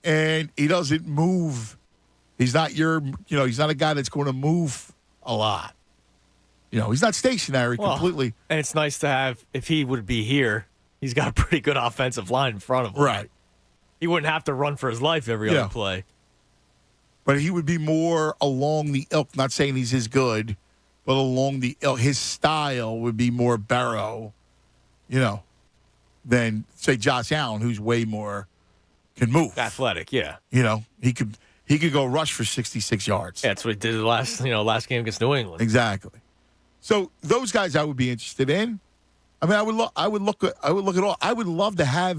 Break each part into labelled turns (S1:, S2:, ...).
S1: And he doesn't move. He's not he's not a guy that's going to move a lot. He's not stationary completely.
S2: And it's nice to have, if he would be here, he's got a pretty good offensive line in front of him.
S1: Right.
S2: He wouldn't have to run for his life every other play.
S1: But he would be more along the ilk, not saying he's as good, but along the ilk. His style would be more Barrow, than, say, Josh Allen, who's way more can move.
S2: Athletic, yeah.
S1: He could go rush for 66 yards.
S2: Yeah, that's what he did last game against New England.
S1: Exactly. So those guys I would be interested in. I mean, I would look at all. I would love to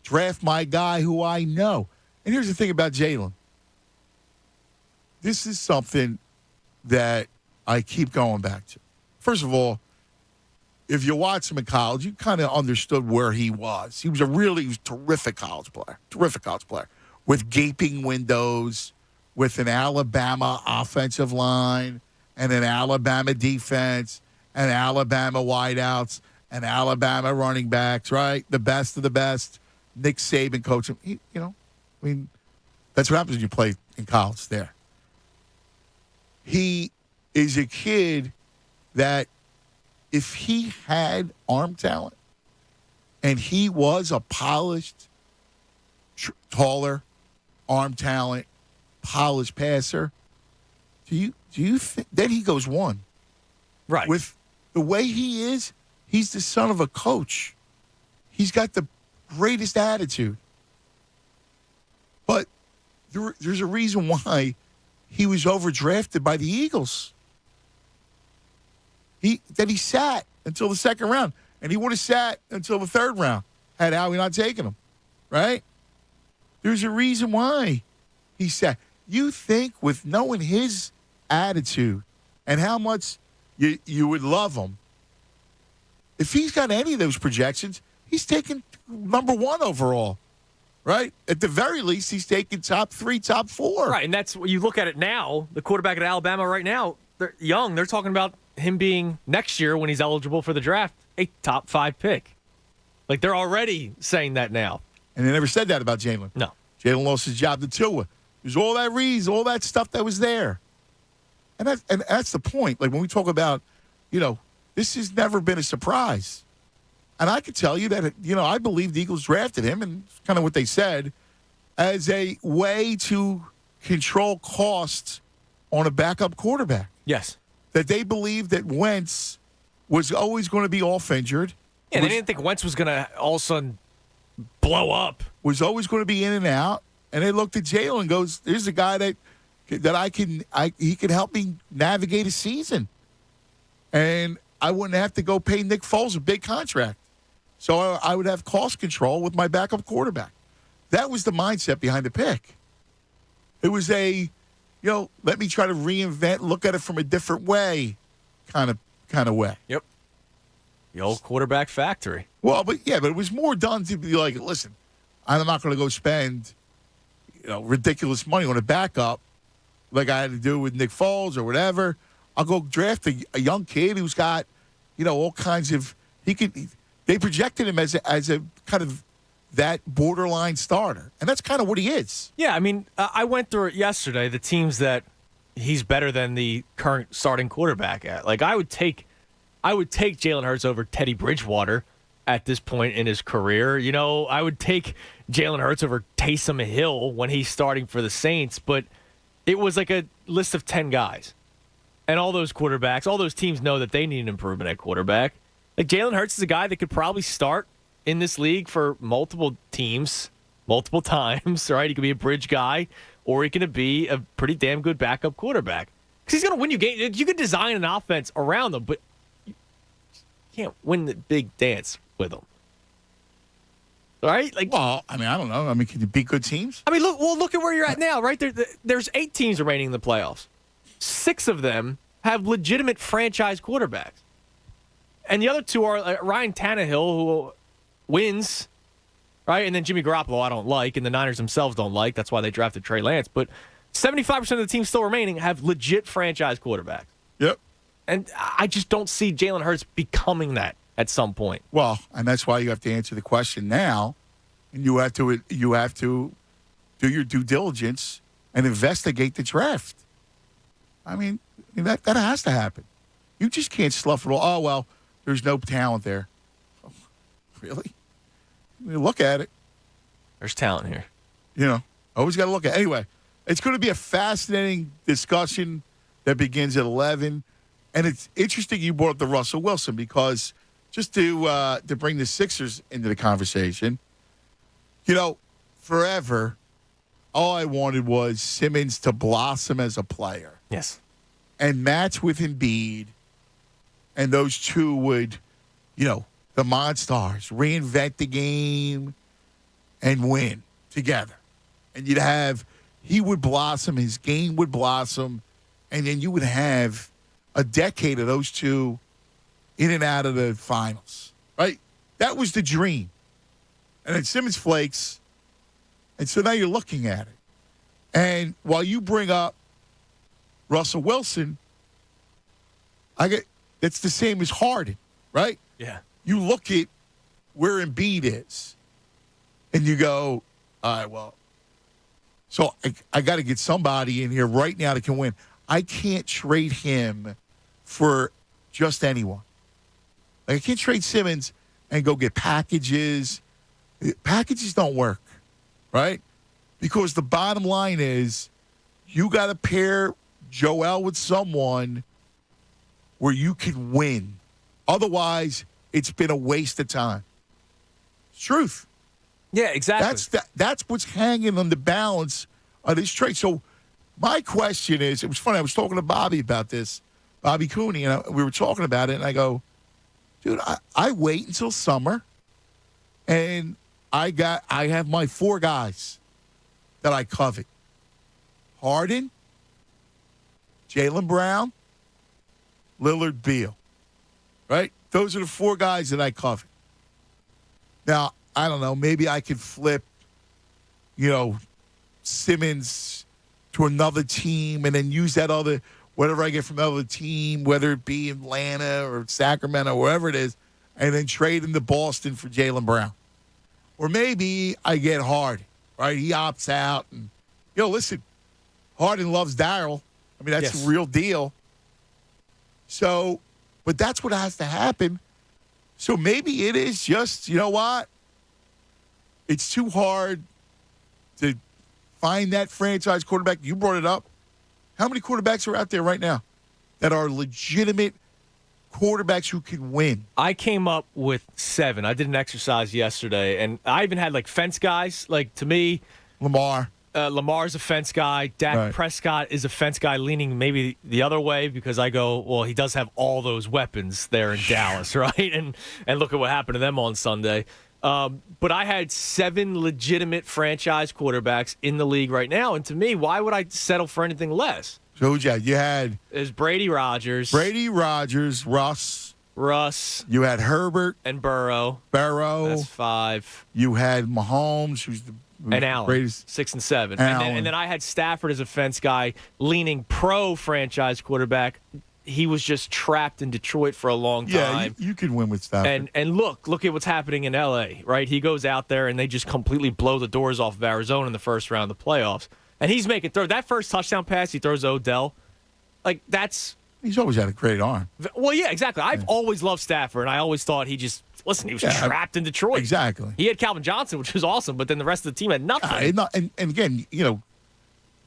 S1: draft my guy who I know. And here's the thing about Jalen. This is something that I keep going back to. First of all, if you watch him in college, you kind of understood where he was. He was a terrific college player with gaping windows, with an Alabama offensive line and an Alabama defense and Alabama wideouts and Alabama running backs, right? The best of the best. Nick Saban coach him. That's what happens when you play in college there. He is a kid that if he had arm talent and he was a polished, taller, arm talent, polished passer, do you think then he goes one?
S2: Right.
S1: With the way he is, he's the son of a coach. He's got the greatest attitude. But there's a reason why he was overdrafted by the Eagles. He sat until the second round, and he would have sat until the third round had Howie not taken him, right? There's a reason why he sat. You think with knowing his attitude and how much you would love him, if he's got any of those projections, he's taken number 1 overall, right? At the very least, he's taken top 3, top 4.
S2: Right, and that's what you look at it now. The quarterback at Alabama right now, they're young. They're talking about him being next year when he's eligible for the draft, a top 5 pick. Like they're already saying that now.
S1: And they never said that about Jalen.
S2: No.
S1: Jalen lost his job to Tua. There's all that reason, all that stuff that was there. And that's the point. Like when we talk about, this has never been a surprise. And I could tell you that, I believe the Eagles drafted him, and it's kind of what they said, as a way to control costs on a backup quarterback.
S2: Yes.
S1: That they believed that Wentz was always going to be off injured.
S2: Yeah, they didn't think Wentz was going to all of a sudden blow up.
S1: Was always going to be in and out. And they looked at Jalen and goes, "There's a guy that he can help me navigate a season, and I wouldn't have to go pay Nick Foles a big contract, so I would have cost control with my backup quarterback." That was the mindset behind the pick. It was let me try to reinvent, look at it from a different way, kind of way.
S2: Yep. The old quarterback factory.
S1: Well, but it was more done to be like, listen, I'm not going to go spend, ridiculous money on a backup like I had to do with Nick Foles or whatever. I'll go draft a young kid who's got, all kinds of they projected him as a kind of that borderline starter. And that's kind of what he is.
S2: Yeah, I mean, I went through it yesterday, the teams that he's better than the current starting quarterback at. Like, I would take Jalen Hurts over Teddy Bridgewater at this point in his career. I would take Jalen Hurts over Taysom Hill when he's starting for the Saints, but it was like a list of 10 guys. And all those quarterbacks, all those teams know that they need an improvement at quarterback. Like, Jalen Hurts is a guy that could probably start in this league for multiple teams, multiple times, right? He could be a bridge guy, or he could be a pretty damn good backup quarterback. Because he's going to win you games. You could design an offense around him, but you can't win the big dance with him. Right? Like,
S1: well, I mean, I don't know. I mean, can you beat good teams?
S2: I mean, look at where you're at now, right? There's 8 teams remaining in the playoffs. 6 of them have legitimate franchise quarterbacks. And the other 2 are Ryan Tannehill, who wins, right? And then Jimmy Garoppolo I don't like, and the Niners themselves don't like. That's why they drafted Trey Lance. But 75% of the teams still remaining have legit franchise quarterbacks.
S1: Yep.
S2: And I just don't see Jalen Hurts becoming that at some point.
S1: Well, and that's why you have to answer the question now, and you have to do your due diligence and investigate the draft. I mean that has to happen. You just can't slough it all. Oh, well, there's no talent there. Oh, really? I mean, look at it.
S2: There's talent here.
S1: Always got to look at it. Anyway, it's going to be a fascinating discussion that begins at 11. And it's interesting you brought up the Russell Wilson because just to bring the Sixers into the conversation, forever, all I wanted was Simmons to blossom as a player.
S2: Yes.
S1: And match with Embiid. And those two would, the Monstars, reinvent the game and win together. And he would blossom, his game would blossom, and then you would have a decade of those two in and out of the finals, right? That was the dream. And then Simmons flakes, and so now you're looking at it. And while you bring up Russell Wilson, it's the same as Harden, right?
S2: Yeah.
S1: You look at where Embiid is, and you go, all right, well, so I got to get somebody in here right now that can win. I can't trade him for just anyone. Like, I can't trade Simmons and go get packages. Packages don't work, right? Because the bottom line is you got to pair Joel with someone where you can win. Otherwise, it's been a waste of time. It's truth.
S2: Yeah, exactly.
S1: That's what's hanging on the balance of this trade. So my question is, it was funny. I was talking to Bobby about this, Bobby Cooney, and we were talking about it, and I go, dude, I wait until summer, and I have my 4 guys that I covet. Harden, Jalen Brown, Lillard, Beal. Right? Those are the 4 guys that I covet. Now, I don't know, maybe I could flip, Simmons to another team and then use that other, whatever I get from the other team, whether it be Atlanta or Sacramento, wherever it is, and then trade him to Boston for Jalen Brown. Or maybe I get Harden, right? He opts out. And, listen, Harden loves Darryl. I mean, that's the real deal. So, but that's what has to happen. So maybe it is just, you know what? It's too hard to find that franchise quarterback. You brought it up. How many quarterbacks are out there right now that are legitimate quarterbacks who can win?
S2: I came up with 7. I did an exercise yesterday, and I even had, fence guys. To me,
S1: Lamar.
S2: Lamar's a fence guy. Dak Prescott is a fence guy, leaning maybe the other way because I go, well, he does have all those weapons there in Dallas, right? And look at what happened to them on Sunday. But I had 7 legitimate franchise quarterbacks in the league right now, and to me, why would I settle for anything less?
S1: So who'd you have? You had
S2: There's Brady Rodgers,
S1: Russ. You had Herbert
S2: and Burrow.
S1: That's
S2: 5.
S1: You had Mahomes, who's
S2: and Allen,
S1: greatest.
S2: 6 and 7.
S1: And
S2: then I had Stafford as a fence guy, leaning pro franchise quarterback. He was just trapped in Detroit for a long time.
S1: Yeah, you could win with Stafford.
S2: And look at what's happening in L.A., right? He goes out there, and they just completely blow the doors off of Arizona in the first round of the playoffs. And he's making that first touchdown pass he throws to Odell.
S1: He's always had a great arm.
S2: Well, yeah, exactly. I've always loved Stafford, and I always thought he was trapped in Detroit.
S1: Exactly.
S2: He had Calvin Johnson, which was awesome, but then the rest of the team had nothing.
S1: And again,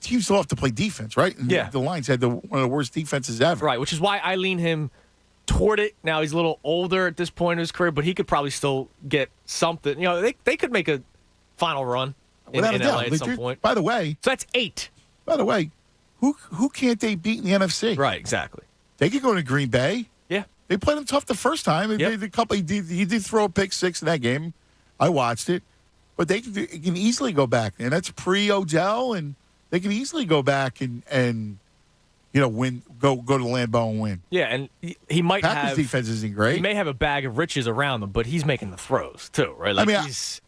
S1: teams still have to play defense, right? And
S2: yeah.
S1: The Lions had one of the worst defenses ever.
S2: Right, which is why I lean him toward it. Now he's a little older at this point in his career, but he could probably still get something. They could make a final run in LA at some point.
S1: By the way.
S2: So that's 8.
S1: By the way, who can't they beat in the NFC?
S2: Right, exactly.
S1: They could go to Green Bay.
S2: Yeah.
S1: They played them tough the first time.
S2: Yep.
S1: He did throw a pick 6 in that game. I watched it. But they can easily go back. And that's pre-Odell, and they can easily go back and win, go to Lambeau and win.
S2: Yeah, and he might
S1: Packers' defense isn't great.
S2: He may have a bag of riches around him, but he's making the throws too, right? He's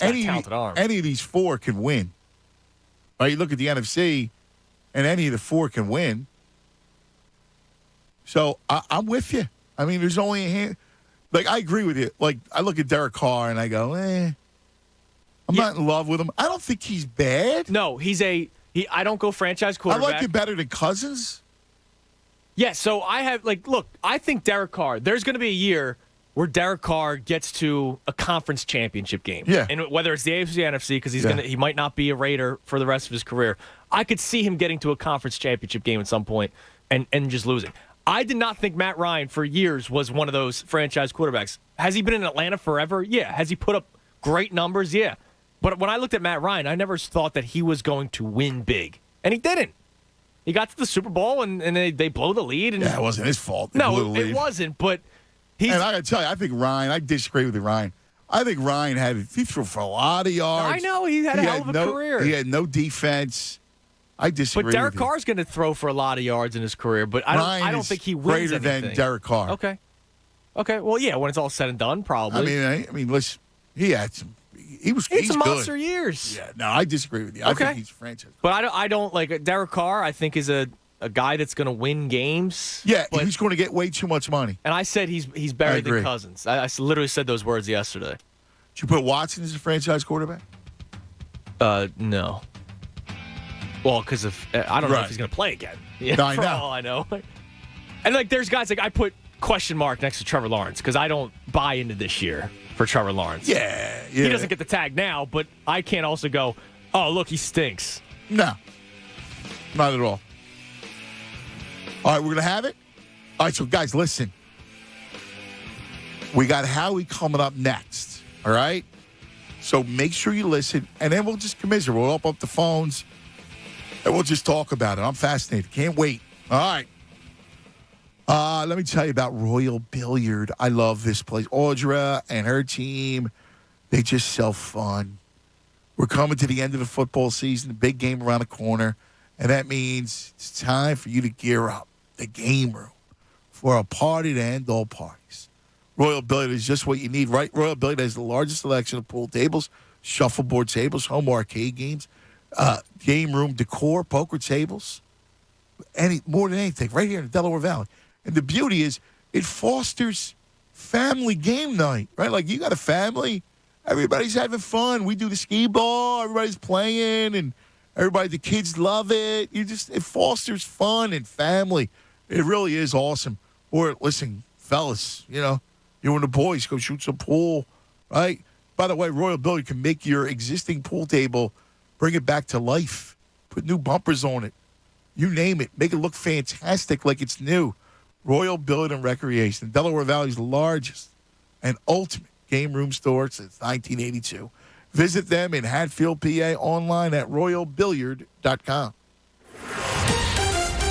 S1: any
S2: talented arm.
S1: Any of these 4 can win. Right? You look at the NFC, and any of the 4 can win. So I'm with you. I mean, there's only a hand. I agree with you. I look at Derek Carr and I go, I'm not in love with him. I don't think he's bad.
S2: No, I don't go franchise
S1: I
S2: quarterback.
S1: like it better than Cousins.
S2: Yeah, so look, I think Derek Carr, there's going to be a year where Derek Carr gets to a conference championship game.
S1: Yeah.
S2: And whether it's the AFC or NFC, because he might not be a Raider for the rest of his career. I could see him getting to a conference championship game at some point and just losing. I did not think Matt Ryan for years was one of those franchise quarterbacks. Has he been in Atlanta forever? Yeah. Has he put up great numbers? Yeah. But when I looked at Matt Ryan, I never thought that he was going to win big. And he didn't. He got to the Super Bowl, and they blow the lead. And
S1: Yeah, it wasn't his fault. They blew the lead.
S2: It wasn't, but
S1: And I got to tell you, I think Ryan, I disagree with Ryan. I think Ryan he threw for a lot of yards.
S2: I know, he had a hell of a career.
S1: He had no defense. I disagree
S2: But Derek
S1: with you.
S2: Carr's going to throw for a lot of yards in his career, but I don't think he wins
S1: greater
S2: anything.
S1: than Derek Carr.
S2: Okay. Well, yeah, when it's all said and done, probably.
S1: I mean, listen, he had some. He's
S2: some
S1: good.
S2: monster years.
S1: Yeah, no, I disagree with you. I
S2: Okay.
S1: think he's franchise.
S2: But I don't like Derek Carr. I think is a guy that's going to win games.
S1: Yeah,
S2: but,
S1: he's going to get way too much money.
S2: and I said he's better
S1: agree.
S2: than Cousins. I literally said those words yesterday.
S1: Did you put Watson as a franchise quarterback?
S2: No. Well, because I don't know if he's going to play again. Yeah,
S1: No, I
S2: for
S1: know.
S2: all I know. And there's guys I put question mark next to Trevor Lawrence because I don't buy into this year for Trevor Lawrence.
S1: Yeah.
S2: He doesn't get the tag now, but I can't also go, oh, look, he stinks.
S1: No, not at all. All right, we're going to have it. All right, so guys, listen. We got Howie coming up next, all right? So make sure you listen, and then we'll just commiserate. We'll open up the phones, and we'll just talk about it. I'm fascinated. Can't wait. All right. Let me tell you about Royal Billiard. I love this place. Audra and her team, they just sell fun. We're coming to the end of the football season, the big game around the corner, and that means it's time for you to gear up. The game room for a party to end all parties. Royal Billiard is just what you need, right? Royal Billiard has the largest selection of pool tables, shuffleboard tables, home arcade games, game room decor, poker tables, more than anything, right here in the Delaware Valley. And the beauty is it fosters family game night, right? Like you got a family, everybody's having fun. We do the skee ball, everybody's playing, and the kids love it. It fosters fun and family. It really is awesome. Or listen, fellas, you and the boys go shoot some pool, right? By the way, Royal Billiard can make your existing pool table, bring it back to life, put new bumpers on it, you name it, make it look fantastic like it's new. Royal Billiard and Recreation, Delaware Valley's largest and ultimate game room store since 1982. Visit them in Hatfield, PA, online at royalbilliard.com.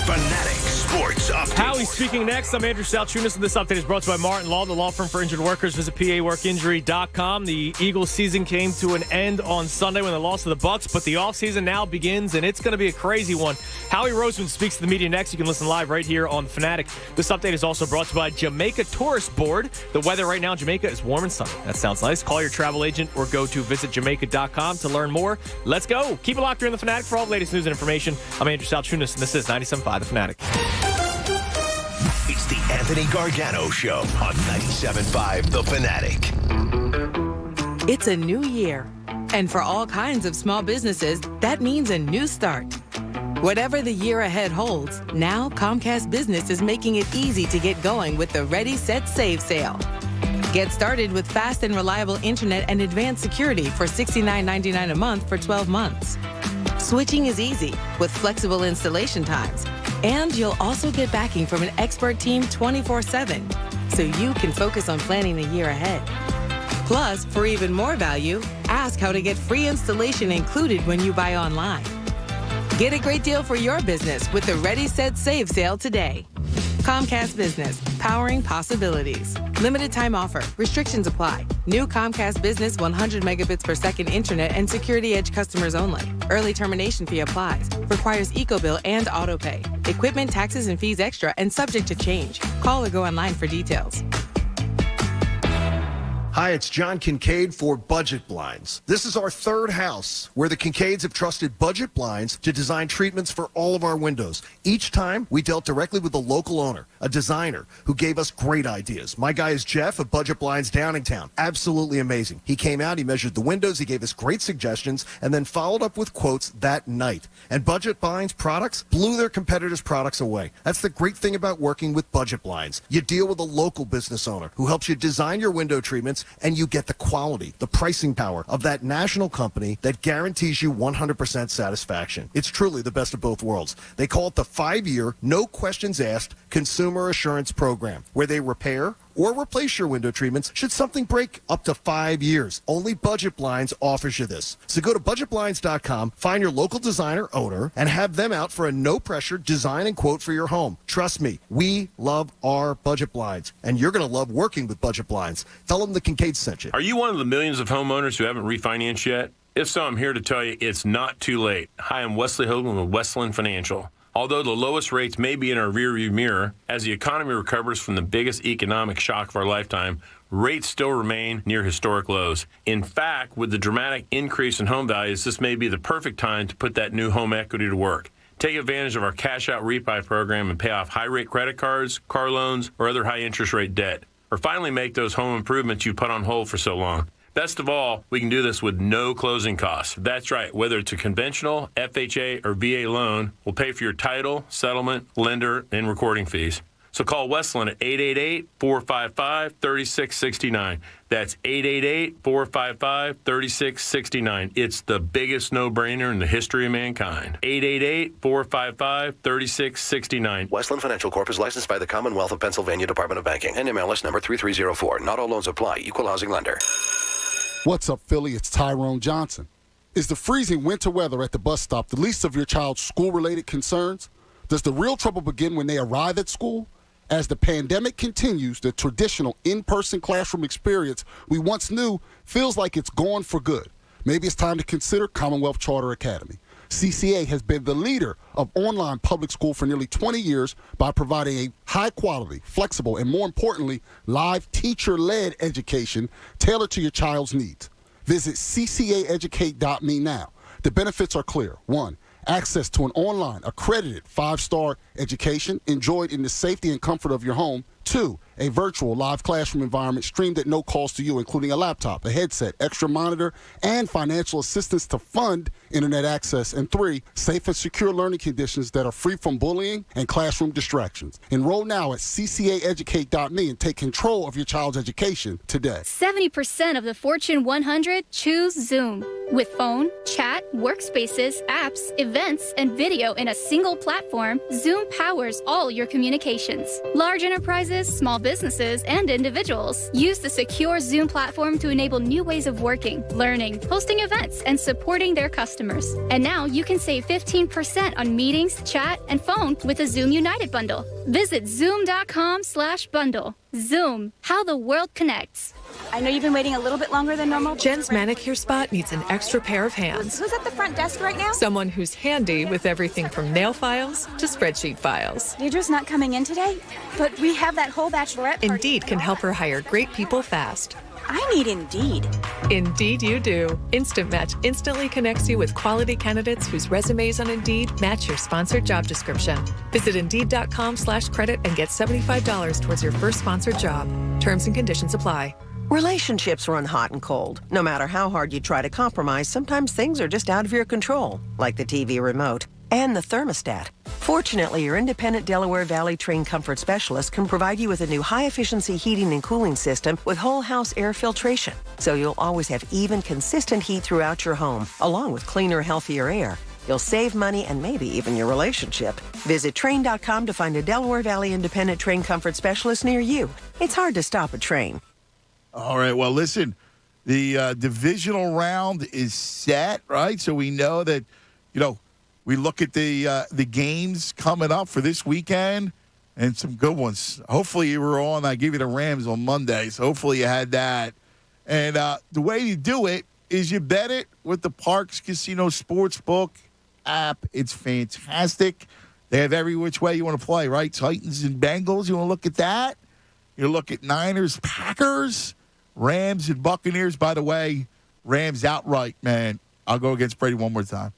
S3: Fanatic Sports Update.
S2: Howie speaking next. I'm Andrew Salchunas, and this update is brought to you by Martin Law, the law firm for injured workers. Visit PAWorkInjury.com. The Eagles season came to an end on Sunday when they lost to the Bucs, but the offseason now begins, and it's going to be a crazy one. Howie Roseman speaks to the media next. You can listen live right here on The Fanatic. This update is also brought to you by Jamaica Tourist Board. The weather right now in Jamaica is warm and sunny. That sounds nice. Call your travel agent or go to visitjamaica.com to learn more. Let's go. Keep it locked here in The Fanatic for all the latest news and information. I'm Andrew Salchunas, and this is 97.5 The Fanatic.
S3: It's the Anthony Gargano Show on 97.5 The Fanatic.
S4: It's a new year, and for all kinds of small businesses, that means a new start. Whatever the year ahead holds, now Comcast Business is making it easy to get going with the Ready, Set, Save sale. Get started with fast and reliable internet and advanced security for $69.99 a month for 12 months. Switching is easy with flexible installation times. And you'll also get backing from an expert team 24/7, so you can focus on planning the year ahead. Plus, for even more value, ask how to get free installation included when you buy online. Get a great deal for your business with the Ready, Set, Save sale today. Comcast Business, powering possibilities. Limited time offer. Restrictions apply. New Comcast Business 100 megabits per second internet and Security Edge customers only. Early termination fee applies. Requires EcoBill and AutoPay. Equipment, taxes, and fees extra and subject to change. Call or go online for details.
S5: Hi, it's John Kincaid for Budget Blinds. This is our third house where the Kincaids have trusted Budget Blinds to design treatments for all of our windows. Each time, we dealt directly with the local owner, a designer, who gave us great ideas. My guy is Jeff of Budget Blinds Downingtown. Absolutely amazing. He came out, he measured the windows, he gave us great suggestions, and then followed up with quotes that night. And Budget Blinds products blew their competitors' products away. That's the great thing about working with Budget Blinds. You deal with a local business owner who helps you design your window treatments, and you get the quality, the pricing power of that national company that guarantees you 100% satisfaction. It's truly the best of both worlds. They call it the 5-year, no questions asked consumer assurance program, where they repair or replace your window treatments should something break up to 5 years. Only Budget Blinds offers you this. So go to budgetblinds.com, find your local designer owner, and have them out for a no-pressure design and quote for your home. Trust me, we love our Budget Blinds, and you're going to love working with Budget Blinds. Tell them the Kincaid sent you.
S6: Are you one of the millions of homeowners who haven't refinanced yet? If so, I'm here to tell you it's not too late. Hi, I'm Wesley Hogan with Westland Financial. Although the lowest rates may be in our rearview mirror, as the economy recovers from the biggest economic shock of our lifetime, rates still remain near historic lows. In fact, with the dramatic increase in home values, this may be the perfect time to put that new home equity to work. Take advantage of our cash-out refi program and pay off high-rate credit cards, car loans, or other high-interest rate debt. Or finally make those home improvements you put on hold for so long. Best of all, we can do this with no closing costs. That's right. Whether it's a conventional, FHA, or VA loan, we'll pay for your title, settlement, lender, and recording fees. So call Westland at 888-455-3669. That's 888-455-3669. It's the biggest no-brainer in the history of mankind. 888-455-3669.
S3: Westland Financial Corp is licensed by the Commonwealth of Pennsylvania Department of Banking. NMLS number 3304. Not all loans apply. Equal housing lender.
S7: What's up, Philly? It's Tyrone Johnson. Is the freezing winter weather at the bus stop the least of your child's school-related concerns? Does the real trouble begin when they arrive at school? As the pandemic continues, the traditional in-person classroom experience we once knew feels like it's gone for good. Maybe it's time to consider Commonwealth Charter Academy. CCA has been the leader of online public school for nearly 20 years by providing a high-quality, flexible, and more importantly, live teacher-led education tailored to your child's needs. Visit ccaeducate.me now. The benefits are clear. 1, access to an online, accredited 5-star education enjoyed in the safety and comfort of your home. 2, a virtual live classroom environment streamed at no cost to you, including a laptop, a headset, extra monitor, and financial assistance to fund internet access. And 3, safe and secure learning conditions that are free from bullying and classroom distractions. Enroll now at ccaeducate.me and take control of your child's education today.
S8: 70% of the Fortune 100 choose Zoom. With phone, chat, workspaces, apps, events, and video in a single platform, Zoom powers all your communications. Large enterprises, small businesses, and individuals use the secure Zoom platform to enable new ways of working, learning, hosting events, and supporting their customers. And now you can save 15% on meetings, chat, and phone with the Zoom United bundle. Visit zoom.com/bundle. Zoom, how the world connects.
S9: I know you've been waiting a little bit longer than normal.
S10: Jen's manicure spot needs an extra pair of hands.
S9: Who's at the front desk right now?
S10: Someone who's handy with everything from nail files to spreadsheet files.
S9: Deirdre's not coming in today, but we have that whole bachelorette party.
S10: Indeed can help her hire great people fast.
S9: I need Indeed.
S10: Indeed you do. Instant Match instantly connects you with quality candidates whose resumes on Indeed match your sponsored job description. Visit Indeed.com/credit and get $75 towards your first sponsored job. Terms and conditions apply.
S11: Relationships run hot and cold. No matter how hard you try to compromise, sometimes things are just out of your control, like the TV remote and the thermostat. Fortunately, your independent Delaware Valley trained comfort specialist can provide you with a new high-efficiency heating and cooling system with whole-house air filtration, so you'll always have even, consistent heat throughout your home, along with cleaner, healthier air. You'll save money and maybe even your relationship. Visit Trane.com to find a Delaware Valley independent trained comfort specialist near you. It's hard to stop a train.
S1: All right, well, listen, the divisional round is set, right? So we know that, we look at the games coming up for this weekend and some good ones. Hopefully you were on. I gave you the Rams on Monday, so hopefully you had that. And the way you do it is you bet it with the Parks Casino Sportsbook app. It's fantastic. They have every which way you want to play, right? Titans and Bengals, you want to look at that? You look at Niners, Packers. Rams and Buccaneers, by the way, Rams outright, man. I'll go against Brady one more time.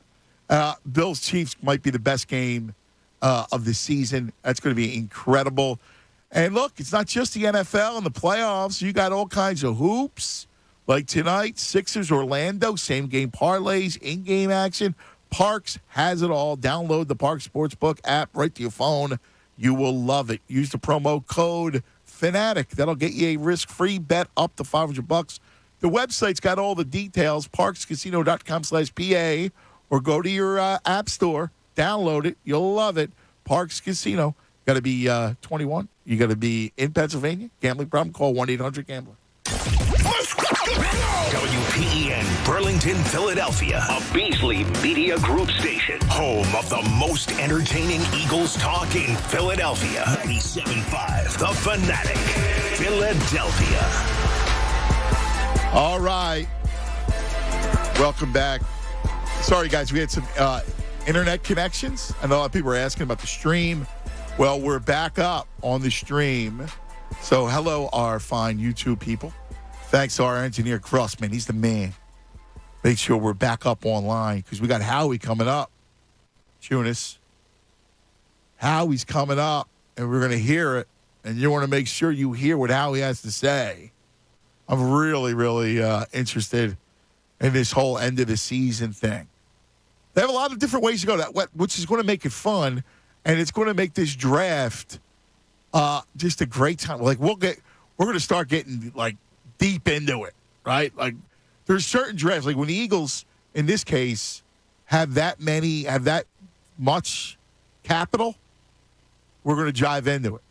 S1: Bills Chiefs might be the best game of the season. That's going to be incredible. And look, it's not just the NFL and the playoffs. You got all kinds of hoops. Like tonight, Sixers Orlando, same game parlays, in-game action. Parks has it all. Download the Parks Sportsbook app right to your phone. You will love it. Use the promo code Fanatic. That'll get you a risk-free bet up to $500. The website's got all the details, parkscasino.com/PA, or go to your app store, download it. You'll love it. Parks Casino. Got to be 21. You got to be in Pennsylvania. Gambling problem? Call 1-800-GAMBLER.
S12: WPEN Burlington, Philadelphia, a Beasley Media Group station, home of the most entertaining Eagles talk in Philadelphia. 97.5 The Fanatic, Philadelphia.
S1: All right. Welcome back. Sorry, guys, we had some internet connections. I know a lot of people are asking about the stream. Well, we're back up on the stream. So hello, our fine YouTube people. Thanks to our engineer, Crossman. He's the man. Make sure we're back up online because we got Howie coming up. Tunis. Howie's coming up, and we're going to hear it. And you want to make sure you hear what Howie has to say. I'm really, really interested in this whole end of the season thing. They have a lot of different ways to go, which is going to make it fun, and it's going to make this draft just a great time. Like we're going to start getting like deep into it, right? Like there's certain drafts, like when the Eagles, in this case, have that much capital, we're going to jive into it.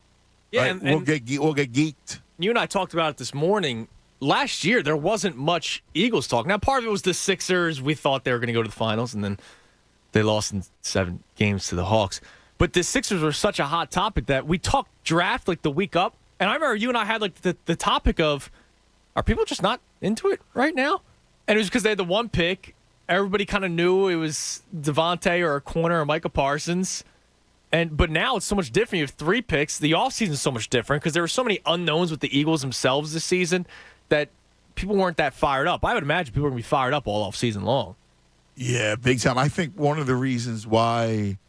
S2: Yeah,
S1: right?
S2: and
S1: we'll get geeked.
S2: You and I talked about it this morning. Last year, there wasn't much Eagles talk. Now, part of it was the Sixers. We thought they were going to go to the finals, and then they lost in 7 games to the Hawks. But the Sixers were such a hot topic that we talked draft like the week up. And I remember you and I had like the topic of, are people just not into it right now? And it was because they had the 1 pick. Everybody kind of knew it was Devontae or a corner or Micah Parsons. But now it's so much different. You have 3 picks. The offseason is so much different because there were so many unknowns with the Eagles themselves this season that people weren't that fired up. I would imagine people are going to be fired up all offseason long.
S1: Yeah, big time. I think one of the reasons why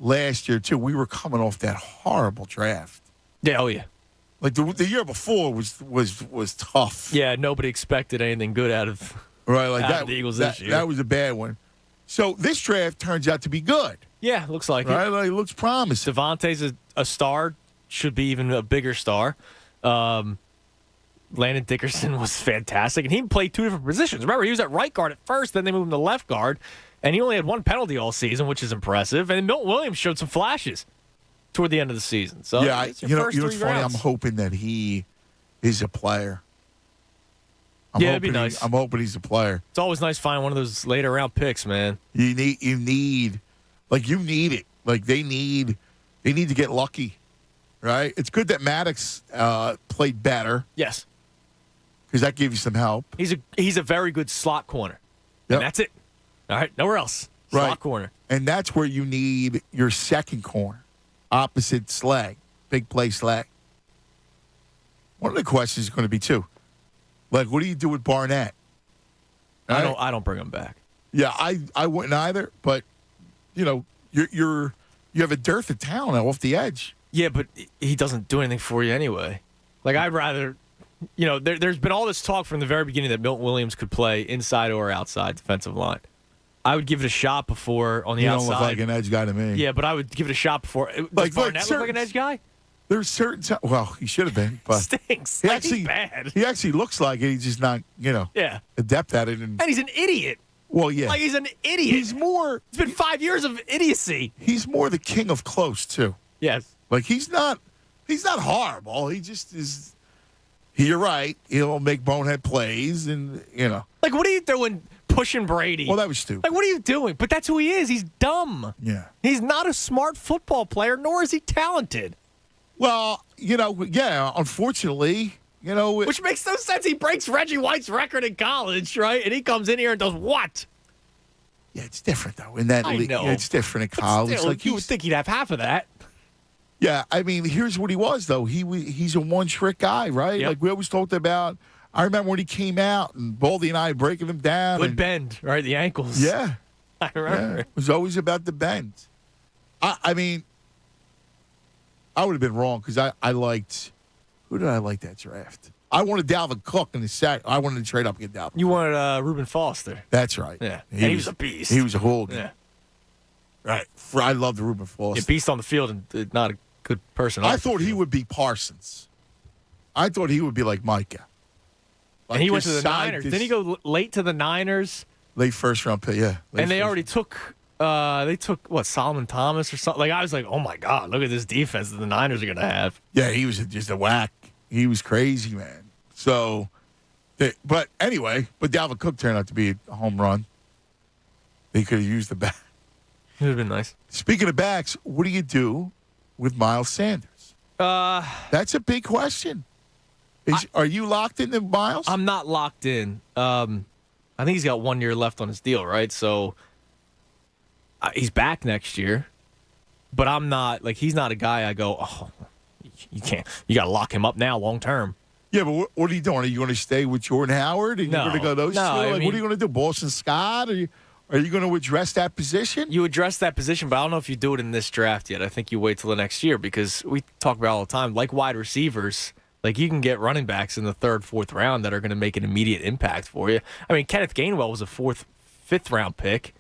S1: last year, too, we were coming off that horrible draft.
S2: Yeah, oh yeah.
S1: Like the year before was tough.
S2: Yeah, nobody expected anything good out of the Eagles this year.
S1: That was a bad one. So this draft turns out to be good.
S2: Yeah, looks like
S1: right?
S2: it.
S1: Like, it looks promising.
S2: Devontae's a star, should be even a bigger star. Landon Dickerson was fantastic, and he played 2 different positions. Remember, he was at right guard at first, then they moved him to left guard, and he only had 1 penalty all season, which is impressive. And Milton Williams showed some flashes toward the end of the season. So
S1: yeah,
S2: it's your
S1: you know
S2: first
S1: what's
S2: 3
S1: funny?
S2: rounds.
S1: I'm hoping that he is a player.
S2: It'd be nice.
S1: I'm hoping he's a player.
S2: It's always nice finding one of those later round picks, man.
S1: You need it. Like they need to get lucky, right? It's good that Maddox played better.
S2: Yes,
S1: because that gave you some help.
S2: He's a very good slot corner.
S1: Yep.
S2: And that's it. All right, nowhere else. Slot corner.
S1: And that's where you need your second corner, opposite Slag, big play Slag. One of the questions is going to be too, like, what do you do with Barnett? Right?
S2: I don't bring him back.
S1: Yeah, I wouldn't either. But you have a dearth of talent off the edge.
S2: Yeah, but he doesn't do anything for you anyway. Like, I'd rather, there's been all this talk from the very beginning that Milton Williams could play inside or outside defensive line. I would give it a shot before on the outside.
S1: He don't look like an edge guy to me.
S2: Yeah, but I would give it a shot before. Does Barnett look like an edge guy?
S1: There's certain times. Well, he should have been, but
S2: stinks. He's bad.
S1: He actually looks like it. He's just not, adept at it.
S2: And he's an idiot.
S1: Well, yeah.
S2: Like, he's an idiot.
S1: He's more.
S2: It's been 5 years of idiocy.
S1: He's more the king of close too.
S2: Yes.
S1: Like, he's not horrible. He just is. You're right. He'll make bonehead plays, and
S2: Like, what are you doing? Pushing Brady.
S1: Well, that was stupid.
S2: Like, what are you doing? But that's who he is. He's dumb.
S1: Yeah.
S2: He's not a smart football player, nor is he talented.
S1: Well, unfortunately,
S2: Which makes no sense. He breaks Reggie White's record in college, right? And he comes in here and does what?
S1: Yeah, it's different, though. In that league,
S2: know.
S1: It's different in college.
S2: Still, you would think he'd have half of that.
S1: Yeah, I mean, here's what he was, though. He's a one-trick guy, right?
S2: Yep.
S1: Like we always talked about. I remember when he came out and Baldy and I breaking him down.
S2: Good bend, right? The ankles.
S1: Yeah.
S2: I remember.
S1: Yeah. It was always about the bend. I mean, I would have been wrong because I liked – who did I like that draft? I wanted Dalvin Cook in the sack. I wanted to trade up and get Dalvin.
S2: You wanted Reuben Foster.
S1: That's right.
S2: Yeah. He was a beast.
S1: He was a hooligan.
S2: Yeah.
S1: Right. I loved Reuben Foster.
S2: Yeah, beast on the field and not a good person.
S1: I thought he would be Parsons. I thought he would be like Micah.
S2: And he went to the Niners. Didn't he go late to the Niners?
S1: Late first round pick, yeah.
S2: And they already took Solomon Thomas or something. Like, I was like, oh my God, look at this defense that the Niners are going to have.
S1: Yeah, he was just a whack. He was crazy, man. So, but Dalvin Cook turned out to be a home run. They could have used the back.
S2: It would have been nice.
S1: Speaking of backs, what do you do with Miles Sanders? That's a big question. Are you locked into Miles?
S2: I'm not locked in. I think he's got 1 year left on his deal, right? So he's back next year. But I'm not, like, he's not a guy I go, oh, you can't. You got to lock him up now long term.
S1: Yeah, but what are you doing? Are you going to stay with Jordan Howard? Are you going to go those two? What are you going to do? Boston Scott? Are you going to address that position?
S2: You address that position, but I don't know if you do it in this draft yet. I think you wait till the next year because we talk about all the time, like wide receivers. Like, you can get running backs in the third, fourth round that are going to make an immediate impact for you. I mean, Kenneth Gainwell was a fourth, fifth round pick,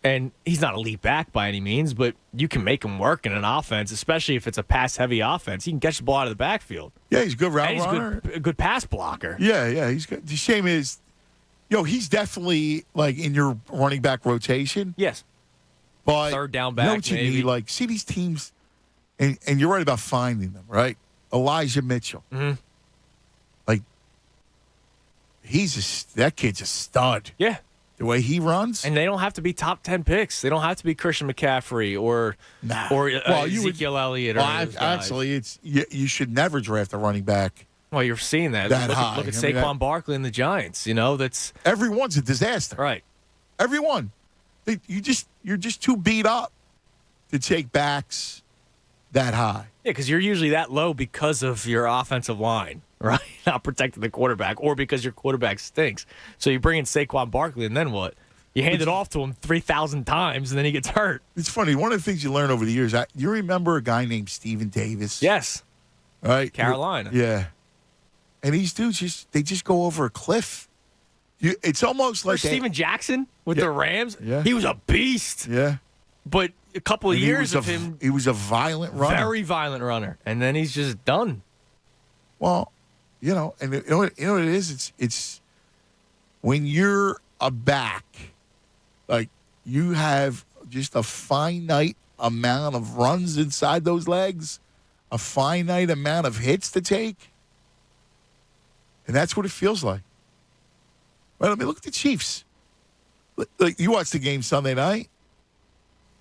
S2: and he's not a lead back by any means, but you can make him work in an offense, especially if it's a pass-heavy offense. He can catch the ball out of the backfield.
S1: Yeah, he's a good route runner.
S2: He's a good pass blocker.
S1: Yeah, he's good. The shame is, he's definitely, like, in your running back rotation.
S2: Yes.
S1: But
S2: third down back,
S1: you know what you
S2: maybe.
S1: need? Like, see these teams, and you're right about finding them, right? Elijah Mitchell.
S2: Mm-hmm.
S1: Like, that kid's a stud.
S2: Yeah.
S1: The way he runs.
S2: And they don't have to be top 10 picks. They don't have to be Christian McCaffrey or Ezekiel Elliott.
S1: Actually, you should never draft a running back.
S2: Well, you're seeing that. Look at Saquon Barkley and the Giants. That's
S1: everyone's a disaster.
S2: Right.
S1: Everyone. You're just too beat up to take backs that high.
S2: Yeah, because you're usually that low because of your offensive line, right? Not protecting the quarterback, or because your quarterback stinks. So you bring in Saquon Barkley, and then what? You hand it off to him 3,000 times, and then he gets hurt.
S1: It's funny. One of the things you learn over the years, you remember a guy named Steven Davis?
S2: Yes.
S1: Right?
S2: Carolina.
S1: Yeah. And these dudes, they just go over a cliff. It's almost like
S2: Steven Jackson with the Rams.
S1: Yeah.
S2: He was a beast.
S1: Yeah.
S2: But a couple of years of him.
S1: He was a violent runner.
S2: Very violent runner. And then he's just done.
S1: Well, and you know what it is? It's when you're a back, like, you have just a finite amount of runs inside those legs, a finite amount of hits to take. And that's what it feels like. Well, I mean, look at the Chiefs. Like, you watched the game Sunday night.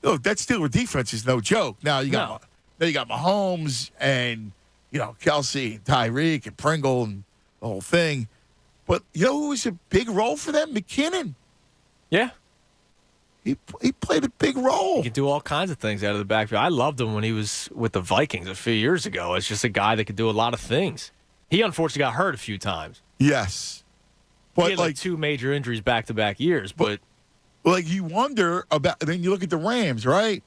S1: Look, that Steelers defense is no joke. Now you got Mahomes and Kelsey and Tyreek and Pringle and the whole thing. But you know who was a big role for them? McKinnon.
S2: Yeah.
S1: He played a big role.
S2: He could do all kinds of things out of the backfield. I loved him when he was with the Vikings a few years ago. It's just a guy that could do a lot of things. He unfortunately got hurt a few times.
S1: Yes.
S2: But he had like 2 major injuries back-to-back years, but
S1: like, you wonder about, then you look at the Rams, right?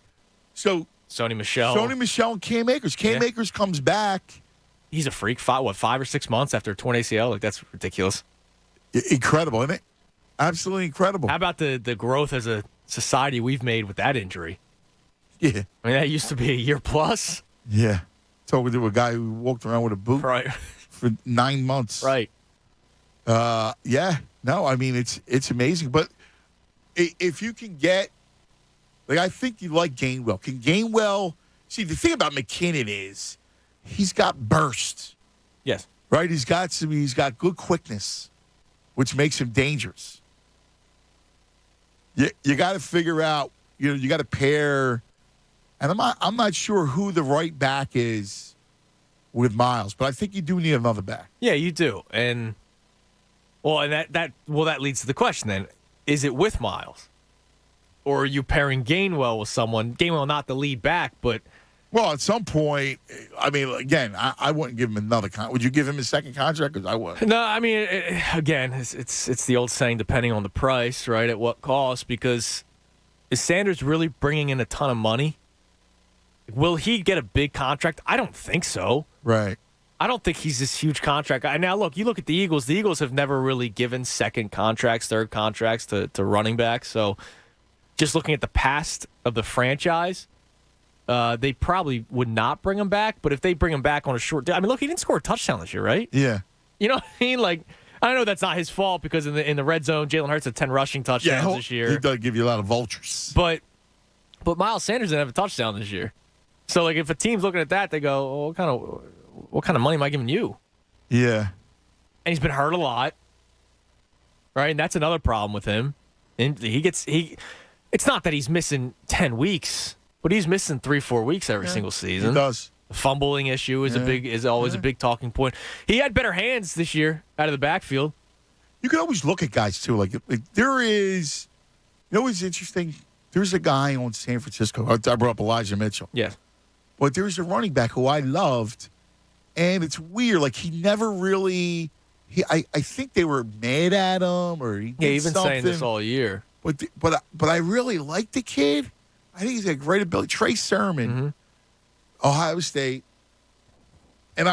S1: So
S2: Sony Michel
S1: and Cam Akers. Cam Akers comes back.
S2: He's a freak. 5 or 6 months after a torn ACL? Like, that's ridiculous.
S1: Incredible, isn't it? Absolutely incredible.
S2: How about the growth as a society we've made with that injury?
S1: Yeah.
S2: I mean, that used to be a year plus.
S1: Yeah. Talking to a guy who walked around with a boot for 9 months.
S2: Right.
S1: Yeah. No, I mean, it's amazing. But if you can get, like, I think you like Gainwell. Can Gainwell, see, the thing about McKinnon is he's got burst.
S2: Yes.
S1: Right? He's got good quickness, which makes him dangerous. You got to figure out, you got to pair, and I'm not sure who the right back is with Miles, but I think you do need another back.
S2: Yeah, you do. And that leads to the question then. Is it with Miles? Or are you pairing Gainwell with someone? Gainwell not the lead back, but
S1: Well, at some point, I mean, again, I wouldn't give him another contract. Would you give him his second contract? Because I would.
S2: No, I mean, again, it's the old saying, depending on the price, right? At what cost? Because is Sanders really bringing in a ton of money? Will he get a big contract? I don't think so.
S1: Right.
S2: I don't think he's this huge contract guy. Now, look, you look at the Eagles. The Eagles have never really given second contracts, third contracts to running backs. So just looking at the past of the franchise, they probably would not bring him back. But if they bring him back on a short deal, I mean, look, he didn't score a touchdown this year, right?
S1: Yeah.
S2: You know what I mean? Like, I know that's not his fault because in the red zone, Jalen Hurts had 10 rushing touchdowns this year.
S1: He does give you a lot of vultures.
S2: But Miles Sanders didn't have a touchdown this year. So, like, if a team's looking at that, they go, oh, what kind of money am I giving you?
S1: Yeah.
S2: And he's been hurt a lot, right? And that's another problem with him. And it's not that he's missing 10 weeks, but he's missing 3-4 weeks every single season.
S1: He does.
S2: The fumbling issue is always a big talking point. He had better hands this year out of the backfield.
S1: You can always look at guys too. Like there is, you know what's interesting? There's a guy on San Francisco. I brought up Elijah Mitchell.
S2: Yes.
S1: But there's a running back who I loved, and it's weird. Like he never really. I think they were mad at him, or he did
S2: he's been
S1: something.
S2: saying this all year.
S1: But I really like the kid. I think he's got great ability. Trey Sermon, Ohio State, and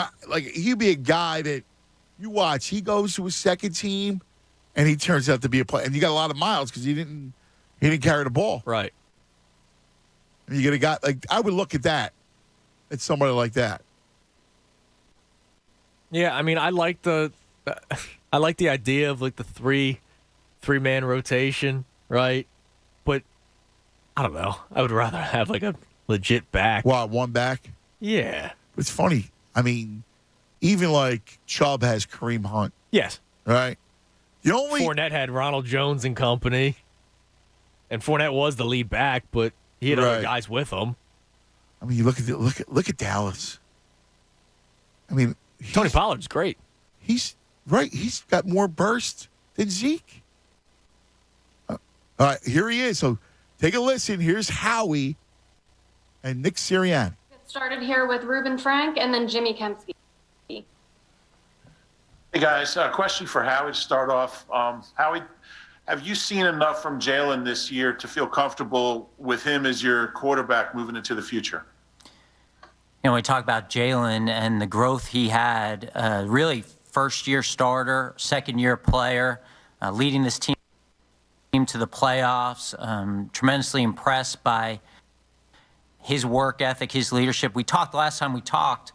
S1: he'd be a guy that you watch. He goes to his second team, and he turns out to be a player. And you got a lot of miles because he didn't carry the ball.
S2: Right.
S1: And you get a guy like I would look at that. At somebody like that.
S2: Yeah, I mean, I like the idea of like the three-man rotation, right? But I don't know. I would rather have like a legit back.
S1: What, one back?
S2: Yeah.
S1: It's funny. I mean, even like Chubb has Kareem Hunt.
S2: Yes.
S1: Right?
S2: Fournette had Ronald Jones and company. And Fournette was the lead back, but he had other guys with him.
S1: I mean, you look at Dallas. I mean,
S2: Tony Pollard's great.
S1: He's right. He's got more burst than Zeke. All right, here he is. So take a listen. Here's Howie and Nick Sirianni.
S13: Get started here with Reuben Frank and then Jimmy Kempski.
S14: Hey guys, a question for Howie to start off. Howie, have you seen enough from Jalen this year to feel comfortable with him as your quarterback moving into the future?
S15: You know, we talk about Jalen and the growth he had, really first-year starter, second-year player, leading this team to the playoffs, tremendously impressed by his work ethic, his leadership. The last time we talked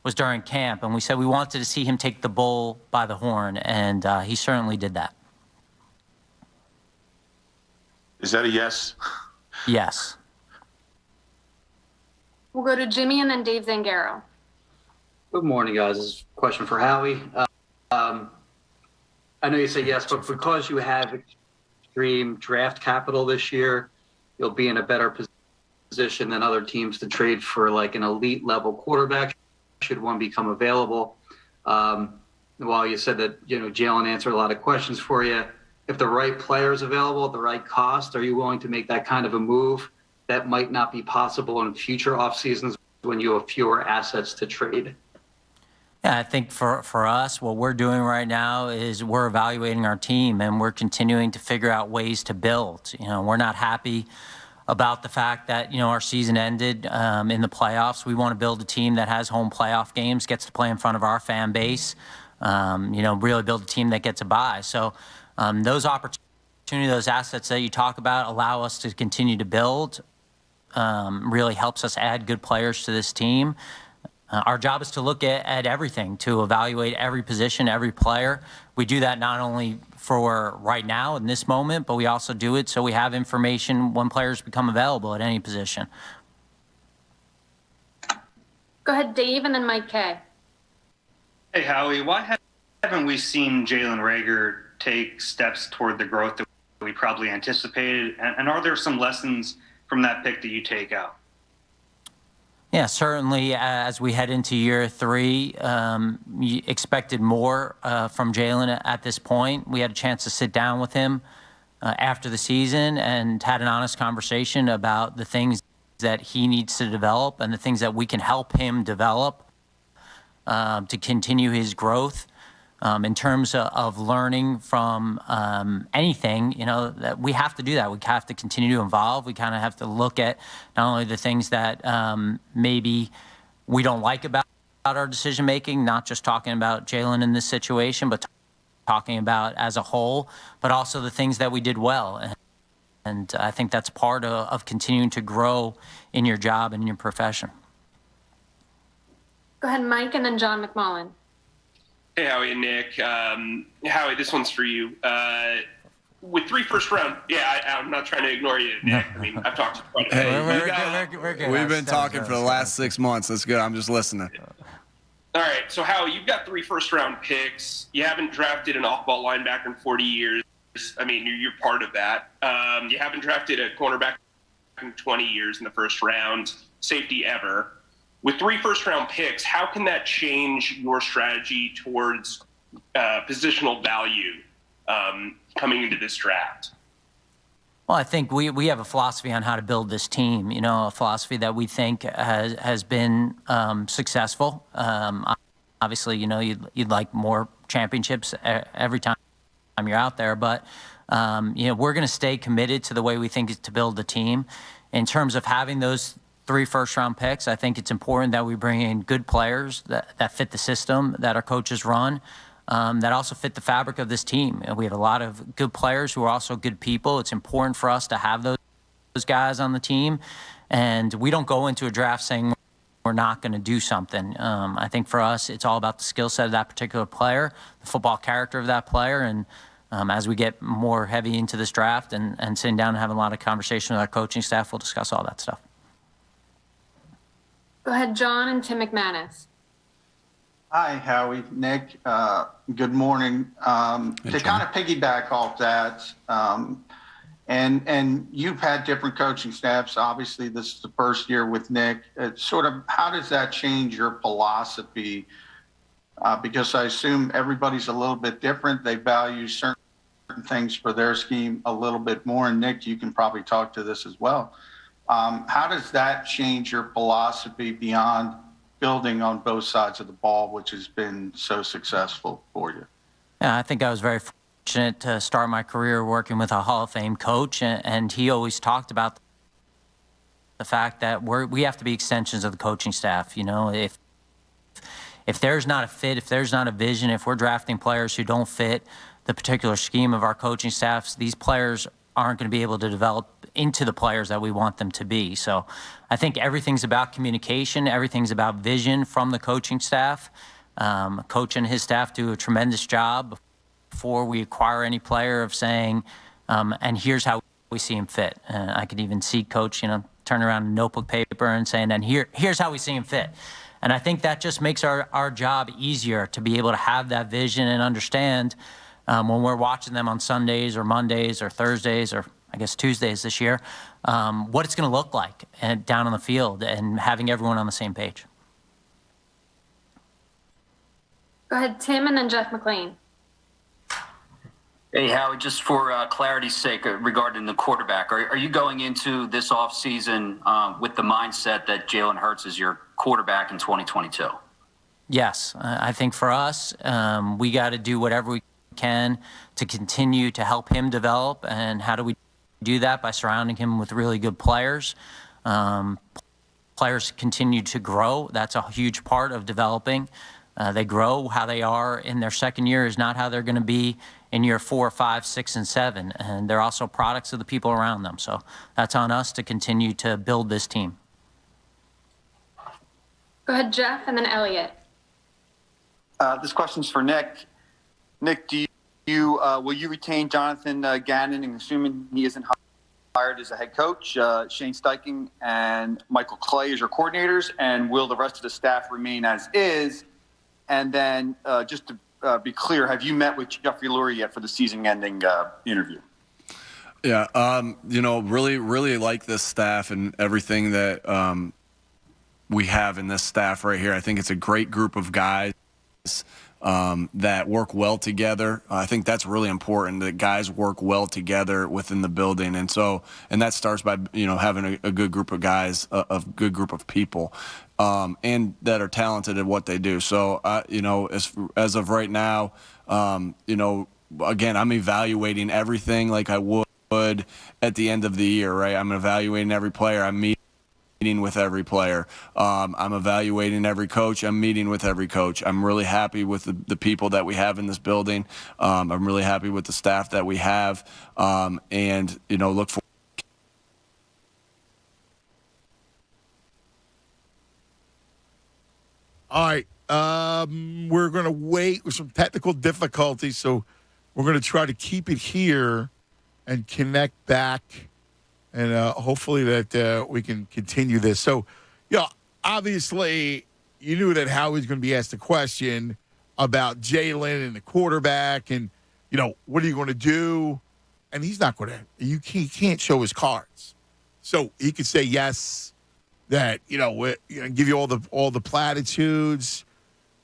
S15: was during camp, and we said we wanted to see him take the bull by the horn, and he certainly did that.
S14: Is that a yes?
S15: Yes.
S13: We'll go to Jimmy and then Dave Zangaro.
S16: Good morning, guys. This is a question for Howie. I know you say yes, but because you have extreme draft capital this year, you'll be in a better position than other teams to trade for like an elite level quarterback should one become available. While you said that, Jalen answered a lot of questions for you, if the right player is available at the right cost, are you willing to make that kind of a move that might not be possible in future off seasons when you have fewer assets to trade?
S15: Yeah, I think for us, what we're doing right now is we're evaluating our team and we're continuing to figure out ways to build. We're not happy about the fact that, our season ended in the playoffs. We want to build a team that has home playoff games, gets to play in front of our fan base, really build a team that gets a bye. So those opportunities, those assets that you talk about allow us to continue to build, really helps us add good players to this team. Our job is to look at everything, to evaluate every position, every player. We do that not only for right now in this moment, but we also do it so we have information when players become available at any position.
S13: Go ahead, Dave, and then Mike K.
S17: Hey, Howie, why haven't we seen Jalen Reagor take steps toward the growth that we probably anticipated? And are there some lessons from that pick that you take out?
S15: Yeah, certainly as we head into year 3, you expected more from Jalen at this point. We had a chance to sit down with him after the season and had an honest conversation about the things that he needs to develop and the things that we can help him develop to continue his growth. In terms of learning from anything, that we have to do that. We have to continue to evolve. We kind of have to look at not only the things that maybe we don't like about our decision making, not just talking about Jalen in this situation, but talking about as a whole, but also the things that we did well. And I think that's part of continuing to grow in your job and in your profession.
S13: Go ahead, Mike, and then John McMullen.
S18: Hey, Howie and Nick. Howie, this one's for you. With 3 first-round, I'm not trying to ignore you, Nick. I mean, I've talked to you quite a bit.
S19: Hey, we're good. We've been talking for the last 6 months. That's good. I'm just listening.
S18: All right, so Howie, you've got 3 first-round picks. You haven't drafted an off-ball linebacker in 40 years. I mean, you're part of that. You haven't drafted a cornerback in 20 years in the first round, safety ever. With 3 first-round picks, how can that change your strategy towards positional value coming into this draft?
S15: Well, I think we have a philosophy on how to build this team, a philosophy that we think has been successful. Obviously, you'd like more championships every time you're out there, but we're going to stay committed to the way we think is to build the team. In terms of having those 3 first-round picks, I think it's important that we bring in good players that fit the system that our coaches run, that also fit the fabric of this team. And we have a lot of good players who are also good people. It's important for us to have those guys on the team. And we don't go into a draft saying we're not going to do something. I think for us, it's all about the skill set of that particular player, the football character of that player. And as we get more heavy into this draft and sitting down and having a lot of conversation with our coaching staff, we'll discuss all that stuff.
S13: Go ahead, John and Tim McManus.
S20: Hi, Howie, Nick. Good morning. To kind of piggyback off that, and you've had different coaching staffs. Obviously, this is the first year with Nick. It's sort of, how does that change your philosophy? Because I assume everybody's a little bit different. They value certain things for their scheme a little bit more. And Nick, you can probably talk to this as well. How does that change your philosophy beyond building on both sides of the ball, which has been so successful for you?
S15: Yeah, I think I was very fortunate to start my career working with a Hall of Fame coach, and he always talked about the fact that we have to be extensions of the coaching staff. If there's not a fit, if there's not a vision, if we're drafting players who don't fit the particular scheme of our coaching staffs, these players aren't going to be able to develop into the players that we want them to be. So I think everything's about communication. Everything's about vision from the coaching staff. Coach and his staff do a tremendous job before we acquire any player of saying, and here's how we see him fit. I could even see Coach, turn around a notebook paper and saying, and here's how we see him fit. And I think that just makes our job easier to be able to have that vision and understand when we're watching them on Sundays or Mondays or Thursdays or I guess Tuesdays this year, what it's going to look like and down on the field and having everyone on the same page.
S13: Go ahead, Tim, and then Jeff McLean.
S21: Hey, Howie, just for clarity's sake regarding the quarterback, are you going into this offseason with the mindset that Jalen Hurts is your quarterback in 2022?
S15: Yes. I think for us, we got to do whatever we can to continue to help him develop. And how do we do that? By surrounding him with really good players. Players continue to grow. That's a huge part of developing. They grow. How they are in their second year is not how they're going to be in year 4, 5, 6, and 7. And they're also products of the people around them. So that's on us to continue to build this team.
S13: Go ahead, Jeff, and then Elliot.
S22: This question's for Nick. Nick, will you retain Jonathan Gannon, and assuming he isn't hired as a head coach, Shane Steichen and Michael Clay as your coordinators, and will the rest of the staff remain as is? And then just to be clear, have you met with Jeffrey Lurie yet for the season-ending interview?
S19: Yeah, really like this staff and everything that we have in this staff right here. I think it's a great group of guys. that work well together. I think that's really important, that guys work well together within the building. And that starts by, having a good group of guys, a good group of people, and that are talented at what they do. So, as of right now, again, I'm evaluating everything like I would at the end of the year, right? I'm evaluating every player. I'm meeting with every player. I'm evaluating every coach. I'm meeting with every coach. I'm really happy with the people that we have in this building. I'm really happy with the staff that we have, and look for.
S1: All right, we're going to wait with some technical difficulties, so we're going to try to keep it here and connect back, and hopefully that we can continue this. So, obviously, you knew that Howie's going to be asked a question about Jalen and the quarterback, and what are you going to do? And he's not going to. He can't show his cards, so he could say yes. That give you all the platitudes.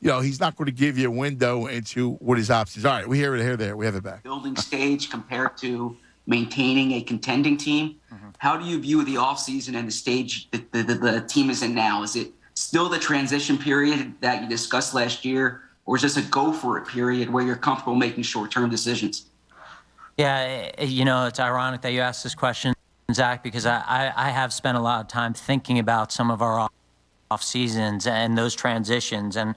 S1: He's not going to give you a window into what his options. All right, we hear it there. We have it back.
S4: Building stage compared to maintaining a contending team. Mm-hmm. How do you view the offseason and the stage that the team is in now? Is it still the transition period that you discussed last year, or is this a go for it period where you're comfortable making short-term decisions?
S15: Yeah, it's ironic that you asked this question, Zach, because I have spent a lot of time thinking about some of our off seasons and those transitions, and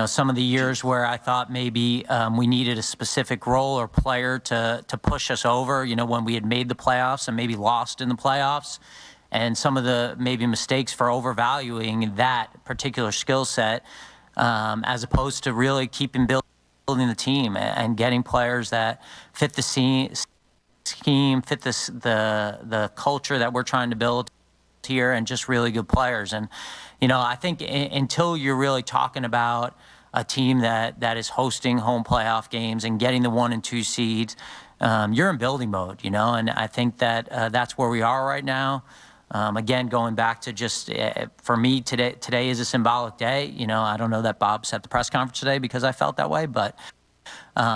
S15: some of the years where I thought maybe we needed a specific role or player to push us over, when we had made the playoffs and maybe lost in the playoffs, and some of the maybe mistakes for overvaluing that particular skill set, as opposed to really keeping building the team and getting players that fit the scheme, fit the culture that we're trying to build here, and just really good players. And I think until you're really talking about a team that is hosting home playoff games and getting the 1 and 2 seeds, you're in building mode, and I think that that's where we are right now. Again, going back to just for me, today is a symbolic day. I don't know that Bob set the press conference today because I felt that way, but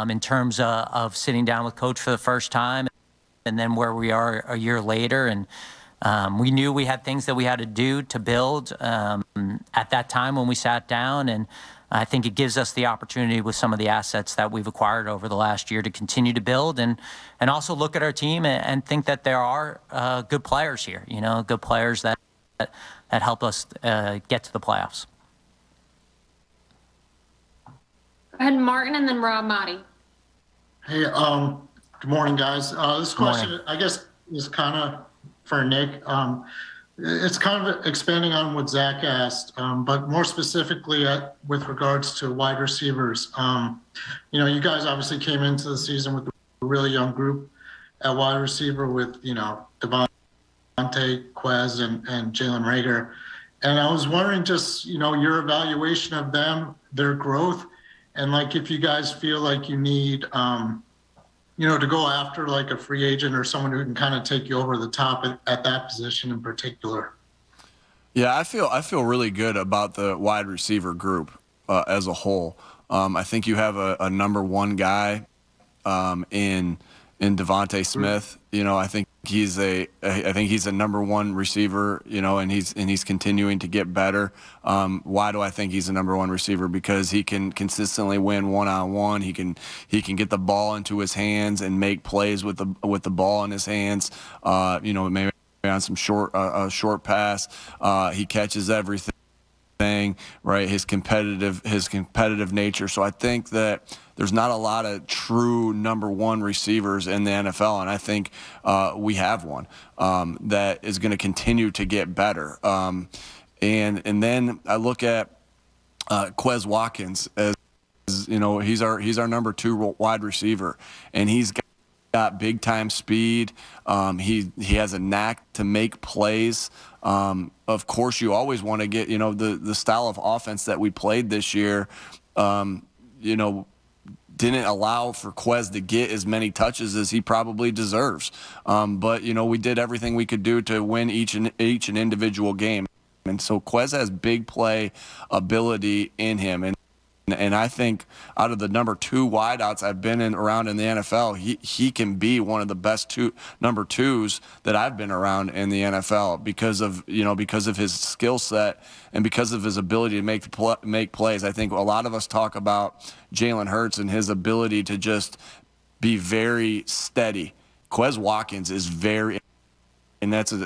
S15: in terms of sitting down with Coach for the first time, and then where we are a year later, and we knew we had things that we had to do to build at that time when we sat down, and I think it gives us the opportunity with some of the assets that we've acquired over the last year to continue to build, and also look at our team and think that there are good players here, good players that help us get to the playoffs.
S13: Go ahead, Martin, and then Rob Motti.
S5: Hey, good morning, guys. This question, I guess, is kind of for Nick. It's kind of expanding on what Zach asked, but more specifically with regards to wide receivers. You guys obviously came into the season with a really young group at wide receiver with, Devontae, Quez, and Jalen Reagor. And I was wondering just, your evaluation of them, their growth, and if you guys feel like you need to go after a free agent or someone who can kind of take you over the top at that position in particular.
S19: Yeah, I feel really good about the wide receiver group as a whole. I think you have a number one guy in Devontae Smith. I think he's a number one receiver. And he's continuing to get better. Why do I think he's a number one receiver? Because he can consistently win one-on-one. He can get the ball into his hands and make plays with the ball in his hands. Maybe on some short pass, he catches everything. Right, his competitive nature. So I think that there's not a lot of true number one receivers in the NFL, and I think we have one that is going to continue to get better. And then I look at Quez Watkins as he's our number 2 wide receiver, and he's got big time speed. He has a knack to make plays. Of course, you always want to get, the style of offense that we played this year, didn't allow for Quez to get as many touches as he probably deserves. But we did everything we could do to win each and individual game. And so Quez has big play ability in him. And I think out of the number 2 wideouts I've been around in the NFL, he can be one of the best number 2s that I've been around in the NFL because of his skill set and because of his ability to make plays. I think a lot of us talk about Jalen Hurts and his ability to just be very steady. Quez Watkins is very, and that's a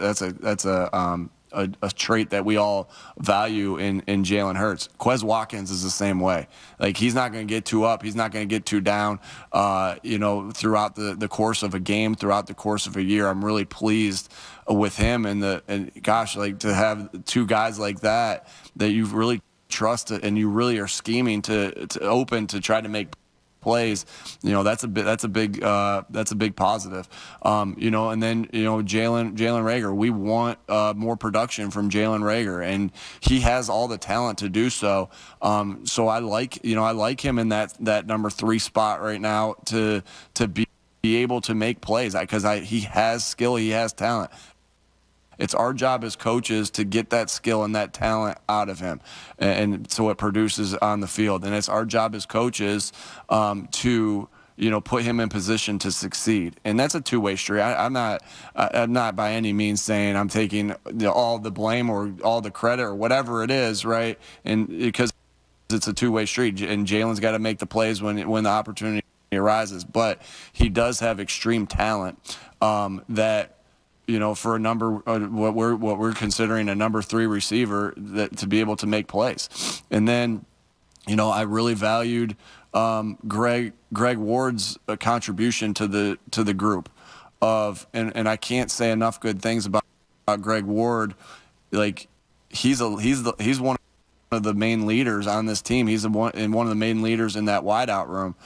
S19: trait that we all value in Jalen Hurts. Quez Watkins is the same way. Like, he's not going to get too up. He's not going to get too down, throughout the course of a game, throughout the course of a year. I'm really pleased with him and gosh, like, to have 2 guys like that you really trust and you really are scheming to open to try to make plays, that's a big positive. And then Jalen Reagor, we want more production from Jalen Reagor, and he has all the talent to do so. So I like him in that number 3 spot right now to be able to make plays because he has skill, he has talent. It's our job as coaches to get that skill and that talent out of him, and so it produces on the field. And it's our job as coaches to put him in position to succeed. And that's a two-way street. I'm not by any means saying I'm taking all the blame or all the credit or whatever it is, right? And because it's a two-way street, and Jalen's got to make the plays when the opportunity arises. But he does have extreme talent that. For a number, what we're considering a number 3 receiver to be able to make plays. And then, I really valued Greg Ward's contribution to the group and I can't say enough good things about Greg Ward. Like, he's one of the main leaders on this team. He's one of the main leaders in that wideout room.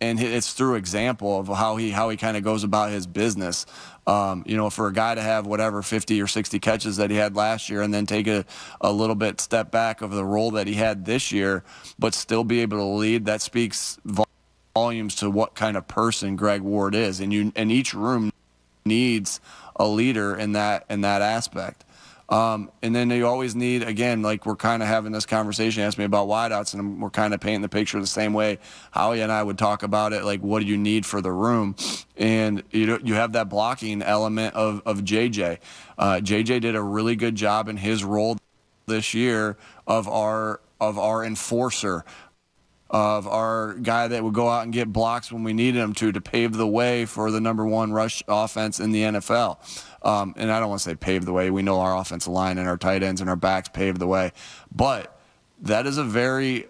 S19: And it's through example of how he kind of goes about his business. For a guy to have 50 or 60 catches that he had last year and then take a little bit step back of the role that he had this year, but still be able to lead, that speaks volumes to what kind of person Greg Ward is. And each room needs a leader in that aspect. And then you always need, again, like we're kind of having this conversation, asked me about wideouts, and we're kind of painting the picture the same way Howie and I would talk about it, like, what do you need for the room? And you have that blocking element of JJ. JJ did a really good job in his role this year of our enforcer, of our guy that would go out and get blocks when we needed him to pave the way for the number 1 rush offense in the NFL. And I don't want to say pave the way. We know our offensive line and our tight ends and our backs pave the way. But that is a very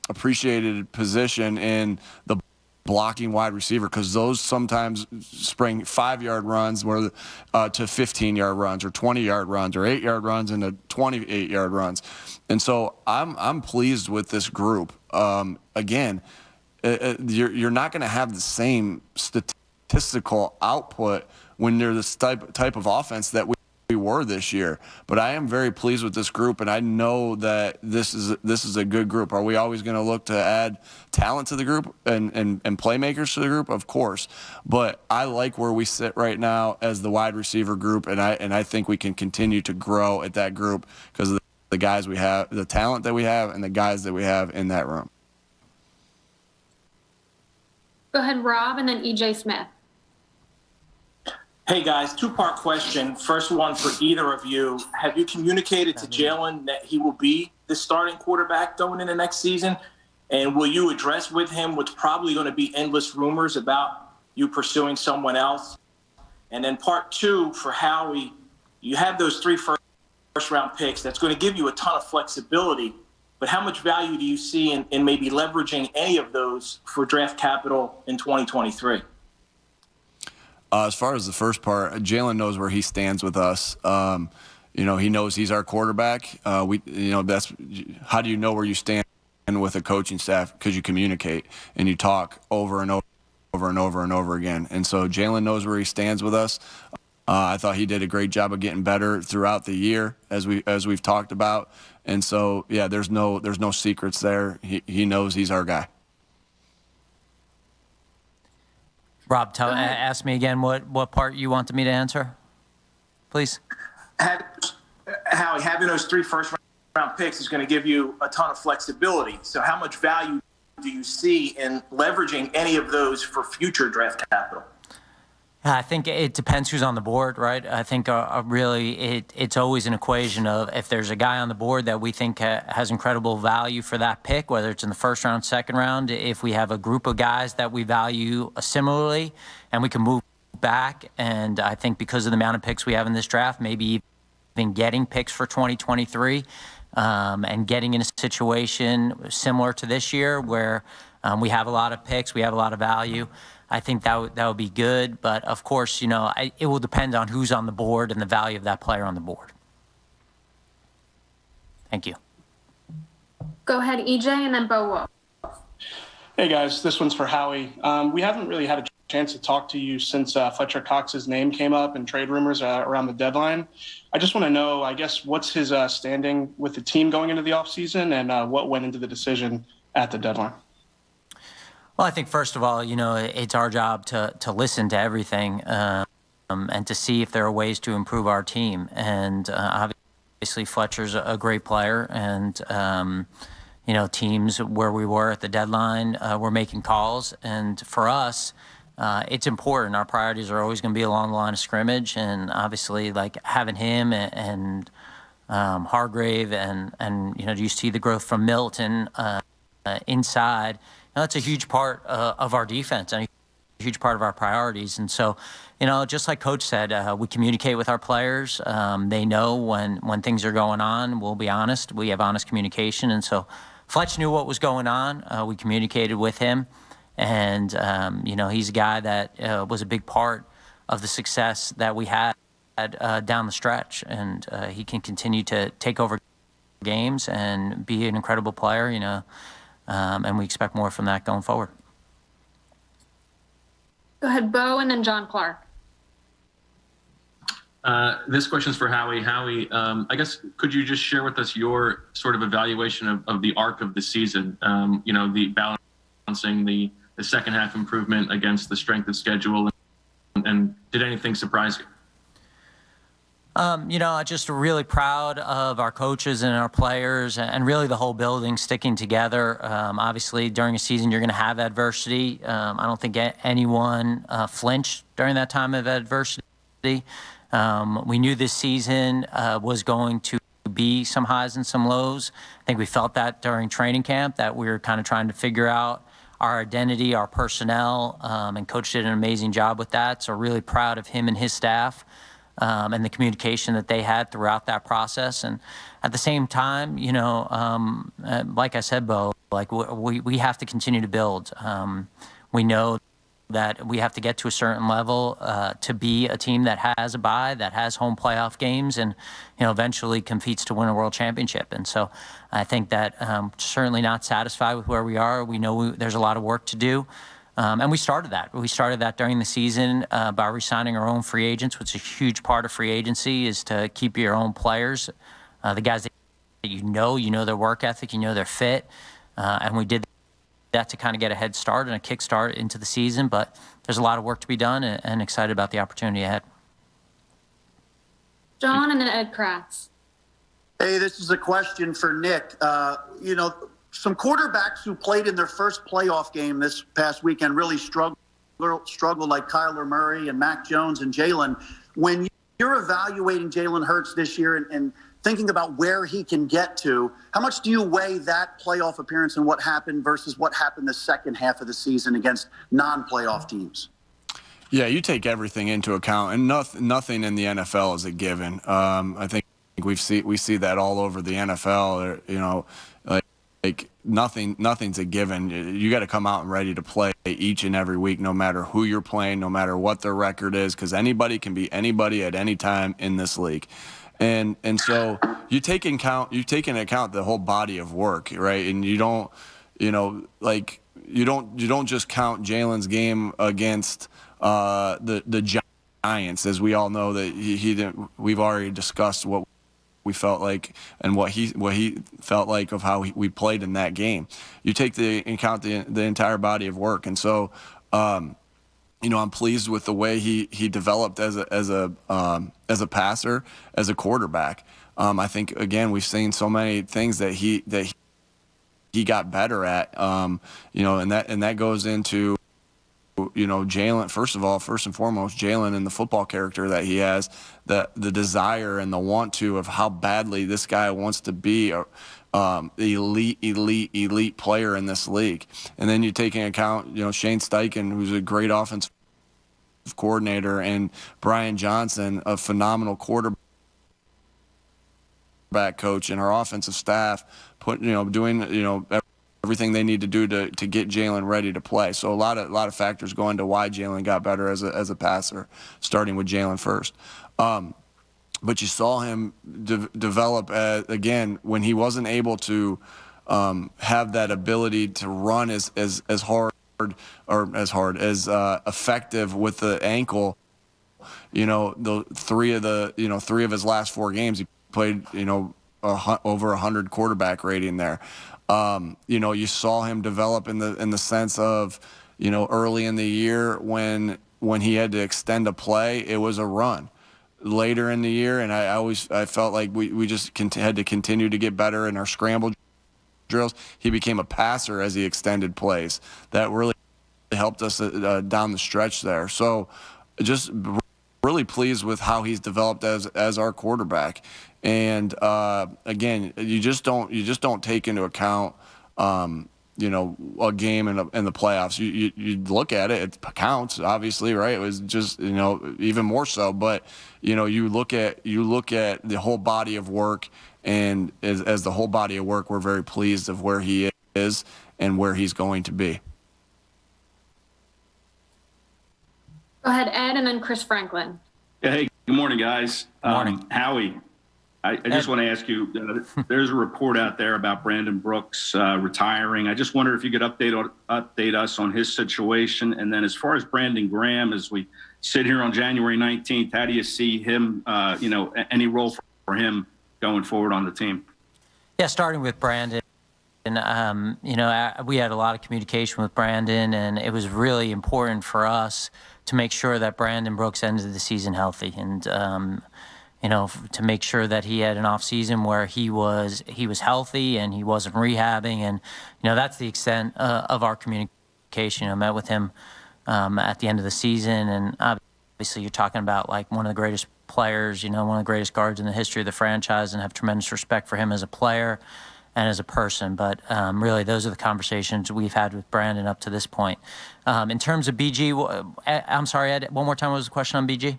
S19: appreciated position in the blocking wide receiver, because those sometimes spring 5-yard runs to 15-yard runs or 20-yard runs or 8-yard runs into 28-yard runs. And so I'm pleased with this group. Again, you're not going to have the same statistical output when you're this type of offense that we were this year. But I am very pleased with this group, and I know that this is a good group. Are we always going to look to add talent to the group and playmakers to the group? Of course. But I like where we sit right now as the wide receiver group, and I think we can continue to grow at that group because of the guys we have, the talent that we have, and the guys that we have in that room.
S13: Go ahead, Rob, and then EJ Smith.
S3: Hey, guys, 2-part question. First one for either of you. Have you communicated to Jalen that he will be the starting quarterback going into next season? And will you address with him what's probably going to be endless rumors about you pursuing someone else? And then part 2 for Howie, you have those 3 first-round picks. That's going to give you a ton of flexibility. But how much value do you see in maybe leveraging any of those for draft capital in 2023?
S19: As far as the first part, Jalen knows where he stands with us. He knows he's our quarterback. That's how do you know where you stand with a coaching staff? Because you communicate and you talk over and over again. And so Jalen knows where he stands with us. I thought he did a great job of getting better throughout the year, as we've talked about. And so, yeah, there's no secrets there. He knows he's our guy.
S15: Rob, ask me again what part you wanted me to answer, please.
S3: Howie, having those 3 first-round round picks is going to give you a ton of flexibility. So how much value do you see in leveraging any of those for future draft capital?
S15: I think it depends who's on the board, right? I think really it's always an equation of if there's a guy on the board that we think has incredible value for that pick, whether it's in the first round, second round, if we have a group of guys that we value similarly and we can move back. And I think because of the amount of picks we have in this draft, maybe even getting picks for 2023 and getting in a situation similar to this year where we have a lot of picks, we have a lot of value. I think that would be good, but of course, it will depend on who's on the board and the value of that player on the board. Thank you.
S13: Go ahead, EJ, and then Bo Wolf.
S6: Hey guys, this one's for Howie. We haven't really had a chance to talk to you since Fletcher Cox's name came up in trade rumors around the deadline. I just want to know, I guess, what's his standing with the team going into the offseason and what went into the decision at the deadline?
S15: Well, I think first of all, it's our job to listen to everything and to see if there are ways to improve our team. And obviously, Fletcher's a great player, and teams where we were at the deadline were making calls. And for us, it's important. Our priorities are always going to be along the line of scrimmage, and obviously, like having him and Hargrave, and do you see the growth from Milton inside? That's a huge part of our defense and a huge part of our priorities. And so, just like Coach said, we communicate with our players. They know when things are going on. We'll be honest. We have honest communication. And so Fletch knew what was going on. We communicated with him. And, he's a guy that was a big part of the success that we had down the stretch. And he can continue to take over games and be an incredible player, and we expect more from that going forward.
S13: Go ahead, Bo, and then John Clark.
S7: This question is for Howie. Howie, I guess, could you just share with us your sort of evaluation of the arc of the season? The balancing the second half improvement against the strength of schedule, and did anything surprise you? Just really proud of our coaches and our players and really the whole building sticking together. Obviously, during a season, you're going to have adversity. I don't think anyone flinched during that time of adversity. We knew this season was going to be some highs and some lows. I think we felt that during training camp, that we were kind of trying to figure out our identity, our personnel, and Coach did an amazing job with that. So really proud of him and his staff. And the communication that they had throughout that process. And at the same time, like I said, Bo, we have to continue to build. We know that we have to get to a certain level to be a team that has a bye, that has home playoff games, and eventually competes to win a world championship. And so I think that certainly not satisfied with where we are. We know there's a lot of work to do. And we started that. We started that during the season by re-signing our own free agents, which is a huge part of free agency, is to keep your own players, the guys that you know their work ethic, their fit. And we did that to kind of get a head start and a kick start into the season. But there's a lot of work to be done and excited about the opportunity ahead.
S13: John and then Ed Kratz.
S23: Hey, this is a question for Nick. Some quarterbacks who played in their first playoff game this past weekend really struggled like Kyler Murray and Mac Jones and Jalen. When you're evaluating Jalen Hurts this year and thinking about where he can get to, how much do you weigh that playoff appearance and what happened versus what happened the second half of the season against non-playoff teams?
S19: Yeah, you take everything into account, and nothing in the NFL is a given. I think we see that all over the NFL. Like nothing's a given. You got to come out and ready to play each and every week, no matter who you're playing, no matter what their record is, because anybody can be anybody at any time in this league. And so you take into account the whole body of work, right? And you don't just count Jalen's game against the Giants, as we all know that he didn't. We've already discussed what we felt like and what he felt like of how we played in that game. You take into account the entire body of work, and so I'm pleased with the way he developed as a passer, as a quarterback. I think again we've seen so many things that he got better at. And that goes into Jalen. First and foremost, Jalen and the football character that he has, the desire and the want to of how badly this guy wants to be a elite player in this league. And then you take into account Shane Steichen, who's a great offensive coordinator, and Brian Johnson, a phenomenal quarterback coach, and our offensive staff doing everything they need to do to get Jalen ready to play. So a lot of factors go into why Jalen got better as a passer, starting with Jalen first. But you saw him develop again when he wasn't able to have that ability to run as hard or as effective with the ankle. The three of his last 4 games he played over 100 quarterback rating there. You saw him develop in the sense of early in the year when he had to extend a play, it was a run. Later in the year, and I felt like we just had to continue to get better in our scramble drills. He became a passer as he extended plays. That really helped us down the stretch there. So just really pleased with how he's developed as our quarterback. And again, you just don't take into account a game in the playoffs. You look at it, it counts, obviously, right? It was just even more so, but you look at the whole body of work, and as the whole body of work, we're very pleased of where he is and where he's going to be.
S13: Go ahead, Ed, and then Chris Franklin.
S8: Yeah, hey, good morning, guys.
S15: Good morning.
S8: Howie, I just want to ask you, there's a report out there about Brandon Brooks retiring. I just wonder if you could update us on his situation. And then as far as Brandon Graham, as we sit here on January 19th, how do you see him, any role for him going forward on the team?
S7: Yeah, starting with Brandon. And, we had a lot of communication with Brandon, and it was really important for us to make sure that Brandon Brooks ended the season healthy, and to make sure that he had an off season where he was healthy and he wasn't rehabbing, and that's the extent of our communication. I met with him at the end of the season, and obviously you're talking about like one of the greatest players, one of the greatest guards in the history of the franchise, and have tremendous respect for him as a player and as a person. But really, those are the conversations we've had with Brandon up to this point. In terms of BG, I'm sorry, Ed, one more time, what was the question on BG?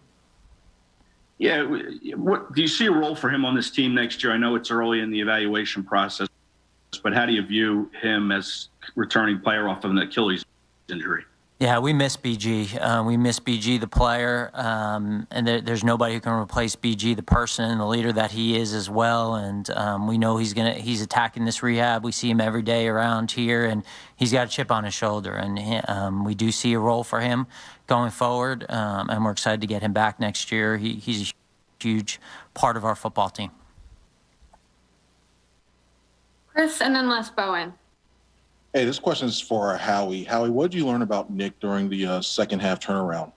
S8: Yeah, what do you see a role for him on this team next year? I know it's early in the evaluation process, but how do you view him as returning player off of an Achilles injury?
S7: Yeah, we miss BG. We miss BG, the player, and there's nobody who can replace BG, the person and the leader that he is as well. And we know he's attacking this rehab. We see him every day around here, and he's got a chip on his shoulder. And we do see a role for him going forward, and we're excited to get him back next year. He's a huge part of our football team.
S13: Chris, and then Les Bowen.
S9: Hey, this question is for Howie. Howie, what did you learn about Nick during the second half turnaround?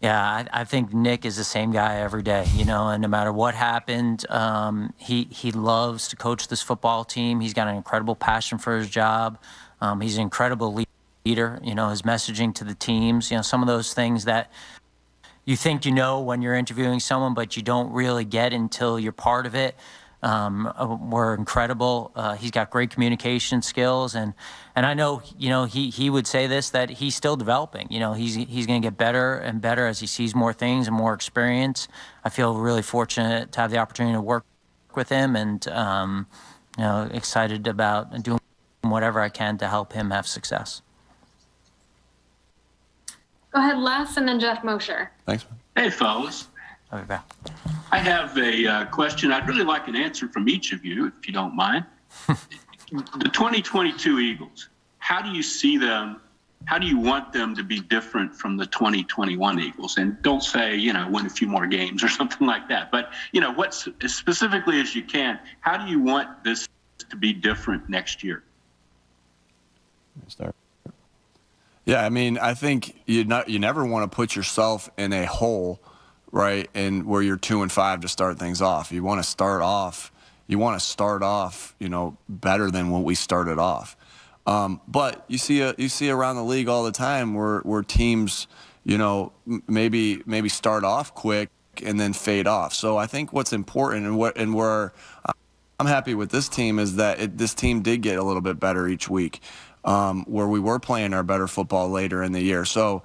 S7: Yeah, I think Nick is the same guy every day, and no matter what happened, he loves to coach this football team. He's got an incredible passion for his job. He's an incredible leader, his messaging to the teams, some of those things that you think when you're interviewing someone, but you don't really get until you're part of it. Were incredible. He's got great communication skills, and I know he would say this, that he's still developing. He's going to get better and better as he sees more things and more experience. I feel really fortunate to have the opportunity to work with him, and excited about doing whatever I can to help him have success.
S13: Go ahead, Les, and then Jeff Mosher.
S19: Thanks.
S10: Hey, fellas.
S7: Okay.
S10: I have a question. I'd really like an answer from each of you, if you don't mind. The 2022 Eagles, how do you see them? How do you want them to be different from the 2021 Eagles? And don't say, win a few more games or something like that. But, what's as specifically as you can, how do you want this to be different next year?
S19: Start. Yeah, I mean, I think you never want to put yourself in a hole, right? And where you're 2-5 to start things off. You want to start off. Better than when we started off. But you see around the league all the time where teams, maybe start off quick and then fade off. So I think what's important and where I'm happy with this team is that this team did get a little bit better each week, where we were playing our better football later in the year. So,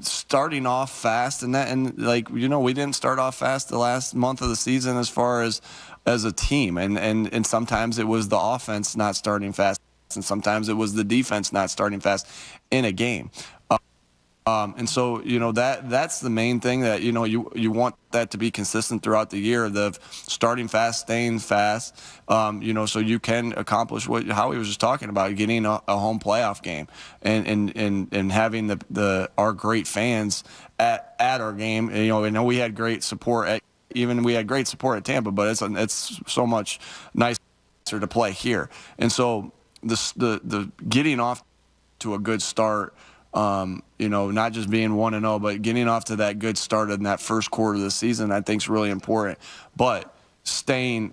S19: starting off fast we didn't start off fast the last month of the season as far as a team. And sometimes it was the offense not starting fast, and sometimes it was the defense not starting fast in a game. And so, that's the main thing that, you want that to be consistent throughout the year, the starting fast, staying fast, so you can accomplish what Howie was just talking about, getting a home playoff game and having our great fans at our game. I know we had great support at Tampa, but it's so much nicer to play here. And so the getting off to a good start, not just being 1-0, but getting off to that good start in that first quarter of the season, I think is really important. But staying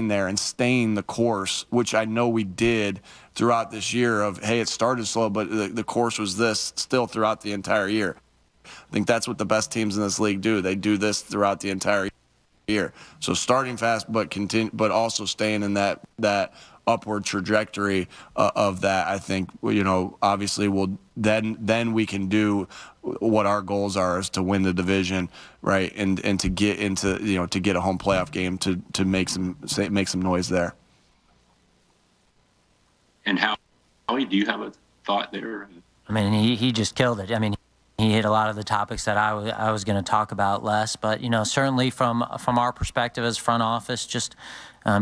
S19: there and staying the course, which I know we did throughout this year of, hey, it started slow, but the course was this still throughout the entire year. I think that's what the best teams in this league do. They do this throughout the entire year. So starting fast, but also staying in that upward trajectory of that, I think, obviously then we can do what our goals are, is to win the division, right, and to get into to get a home playoff game to make some noise there.
S10: And Howie, do you have a thought there?
S7: I mean, he just killed it. I mean, he hit a lot of the topics that I was going to talk about, Les. But certainly from our perspective as front office, just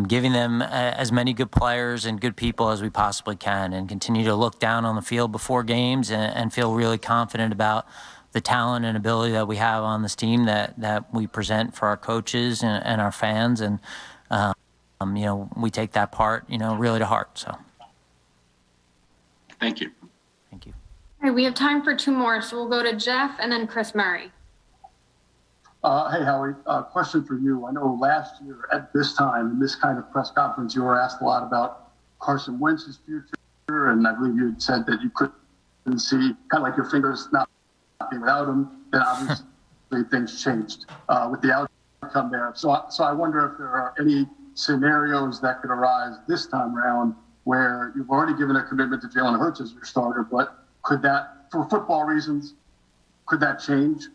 S7: giving them as many good players and good people as we possibly can, and continue to look down on the field before games and feel really confident about the talent and ability that we have on this team that we present for our coaches and our fans. And, we take that part, really to heart. So.
S10: Thank you.
S7: Thank you.
S13: All right, we have time for two more, so we'll go to Jeff and then Chris Murray.
S2: Hey, Howie, question for you. I know last year at this time, in this kind of press conference, you were asked a lot about Carson Wentz's future, and I believe you had said that you couldn't see, kind of like your fingers not being without him, and obviously things changed with the outcome there. So I wonder if there are any scenarios that could arise this time around where you've already given a commitment to Jalen Hurts as your starter, but could that, for football reasons, could that change?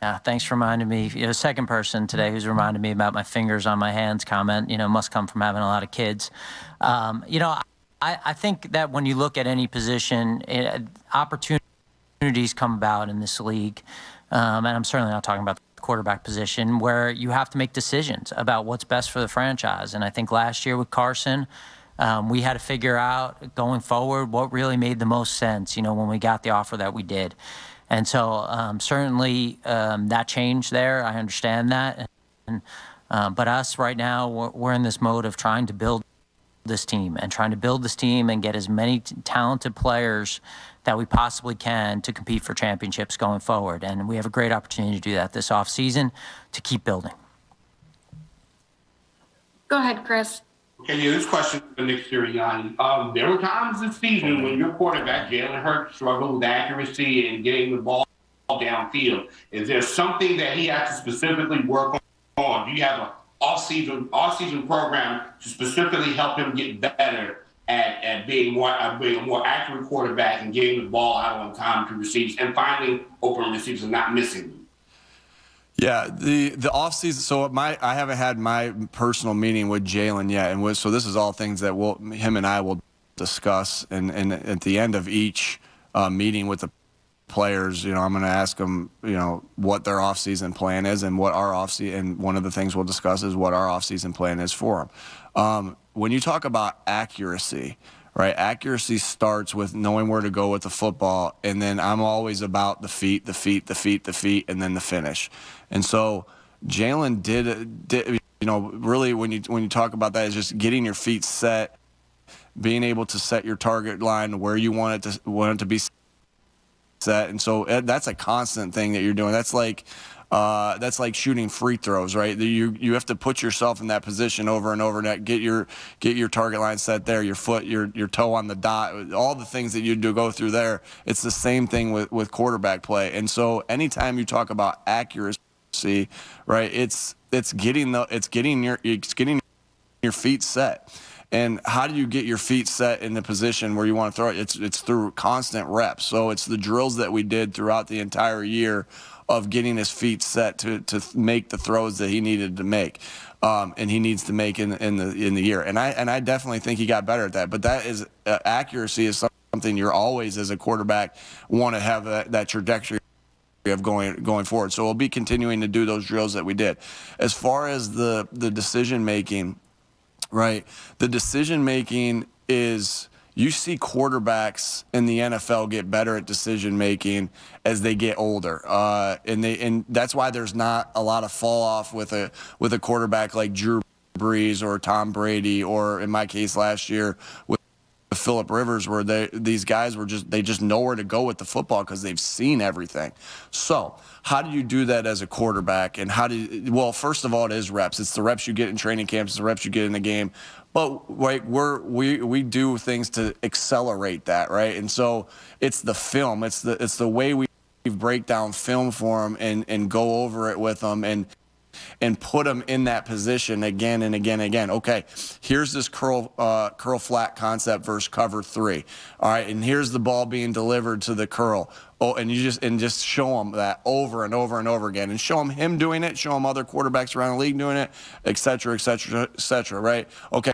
S7: Yeah, thanks for reminding me. Second person today who's reminded me about my fingers on my hands comment, must come from having a lot of kids. I think that when you look at any position, opportunities come about in this league, and I'm certainly not talking about the quarterback position, where you have to make decisions about what's best for the franchise. And I think last year with Carson, we had to figure out going forward what really made the most sense, when we got the offer that we did. And so certainly that changed there. I understand that. But us right now, we're in this mode of trying to build this team and get as many talented players that we possibly can to compete for championships going forward. And we have a great opportunity to do that this offseason to keep building.
S13: Go ahead, Chris.
S11: Okay, this question for Nick Sirianni. There were times this season when your quarterback, Jalen Hurts, struggled with accuracy and getting the ball downfield. Is there something that he has to specifically work on? Do you have an off-season program to specifically help him get better at being a more accurate quarterback and getting the ball out on time to receivers and finding open receivers and not missing them?
S19: Yeah, the offseason. So I haven't had my personal meeting with Jalen yet, and so this is all things that him and I will discuss. And at the end of each meeting with the players, I'm going to ask them, what their offseason plan is, and what our offseason. And one of the things we'll discuss is what our offseason plan is for them. When you talk about accuracy, right? Accuracy starts with knowing where to go with the football, and then I'm always about the feet, and then the finish. And so Jalen did really when you talk about that, is just getting your feet set being able to set your target line where you want it to be set. And so that's a constant thing that you're doing. That's like shooting free throws, right? You have to put yourself in that position over and over and get your target line set there, your foot, your toe on the dot, all the things that you do go through there. It's the same thing with quarterback play. And so anytime you talk about accuracy, right, it's getting your feet set. And how do you get your feet set in the position where you want to throw it? It's through constant reps. So it's the drills that we did throughout the entire year of getting his feet set to make the throws that he needed to make, and he needs to make in the year. And I definitely think he got better at that. But that is accuracy is something you're always, as a quarterback, want to have that trajectory of going forward. So we'll be continuing to do those drills that we did. As far as the decision making. Right. The decision making is, you see quarterbacks in the NFL get better at decision making as they get older. And that's why there's not a lot of fall off with a quarterback like Drew Brees or Tom Brady, or in my case last year with Phillip Rivers, where these guys they just know where to go with the football because they've seen everything. So how do you do that as a quarterback? And well, first of all, it is reps. It's the reps you get in training camps, it's the reps you get in the game. But right, we do things to accelerate that, right? And so it's the film. It's the way we break down film for them and go over it with them and put them in that position again and again and again. Okay, here's this curl flat concept versus cover 3. All right, and here's the ball being delivered to the curl. Oh, and just show them that over and over and over again, and show them him doing it, show them other quarterbacks around the league doing it, et cetera, et cetera, et cetera. Right? Okay,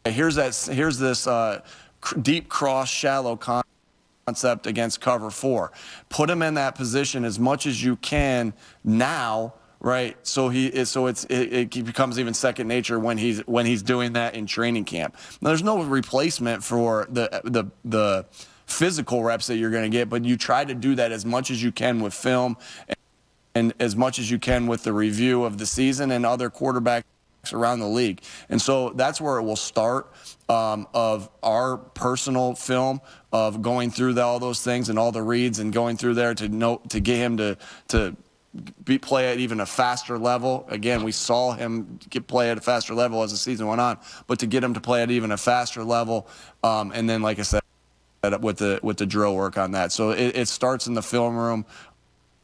S19: here's this deep cross, shallow concept against cover 4. Put him in that position as much as you can now. Right, so it becomes even second nature when he's doing that in training camp. Now, there's no replacement for the physical reps that you're going to get, but you try to do that as much as you can with film and as much as you can with the review of the season and other quarterbacks around the league. And so that's where it will start, of our personal film of going through all those things and all the reads and going through there to get him to play at even a faster level. Again, we saw him play at a faster level as the season went on, but to get him to play at even a faster level, and then, like I said, with the drill work on that. So it starts in the film room.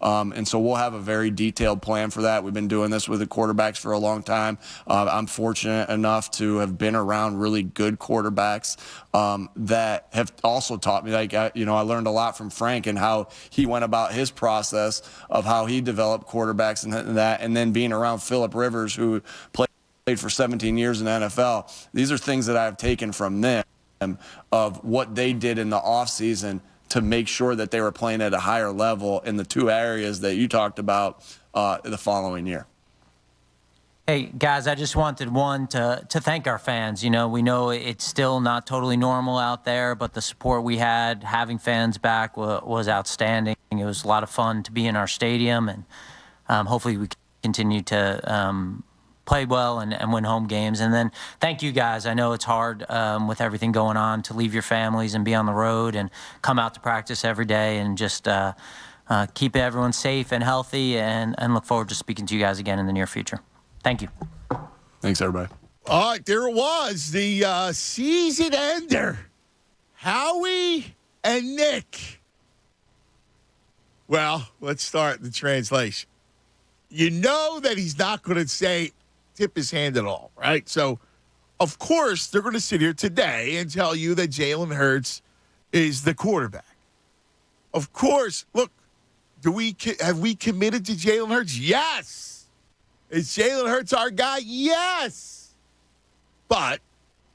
S19: And so we'll have a very detailed plan for that. We've been doing this with the quarterbacks for a long time. I'm fortunate enough to have been around really good quarterbacks that have also taught me. I learned a lot from Frank and how he went about his process of how he developed quarterbacks and that, and then being around Phillip Rivers, who played for 17 years in the NFL. These are things that I've taken from them, of what they did in the offseason to make sure that they were playing at a higher level in the two areas that you talked about the following year.
S15: Hey, guys, I just wanted to thank our fans. We know it's still not totally normal out there, but the support we had, having fans back, was outstanding. It was a lot of fun to be in our stadium, and hopefully we continue to play well and win home games. And then thank you guys. I know it's hard with everything going on to leave your families and be on the road and come out to practice every day, and just keep everyone safe and healthy, and look forward to speaking to you guys again in the near future. Thank you.
S19: Thanks, everybody.
S1: All right, there it was, the season ender, Howie and Nick. Well, let's start the translation. You know that he's not going to tip his hand at all, right? So, of course, they're going to sit here today and tell you that Jalen Hurts is the quarterback. Of course, look, have we committed to Jalen Hurts? Yes. Is Jalen Hurts our guy? Yes. But,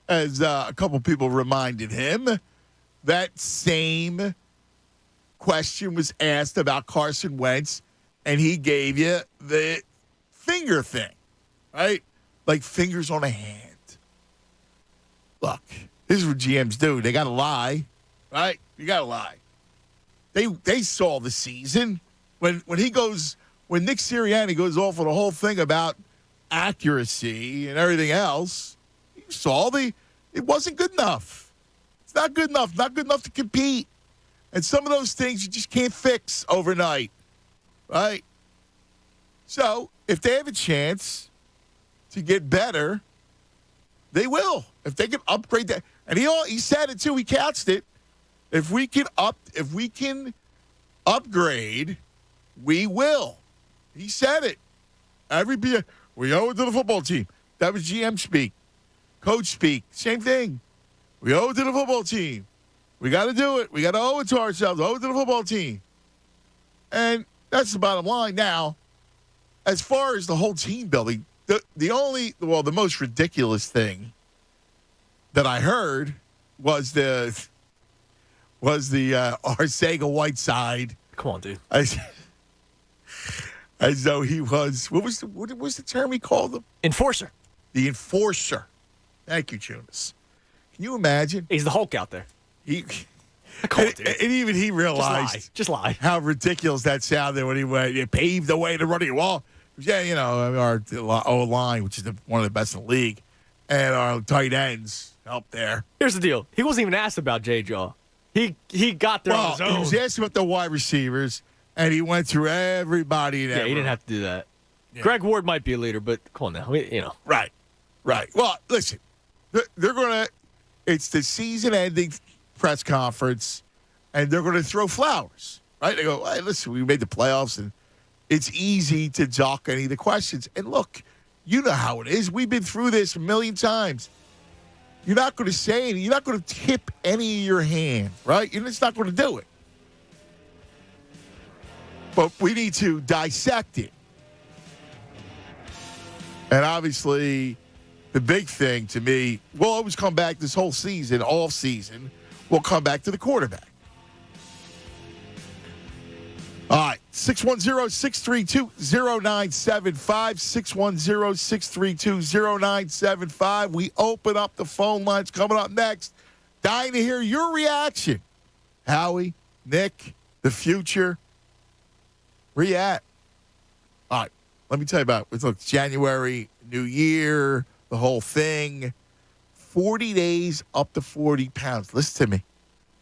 S1: as a couple people reminded him, that same question was asked about Carson Wentz, and he gave you the finger thing. Right? Like fingers on a hand. Look, this is what GMs do. They got to lie, right? You got to lie. They saw the season. When Nick Sirianni goes off on the whole thing about accuracy and everything else, you saw it wasn't good enough. It's not good enough. Not good enough to compete. And some of those things you just can't fix overnight, right? So if they have a chance to get better, they will. If they can upgrade that. And he said it too. He couched it. If we can upgrade, we will. He said it. We owe it to the football team. That was GM speak. Coach speak. Same thing. We owe it to the football team. We got to do it. We got to owe it to ourselves. Owe it to the football team. And that's the bottom line. Now, as far as the whole team building, the most ridiculous thing that I heard was the Arcega-Whiteside.
S12: Come on, dude.
S1: As though he was, what was the term he called him?
S12: Enforcer.
S1: The enforcer. Thank you, Jonas. Can you imagine?
S12: He's the Hulk out there.
S1: And even he realized
S12: just lie.
S1: How ridiculous that sounded when he went, "You paved the way to running wall." Yeah, our O-line, which is one of the best in the league, and our tight ends helped there.
S12: Here's the deal. He wasn't even asked about J-Jaw. He got there on his own.
S1: He was asked about the wide receivers, and he went through everybody.
S12: Yeah, he didn't have to do that. Yeah. Greg Ward might be a leader, but come on now.
S1: Right. Well, listen, they're going to – it's the season-ending press conference, and they're going to throw flowers, right? They go, hey, listen, we made the playoffs, and it's easy to jock any of the questions. And look, you know how it is. We've been through this a million times. You're not going to say anything. You're not going to tip any of your hand, right? You're just not going to do it. But we need to dissect it. And obviously, the big thing to me, we'll always come back this whole season, all season, we'll come back to the quarterback. All right, 610-632-0975, 610-632-0975. We open up the phone lines coming up next. Dying to hear your reaction. Howie, Nick, the future. Where you at? All right, let me tell you about it. Look, January, New Year, the whole thing. 40 days up to 40 pounds. Listen to me.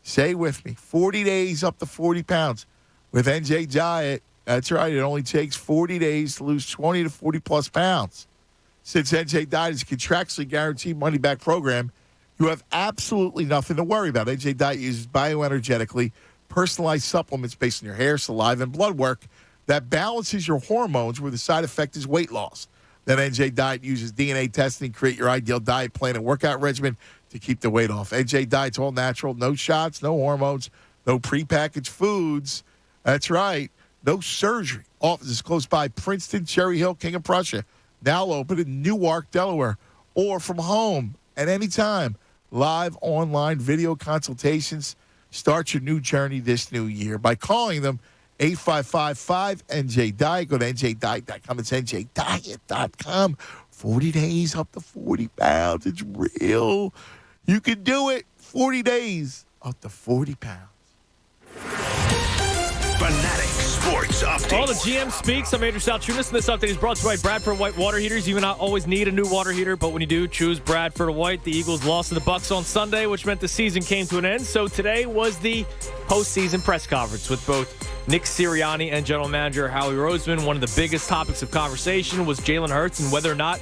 S1: Say with me. 40 days up to 40 pounds. With NJ Diet, that's right, it only takes 40 days to lose 20 to 40-plus pounds. Since NJ Diet is a contractually guaranteed money-back program, you have absolutely nothing to worry about. NJ Diet uses bioenergetically personalized supplements based on your hair, saliva, and blood work that balances your hormones where the side effect is weight loss. Then NJ Diet uses DNA testing to create your ideal diet plan and workout regimen to keep the weight off. NJ Diet's all natural, no shots, no hormones, no prepackaged foods. That's right. No surgery. Offices close by Princeton, Cherry Hill, King of Prussia. Now open in Newark, Delaware. Or from home at any time. Live online video consultations. Start your new journey this new year by calling them 855-5NJ-DIET. Go to njdiet.com. It's njdiet.com. 40 days up to 40 pounds. It's real. You can do it. 40 days up to 40 pounds.
S14: Fanatic Sports Update.
S12: All the GM speaks. I'm Andrew Salchunas, and this update is brought to you by Bradford White Water Heaters. You may not always need a new water heater, but when you do, choose Bradford White. The Eagles lost to the Bucs on Sunday, which meant the season came to an end. So today was the postseason press conference with both Nick Sirianni and General Manager Howie Roseman. One of the biggest topics of conversation was Jalen Hurts and whether or not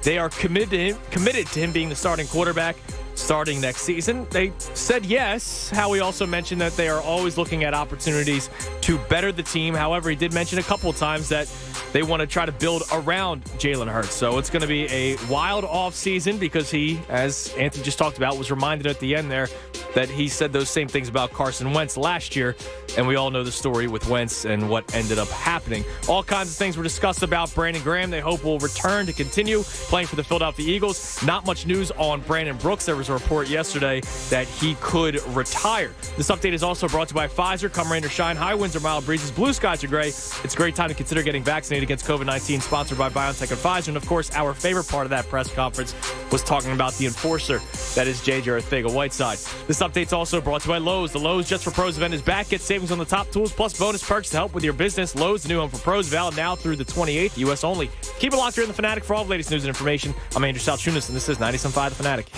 S12: they are committed to him being the starting quarterback starting next season. They said yes. Howie also mentioned that they are always looking at opportunities to better the team. However, he did mention a couple of times that they want to try to build around Jalen Hurts. So it's going to be a wild offseason because he, as Anthony just talked about, was reminded at the end there that he said those same things about Carson Wentz last year. And we all know the story with Wentz and what ended up happening. All kinds of things were discussed about Brandon Graham. They hope will return to continue playing for the Philadelphia Eagles. Not much news on Brandon Brooks. There was a report yesterday that he could retire. This update is also brought to you by Pfizer. Come rain or shine, high winds or mild breezes, blue skies are gray. It's a great time to consider getting vaccinated against COVID-19, sponsored by BioNTech and Pfizer. And of course, our favorite part of that press conference was talking about the enforcer that is J.J. Arcega-Whiteside. This update's also brought to you by Lowe's. The Lowe's Just for Pros event is back. Get savings on the top tools plus bonus perks to help with your business. Lowe's, the new home for pros, valid now through the 28th, U.S. only. Keep it locked here in the Fanatic for all the latest news and information. I'm Andrew Salchunas, and this is 97.5 The Fanatic.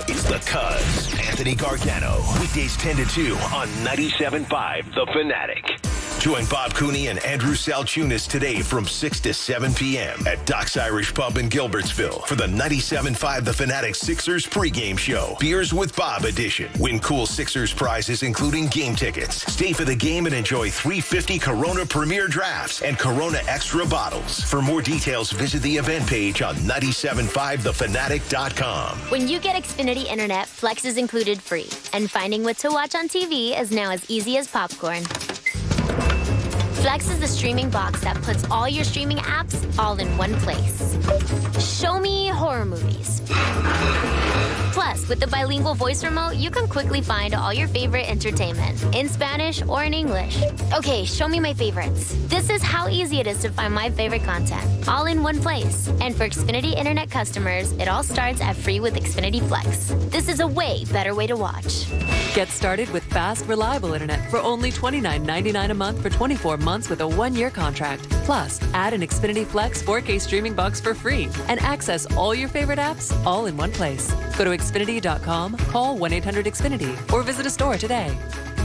S14: It's The Cuz, Anthony Gargano. Weekdays 10 to 2 on 97.5 The Fanatic. Join Bob Cooney and Andrew Salchunas today from 6 to 7 p.m. at Doc's Irish Pub in Gilbertsville for the 97.5 The Fanatic Sixers pregame show. Beers with Bob edition. Win cool Sixers prizes including game tickets. Stay for the game and enjoy 350 Corona Premier drafts and Corona Extra bottles. For more details, visit the event page on 97.5thefanatic.com.
S16: When you get Xfinity Internet, Flex is included free. And finding what to watch on TV is now as easy as popcorn. Flex is the streaming box that puts all your streaming apps all in one place. Show me horror movies. Plus, with the bilingual voice remote, you can quickly find all your favorite entertainment in Spanish or in English. Okay, show me my favorites. This is how easy it is to find my favorite content, all in one place. And for Xfinity Internet customers, it all starts at free with Xfinity Flex. This is a way better way to watch.
S17: Get started with fast, reliable internet for only $29.99 a month for 24 months with a 1-year contract. Plus, add an Xfinity Flex 4K streaming box for free and access all your favorite apps all in one place. Go to Xfinity.com, call 1-800-XFINITY, or visit a store today.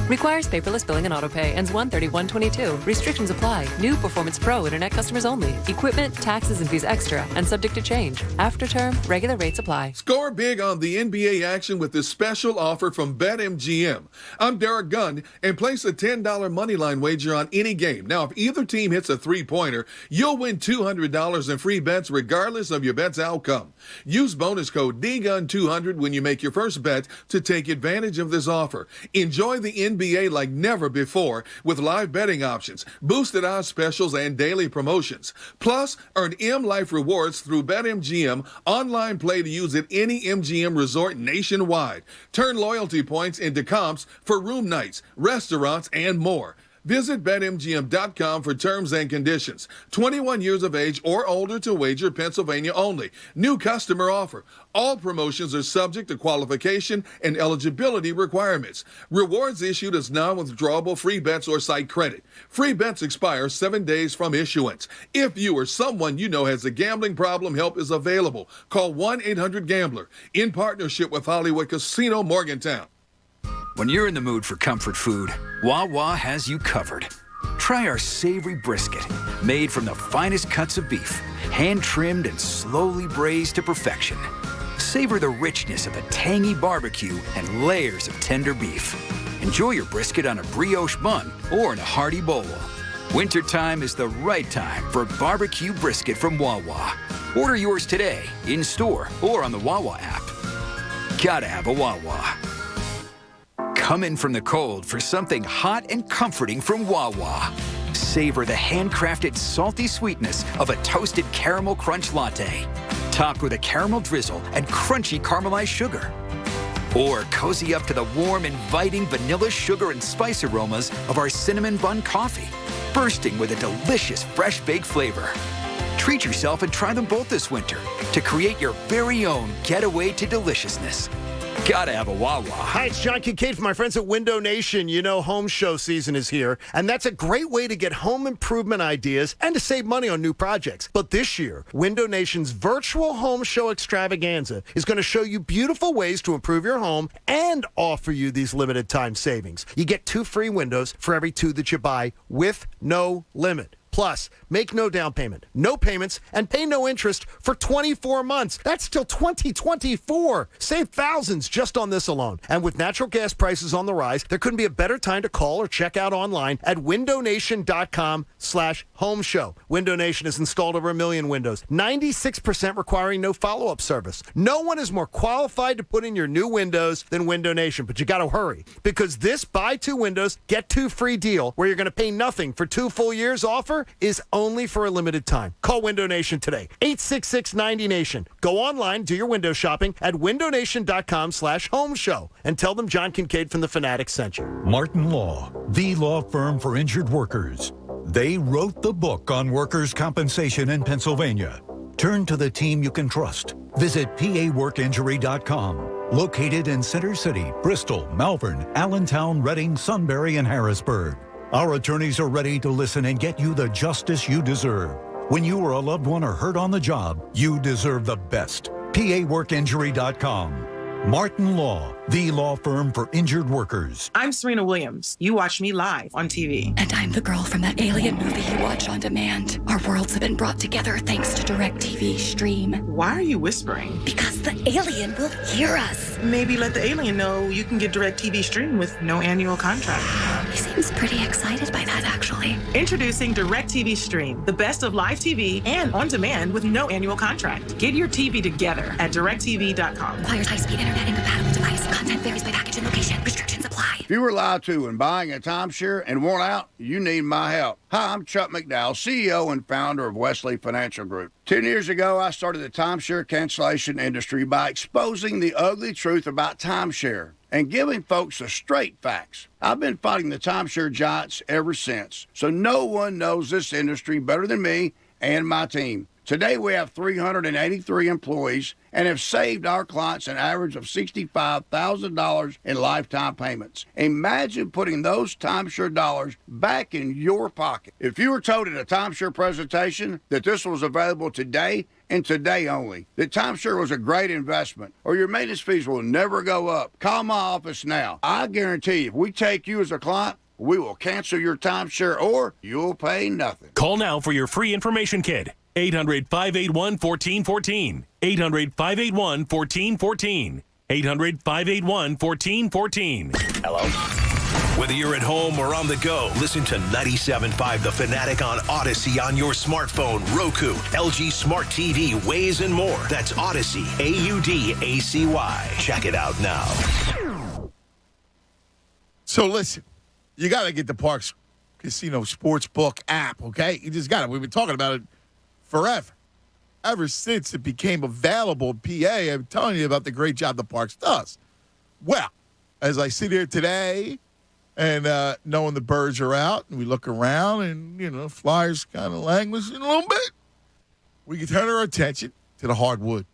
S17: Requires paperless billing and autopay. Ends 1/31/22. Restrictions apply. New Performance Pro Internet customers only. Equipment, taxes, and fees extra and subject to change. After term, regular rates apply.
S18: Score big on the NBA action with this special offer from BetMGM. I'm Derek Gunn, and place a $10 moneyline wager on any game. Now, if either team hits a three-pointer, you'll win $200 in free bets regardless of your bet's outcome. Use bonus code DGUN200 when you make your first bet to take advantage of this offer. Enjoy the NBA like never before with live betting options, boosted odds specials, and daily promotions. Plus, earn M-Life rewards through BetMGM online play to use at any MGM resort nationwide. Turn loyalty points into comps for room nights, restaurants, and more. Visit BetMGM.com for terms and conditions. 21 years of age or older to wager, Pennsylvania only. New customer offer. All promotions are subject to qualification and eligibility requirements. Rewards issued as non-withdrawable free bets or site credit. Free bets expire 7 days from issuance. If you or someone you know has a gambling problem, help is available. Call 1-800-GAMBLER in partnership with Hollywood Casino Morgantown.
S24: When you're in the mood for comfort food, Wawa has you covered. Try our savory brisket, made from the finest cuts of beef, hand-trimmed and slowly braised to perfection. Savor the richness of a tangy barbecue and layers of tender beef. Enjoy your brisket on a brioche bun or in a hearty bowl. Wintertime is the right time for barbecue brisket from Wawa. Order yours today, in-store or on the Wawa app. Gotta have a Wawa. Come in from the cold for something hot and comforting from Wawa. Savor the handcrafted salty sweetness of a toasted caramel crunch latte, topped with a caramel drizzle and crunchy caramelized sugar. Or cozy up to the warm, inviting vanilla sugar and spice aromas of our cinnamon bun coffee, bursting with a delicious fresh baked flavor. Treat yourself and try them both this winter to create your very own getaway to deliciousness. Gotta have a Wawa.
S25: Hi, it's John Kincaid from my friends at Window Nation. You know, home show season is here, and that's a great way to get home improvement ideas and to save money on new projects. But this year, Window Nation's virtual home show extravaganza is going to show you beautiful ways to improve your home and offer you these limited time savings. You get 2 free windows for every 2 that you buy with no limit. Plus, make no down payment, no payments, and pay no interest for 24 months. That's till 2024. Save thousands just on this alone. And with natural gas prices on the rise, there couldn't be a better time to call or check out online at windownation.com/home show. Window Nation has installed over 1 million windows, 96% requiring no follow-up service. No one is more qualified to put in your new windows than Window Nation, but you got to hurry because this buy 2 windows, get 2 free deal where you're going to pay nothing for 2 full years offer is only for a limited time. Call Window Nation today, 866-90-NATION. Go online, do your window shopping at windownation.com/home show and tell them John Kincaid from The Fanatic sent you.
S26: Martin Law, the law firm for injured workers. They wrote the book on workers' compensation in Pennsylvania. Turn to the team you can trust. Visit PAWorkInjury.com. Located in Center City, Bristol, Malvern, Allentown, Reading, Sunbury, and Harrisburg. Our attorneys are ready to listen and get you the justice you deserve. When you or a loved one are hurt on the job, you deserve the best. PAWorkInjury.com. Martin Law, the law firm for injured workers.
S3: I'm Serena Williams. You watch me live on TV.
S4: And I'm the girl from that alien movie you watch on demand. Our worlds have been brought together thanks to DirecTV Stream.
S3: Why are you whispering?
S4: Because the alien will hear us.
S3: Maybe let the alien know you can get DirecTV Stream with no annual contract.
S4: He seems pretty excited by that, actually.
S3: Introducing DirecTV Stream, the best of live TV and on demand with no annual contract. Get your TV together at DirecTV.com.
S4: Requires high-speed internet incompatible device. Content varies by package and location. Restrictions apply.
S5: If you were lied to when buying a timeshare and want out, you need my help. Hi, I'm Chuck McDowell, CEO and founder of Wesley Financial Group. 10 years ago, I started the timeshare cancellation industry by exposing the ugly truth about timeshare and giving folks the straight facts. I've been fighting the timeshare giants ever since, so no one knows this industry better than me and my team. Today, we have 383 employees and have saved our clients an average of $65,000 in lifetime payments. Imagine putting those timeshare dollars back in your pocket. If you were told at a timeshare presentation that this was available today and today only, that timeshare was a great investment, or your maintenance fees will never go up, call my office now. I guarantee if we take you as a client, we will cancel your timeshare or you'll pay nothing.
S20: Call now for your free information kit. 800-581-1414. 800-581-1414. 800-581-1414.
S14: Hello? Whether you're at home or on the go, listen to 97.5 The Fanatic on Odyssey on your smartphone, Roku, LG Smart TV, Waze, and more. That's Odyssey, AUDACY. Check it out now.
S1: So listen, you got to get the Parks Casino Sportsbook app, okay? You just got it. We've been talking about it forever. Ever since it became available in PA, I'm telling you about the great job the Parks does. Well, as I sit here today and knowing the birds are out and we look around and, Flyers kind of languishing a little bit, we can turn our attention to the hardwood.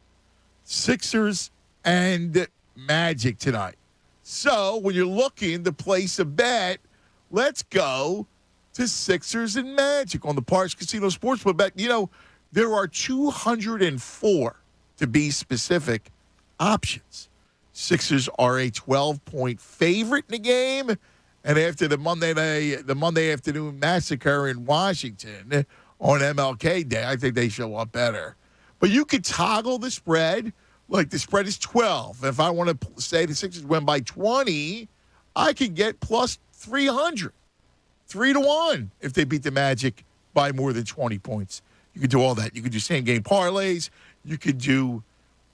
S1: Sixers and Magic tonight. So when you're looking to place a bet, let's go to Sixers and Magic on the Parks Casino Sportsbook bet. There are 204, to be specific, options. Sixers are a 12-point favorite in the game, and after the Monday afternoon massacre in Washington on MLK Day, I think they show up better. But you could toggle the spread. Like the spread is 12. If I want to say the Sixers win by 20, I could get plus 300, 3-1 if they beat the Magic by more than 20 points. You could do all that. You could do same-game parlays. You could do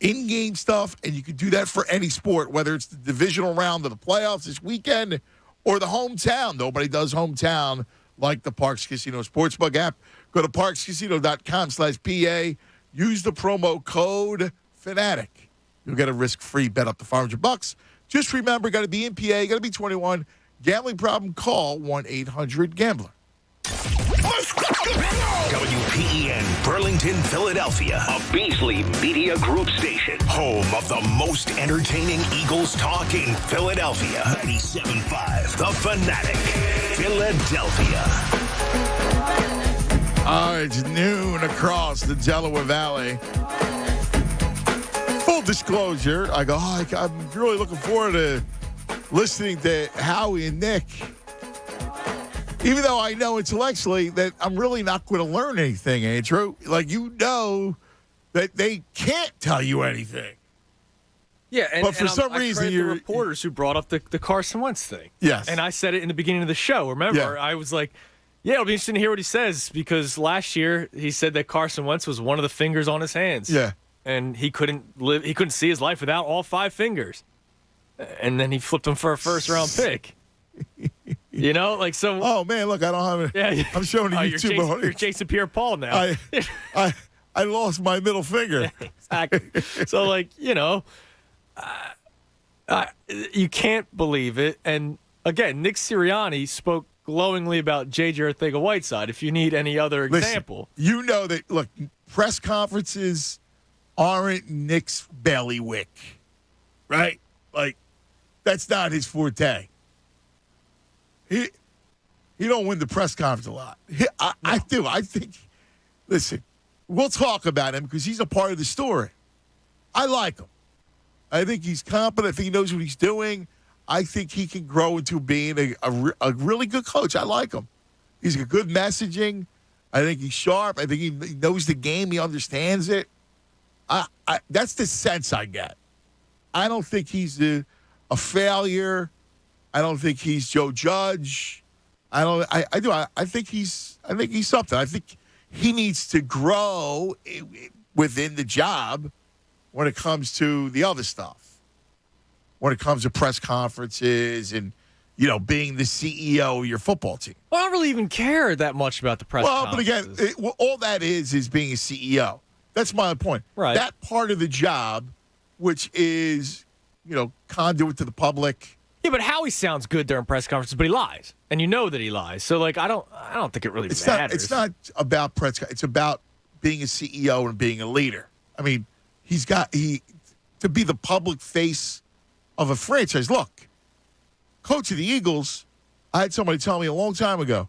S1: in-game stuff, and you could do that for any sport, whether it's the divisional round of the playoffs this weekend or the hometown. Nobody does hometown like the Parks Casino Sportsbook app. Go to parkscasino.com/PA. Use the promo code FANATIC. You'll get a risk-free bet up to $500. Just remember, got to be in PA, got to be 21. Gambling problem, call 1-800-GAMBLER.
S14: WPEN Burlington, Philadelphia, a Beasley Media Group station, home of the most entertaining Eagles talk in Philadelphia. 97.5 The Fanatic, Philadelphia.
S1: It's noon across the Delaware Valley. Full disclosure, I go, I'm really looking forward to listening to Howie and Nick. Even though I know intellectually that I'm really not going to learn anything, Andrew. Like, that they can't tell you anything.
S12: Yeah,
S1: but for some reason,
S12: you're the reporters who brought up the Carson Wentz thing.
S1: Yes.
S12: And I said it in the beginning of the show. Remember, I was like, yeah, it'll be interesting to hear what he says, because last year he said that Carson Wentz was one of the fingers on his hands.
S1: Yeah.
S12: And he couldn't see his life without all 5 fingers. And then he flipped him for a first-round pick. So.
S1: Oh man, look, I don't have it.
S12: Yeah,
S1: I'm showing you YouTube.
S12: You're Jason Pierre-Paul now.
S1: I lost my middle finger.
S12: Exactly. So, you can't believe it. And again, Nick Sirianni spoke glowingly about J.J. Arcega-Whiteside. If you need any other example,
S1: that press conferences aren't Nick's bailiwick, right? That's not his forte. He don't win the press conference a lot. I do. I think, listen, we'll talk about him because he's a part of the story. I like him. I think he's competent. I think he knows what he's doing. I think he can grow into being a really good coach. I like him. He's got good messaging. I think he's sharp. I think he knows the game. He understands it. That's the sense I get. I don't think he's a failure. I don't think he's Joe Judge. I think he's something. I think he needs to grow within the job when it comes to the other stuff. When it comes to press conferences and, being the CEO of your football team.
S12: Well, I don't really even care that much about the press conferences.
S1: But again, all that is being a CEO. That's my point.
S12: Right.
S1: That part of the job, which is, conduit to the public.
S12: Yeah, but Howie sounds good during press conferences, but he lies, and you know that he lies. So, I don't think it really matters.
S1: It's not about press. It's about being a CEO and being a leader. I mean, to be the public face of a franchise. Look, coach of the Eagles, I had somebody tell me a long time ago,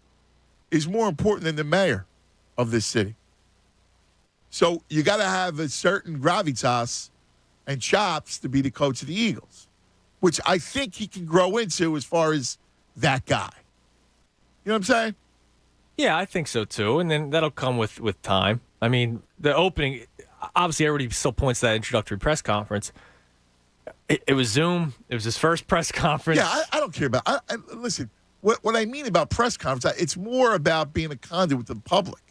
S1: is more important than the mayor of this city. So you got to have a certain gravitas and chops to be the coach of the Eagles, which I think he can grow into as far as that guy. You know what I'm saying?
S12: Yeah, I think so too, and then that'll come with time. I mean, the opening, obviously everybody still points to that introductory press conference. It was Zoom. It was his first press conference.
S1: Yeah, I don't care about listen, what I mean about press conference, it's more about being a conduit to the public.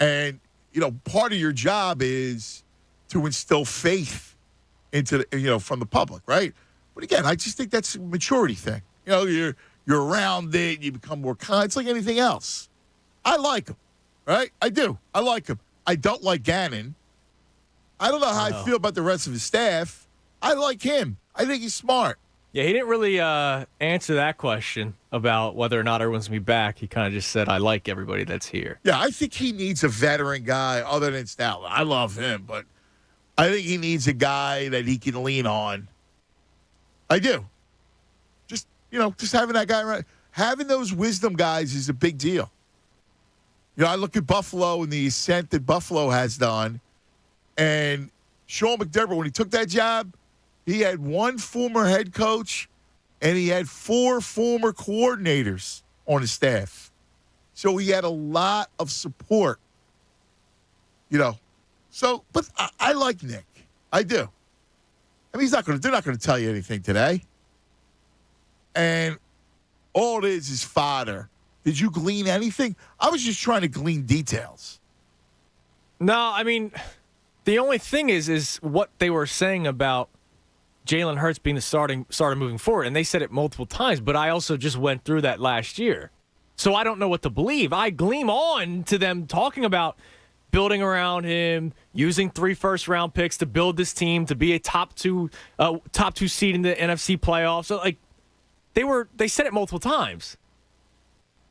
S1: And, part of your job is to instill faith into, from the public, right? But again, I just think that's a maturity thing. You're around it, you become more kind. It's like anything else. I like him, right? I do. I like him. I don't like Gannon. I don't know how I feel about the rest of his staff. I like him. I think he's smart.
S12: Yeah, he didn't really answer that question about whether or not everyone's going to be back. He kind of just said, I like everybody that's here.
S1: Yeah, I think he needs a veteran guy other than Statler. I love him, but I think he needs a guy that he can lean on. I do. Just having that guy around. Having those wisdom guys is a big deal. I look at Buffalo and the ascent that Buffalo has done, and Sean McDermott, when he took that job, he had one former head coach, and he had 4 former coordinators on his staff. So he had a lot of support, So, but I like Nick. I do. I mean, they're not going to tell you anything today. And all it is fodder. Did you glean anything? I was just trying to glean details.
S12: No, I mean, the only thing is what they were saying about Jalen Hurts being the starter moving forward, and they said it multiple times, but I also just went through that last year. So I don't know what to believe. I gleam on to them talking about building around him, using 3 first-round picks to build this team to be a top two seed in the NFC playoffs. So they said it multiple times.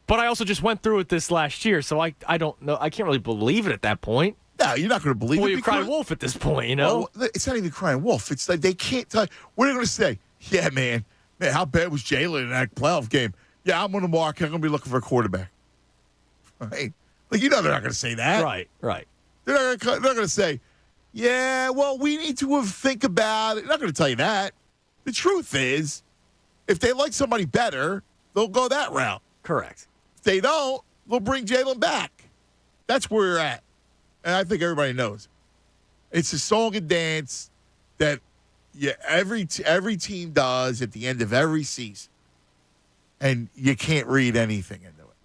S12: But I also just went through it this last year, so I don't know. I can't really believe it at that point.
S1: No, you're not going to believe it.
S12: Well, you cry wolf at this point,
S1: Well, it's not even crying wolf. It's like they can't tell you. What are they going to say? Yeah, man, how bad was Jalen in that playoff game? Yeah, I'm on the market. I'm going to be looking for a quarterback. Right? They're not going to say that.
S12: Right.
S1: They're not going to say, yeah, well, we need to think about it. They're not going to tell you that. The truth is, if they like somebody better, they'll go that route.
S12: Correct.
S1: If they don't, they'll bring Jalen back. That's where you're at. And I think everybody knows. It's a song and dance that every team does at the end of every season. And you can't read anything into it.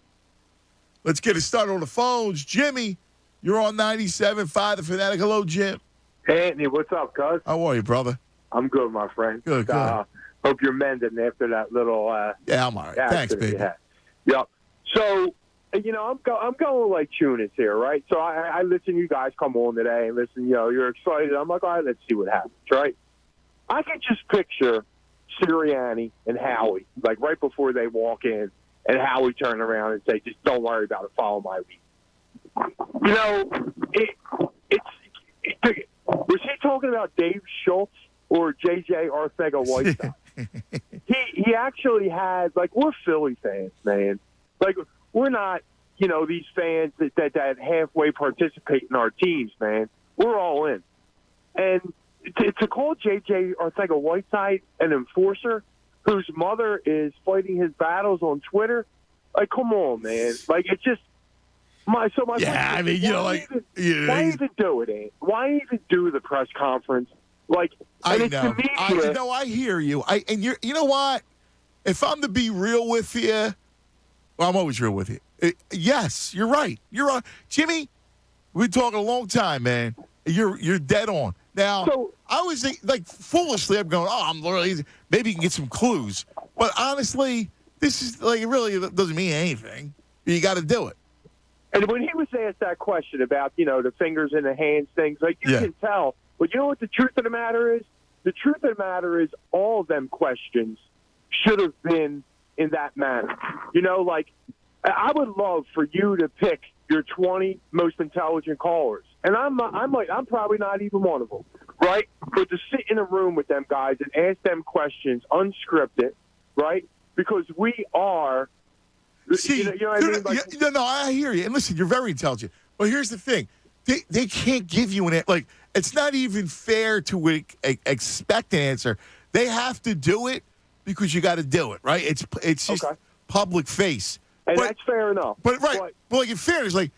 S1: Let's get it started on the phones. Jimmy, you're on 97.5 The Fanatic. Hello, Jim.
S6: Hey, Anthony, what's up, cuz?
S1: How are you, brother?
S6: I'm good, my friend.
S1: Good.
S6: Hope you're mending after that little
S1: yeah, I'm all right. Thanks, baby.
S6: Yep. So, I'm going like Tunis here, right? So I listen to you guys come on today and listen, you're excited. I'm like, all right, let's see what happens, right? I can just picture Sirianni and Howie, like right before they walk in, and Howie turn around and say, just don't worry about it, follow my lead. Was he talking about Dave Schultz or J.J. Arcega-Whiteside? he actually had, we're Philly fans, man. We're not, these fans that halfway participate in our teams, man. We're all in. And to call J.J. Ortega-Whiteside an enforcer whose mother is fighting his battles on Twitter, like, come on, man. Like, it's just my.
S1: Yeah, I mean,
S6: why even do it, Ant? Why even do the press conference? Like,
S1: I
S6: and
S1: know.
S6: It's the media.
S1: I hear you. You know what? If I'm to be real with you, well, I'm always real with you. Yes, you're right. You're right, Jimmy. We've been talking a long time, man. You're dead on. Now, I was like foolishly, I'm going, I'm literally maybe you can get some clues. But honestly, this is like it really doesn't mean anything. You got to do it.
S6: And when he was asked that question about, the fingers in the hands things, like you can tell. But you know what the truth of the matter is? The truth of the matter is all of them questions should have been in that manner. Like I would love for you to pick your 20 most intelligent callers. And I'm probably not even one of them, right? But to sit in a room with them guys and ask them questions unscripted, right? Because we are,
S1: see, you know what I mean? Like, no, I hear you. And listen, you're very intelligent. But here's the thing. They can't give you it's not even fair to expect an answer. They have to do it because you got to do it, right? It's just public face.
S6: And that's fair enough.
S1: But like in fairness, like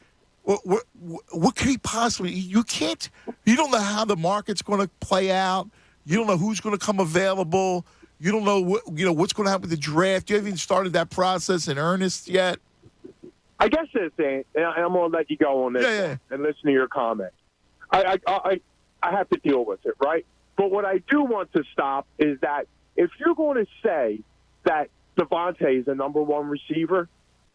S1: what could he possibly? You don't know how the market's going to play out. You don't know who's going to come available. You don't know what's going to happen with the draft. You haven't even started that process in earnest yet. I
S6: guess this, and I'm going to let you go on this and listen to your comment. I have to deal with it, right? But what I do want to stop is that if you're going to say that Devontae is the number one receiver,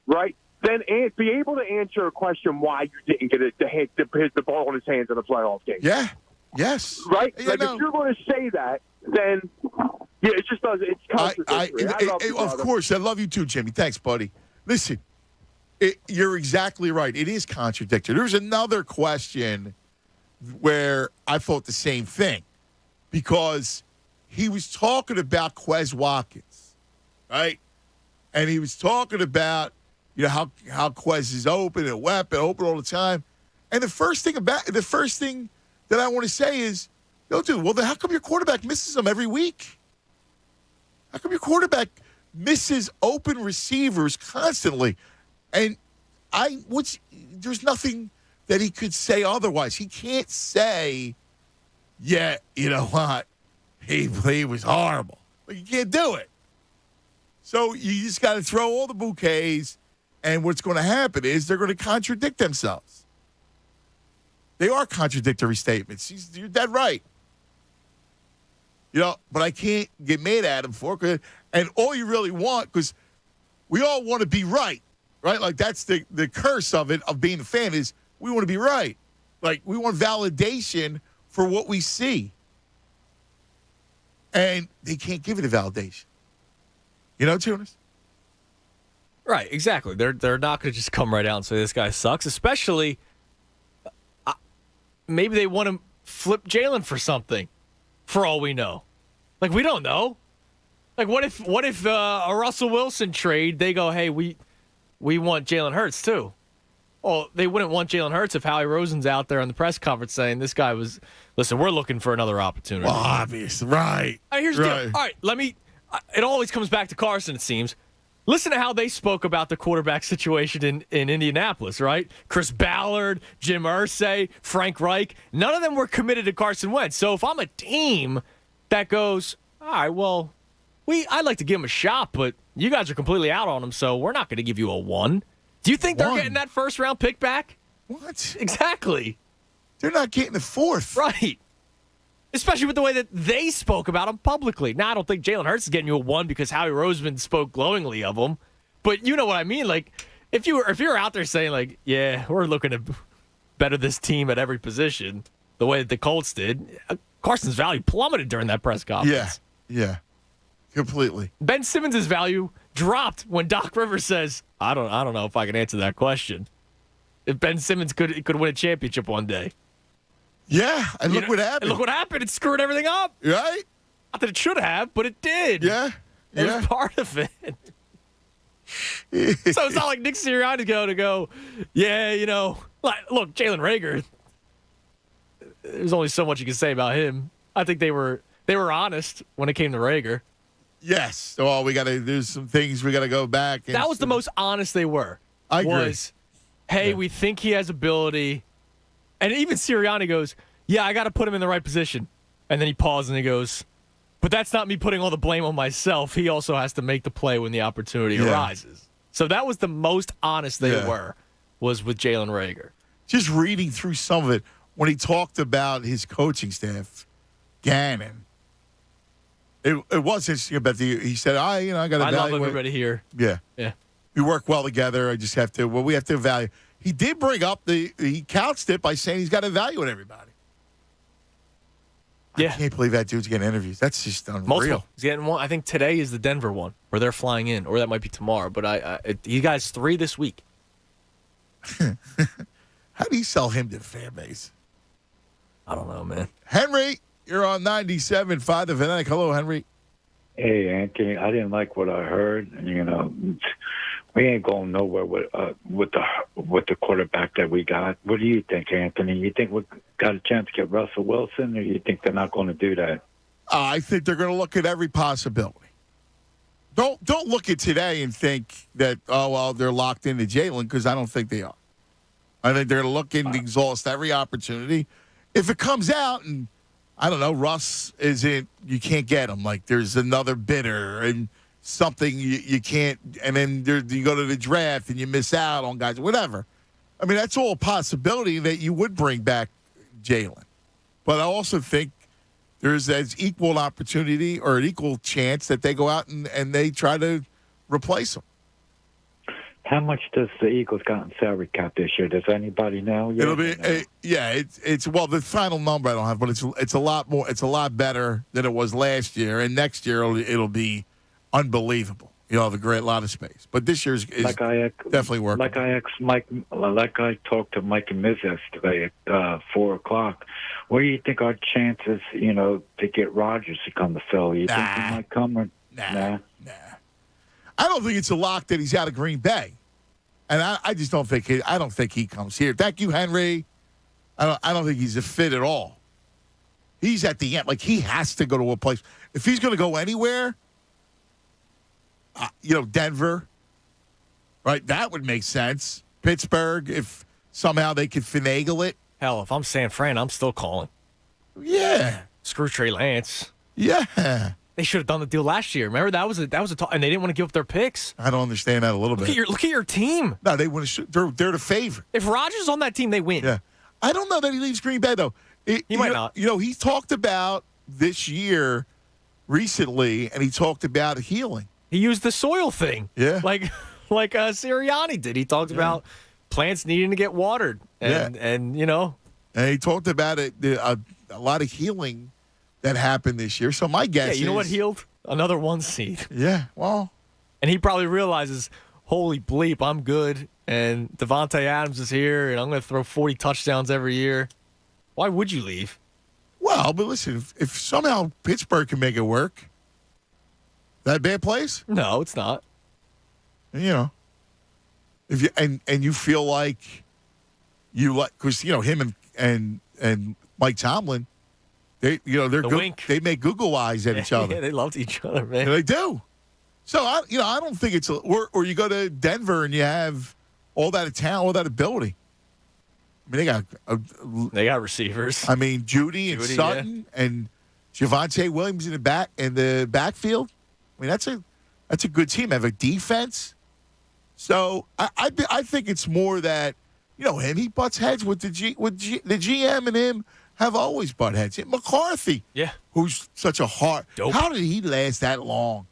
S6: right, then be able to answer a question why you didn't get to hit the ball in his hands in a playoff game.
S1: Yeah. Yes.
S6: Right? Yeah, if you're going to say that, then it just doesn't. It's contradictory.
S1: Of course. I love you too, Jimmy. Thanks, buddy. Listen, you're exactly right. It is contradictory. There's another question where I thought the same thing because he was talking about Quez Watkins, right? And he was talking about how Quez is open and weapon, open all the time. And the first thing that I want to say is, dude, well, then how come your quarterback misses them every week? How come your quarterback misses open receivers constantly? And there's nothing that he could say otherwise. He can't say, yeah, you know what? He was horrible. But you can't do it. So you just got to throw all the bouquets, and what's going to happen is they're going to contradict themselves. They are contradictory statements. You're dead right. But I can't get mad at him for it. And all you really want, because we all want to be right? Like that's the curse of being a fan is we want to be right. Like we want validation for what we see. And they can't give it a validation. Tunis?
S12: Right, exactly. They're not going to just come right out and say this guy sucks, especially maybe they want to flip Jalen for something, for all we know. Like, we don't know. Like, what if a Russell Wilson trade, they go, hey, we want Jalen Hurts too. Well, they wouldn't want Jalen Hurts if Howie Roseman's out there on the press conference saying this guy was, listen, we're looking for another opportunity.
S1: Well, obvious, right.
S12: All right, here's the deal. All right, it always comes back to Carson, it seems. Listen to how they spoke about the quarterback situation in Indianapolis, right? Chris Ballard, Jim Irsay, Frank Reich, none of them were committed to Carson Wentz. So if I'm a team that goes, all right, well, I'd like to give him a shot, but you guys are completely out on him, so we're not going to give you a 1. Do you think they're getting that first-round pick back?
S1: What?
S12: Exactly.
S1: They're not getting the 4th.
S12: Right. Especially with the way that they spoke about him publicly. Now, I don't think Jalen Hurts is getting you a 1 because Howie Roseman spoke glowingly of him. But you know what I mean? Like, if you're out there saying, like, yeah, we're looking to better this team at every position, the way that the Colts did, Carson's value plummeted during that press conference.
S1: Yeah. Completely.
S12: Ben Simmons' value dropped when Doc Rivers says, I don't know if I can answer that question. If Ben Simmons could win a championship one day.
S1: Yeah, and look what happened.
S12: And look what happened. It screwed everything up.
S1: Right?
S12: Not that it should have, but it did.
S1: Yeah.
S12: It was part of it. So it's not like Nick Sirianni's going to go, yeah, look, Jalen Reagor, there's only so much you can say about him. I think they were honest when it came to Rager.
S1: Yes. Well, there's some things we got to go back. And
S12: That was the most honest they were.
S1: I agree.
S12: Was, hey, we think he has ability. And even Sirianni goes, yeah, I got to put him in the right position. And then he pauses and he goes, but that's not me putting all the blame on myself. He also has to make the play when the opportunity arises. So that was the most honest they were, was with Jalen Rager.
S1: Just reading through some of it, when he talked about his coaching staff, Gannon, it was interesting about he said, I got to evaluate.
S12: I love everybody here.
S1: Yeah.
S12: Yeah.
S1: We work well together. I just have to, we have to evaluate. He did bring up he couched it by saying he's got to evaluate everybody.
S12: Yeah.
S1: I can't believe that dude's getting interviews. That's just unreal.
S12: Multiple. He's getting one. I think today is the Denver one where they're flying in, or that might be tomorrow. But he got 3 this week.
S1: How do you sell him to the fan base?
S12: I don't know, man.
S1: Henry, you're on 97.5 The Fanatic. Hello, Henry.
S8: Hey, Anthony, I didn't like what I heard. We ain't going nowhere with the quarterback that we got. What do you think, Anthony? You think we got a chance to get Russell Wilson, or you think they're not going to do that?
S1: I think they're going to look at every possibility. Don't look at today and think that, they're locked into Jalen, because I don't think they are. I think they're looking to exhaust every opportunity. If it comes out and, I don't know, Russ you can't get him. Like, there's another bidder and something you can't, and then you go to the draft and you miss out on guys, whatever. I mean, that's all a possibility that you would bring back Jalen. But I also think there's as equal an opportunity or an equal chance that they go out and they try to replace him.
S8: How much does the Eagles got in salary cap this year? Does anybody know?
S1: It'll be it's the final number I don't have, but it's a lot more. It's a lot better than it was last year, and next year it'll be unbelievable. You'll have a lot of space, but this year's is definitely working.
S8: Like I talked to Mike and Miz yesterday at 4:00. What do you think our chances, to get Rodgers to come to Philly? You think he might come or nah?
S1: I don't think it's a lock that he's out of Green Bay, and I just don't think I don't think he comes here. Thank you, Henry. I don't think he's a fit at all. He's at the end. Like, he has to go to a place. If he's going to go anywhere, Denver, right? That would make sense. Pittsburgh, if somehow they could finagle it.
S12: Hell, if I'm San Fran, I'm still calling.
S1: Yeah.
S12: Screw Trey Lance.
S1: Yeah.
S12: They should have done the deal last year. Remember, that was a talk, and they didn't want to give up their picks.
S1: I don't understand that a little bit.
S12: Look at your team.
S1: No, they want to. They're the favorite.
S12: If Rodgers is on that team, they win.
S1: Yeah. I don't know that he leaves Green Bay though.
S12: He might not.
S1: He talked about this year recently, and he talked about healing.
S12: He used the soil thing.
S1: Yeah.
S12: Like Sirianni did. He talked about plants needing to get watered. And And
S1: he talked about it, a lot of healing that happened this year. So my guess is...
S12: you know what healed? Another 1 seed.
S1: Yeah, well...
S12: And he probably realizes, holy bleep, I'm good, and Devontae Adams is here, and I'm going to throw 40 touchdowns every year. Why would you leave?
S1: Well, but listen, if somehow Pittsburgh can make it work, that a bad place?
S12: No, it's not.
S1: If you and you feel like because him and Mike Tomlin, they're
S12: wink.
S1: They make Google eyes at each other.
S12: Yeah, they loved each other, man.
S1: Yeah, they do. So I don't think it's or you go to Denver and you have all that talent, all that ability. I mean,
S12: they got receivers.
S1: I mean, Judy and Sutton and Javonte Williams in the backfield. I mean, that's a good team. They have a defense. So I think it's more that him, he butts heads with the GM, and him have always butt heads. McCarthy, who's such a dope. How did he last that long?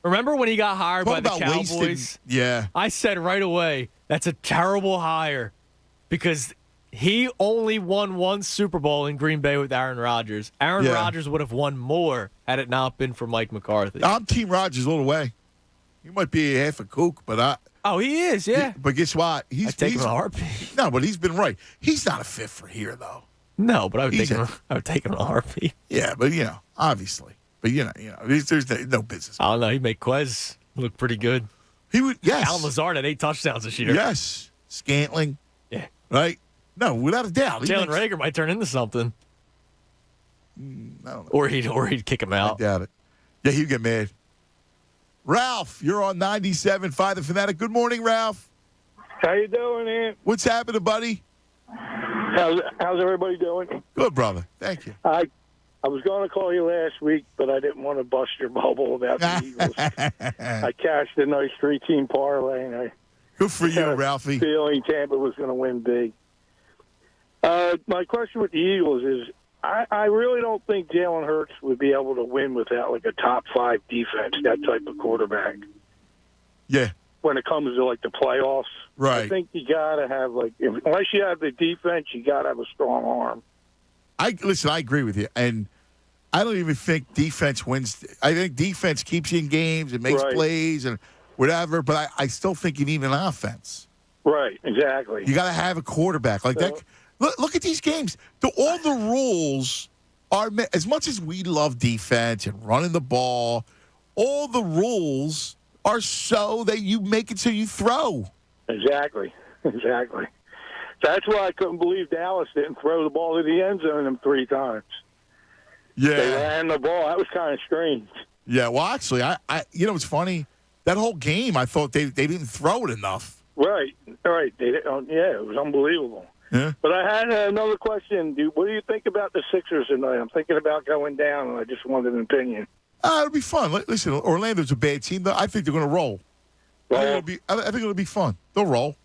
S12: Remember when he got hired by the Cowboys?
S1: Yeah.
S12: I said right away, that's a terrible hire because he only won 1 Super Bowl in Green Bay with Aaron Rodgers. Aaron Rodgers would have won more had it not been for Mike McCarthy.
S1: I'm Team Rodgers a little way. He might be half a kook, but
S12: he is, yeah.
S1: But guess what?
S12: I'd take him in a heartbeat.
S1: No, but he's been right. He's not a fit for here, though.
S12: No, but I would take him in a heartbeat.
S1: Yeah, but obviously. But there's no business.
S12: I don't know. He'd make Quez look pretty good.
S1: He would, yes.
S12: Alan Lazard had 8 touchdowns this year.
S1: Yes. Scantling.
S12: Yeah.
S1: Right? No, without a doubt.
S12: Jalen Rager might turn into something.
S1: I don't know.
S12: Or he'd kick him out.
S1: I doubt it. Yeah, he'd get mad. Ralph, you're on 97.5 The Fanatic. Good morning, Ralph.
S2: How you doing, Ant?
S1: What's happening, buddy?
S2: How's everybody doing?
S1: Good, brother. Thank you.
S2: I was going to call you last week, but I didn't want to bust your bubble about the Eagles. I cashed a nice 3-team parlay, and
S1: Good for you, Ralphie.
S2: Feeling Tampa was going to win big. My question with the Eagles is, I really don't think Jalen Hurts would be able to win without like a top 5 defense, that type of quarterback.
S1: Yeah.
S2: When it comes to like the playoffs,
S1: right?
S2: I think you gotta have unless you have the defense, you gotta have a strong arm.
S1: I agree with you, and I don't even think defense wins. I think defense keeps you in games and makes plays and whatever, but I still think you need an offense.
S2: Right, exactly.
S1: You got to have a quarterback like that. Look at these games. All the rules are, as much as we love defense and running the ball, all the rules are so that you make it so you throw.
S2: Exactly. That's why I couldn't believe Dallas didn't throw the ball to the end zone them 3 times.
S1: Yeah.
S2: They ran the ball. That was kind of strange.
S1: Yeah, well, actually, I it's funny. That whole game, I thought they didn't throw it enough.
S2: Right. They didn't, it was unbelievable.
S1: Yeah.
S2: But I had another question. What do you think about the Sixers tonight? I'm thinking about going down, and I just wanted an opinion.
S1: It'll be fun. Listen, Orlando's a bad team. I think they're going to roll. I think it'll be fun. They'll roll.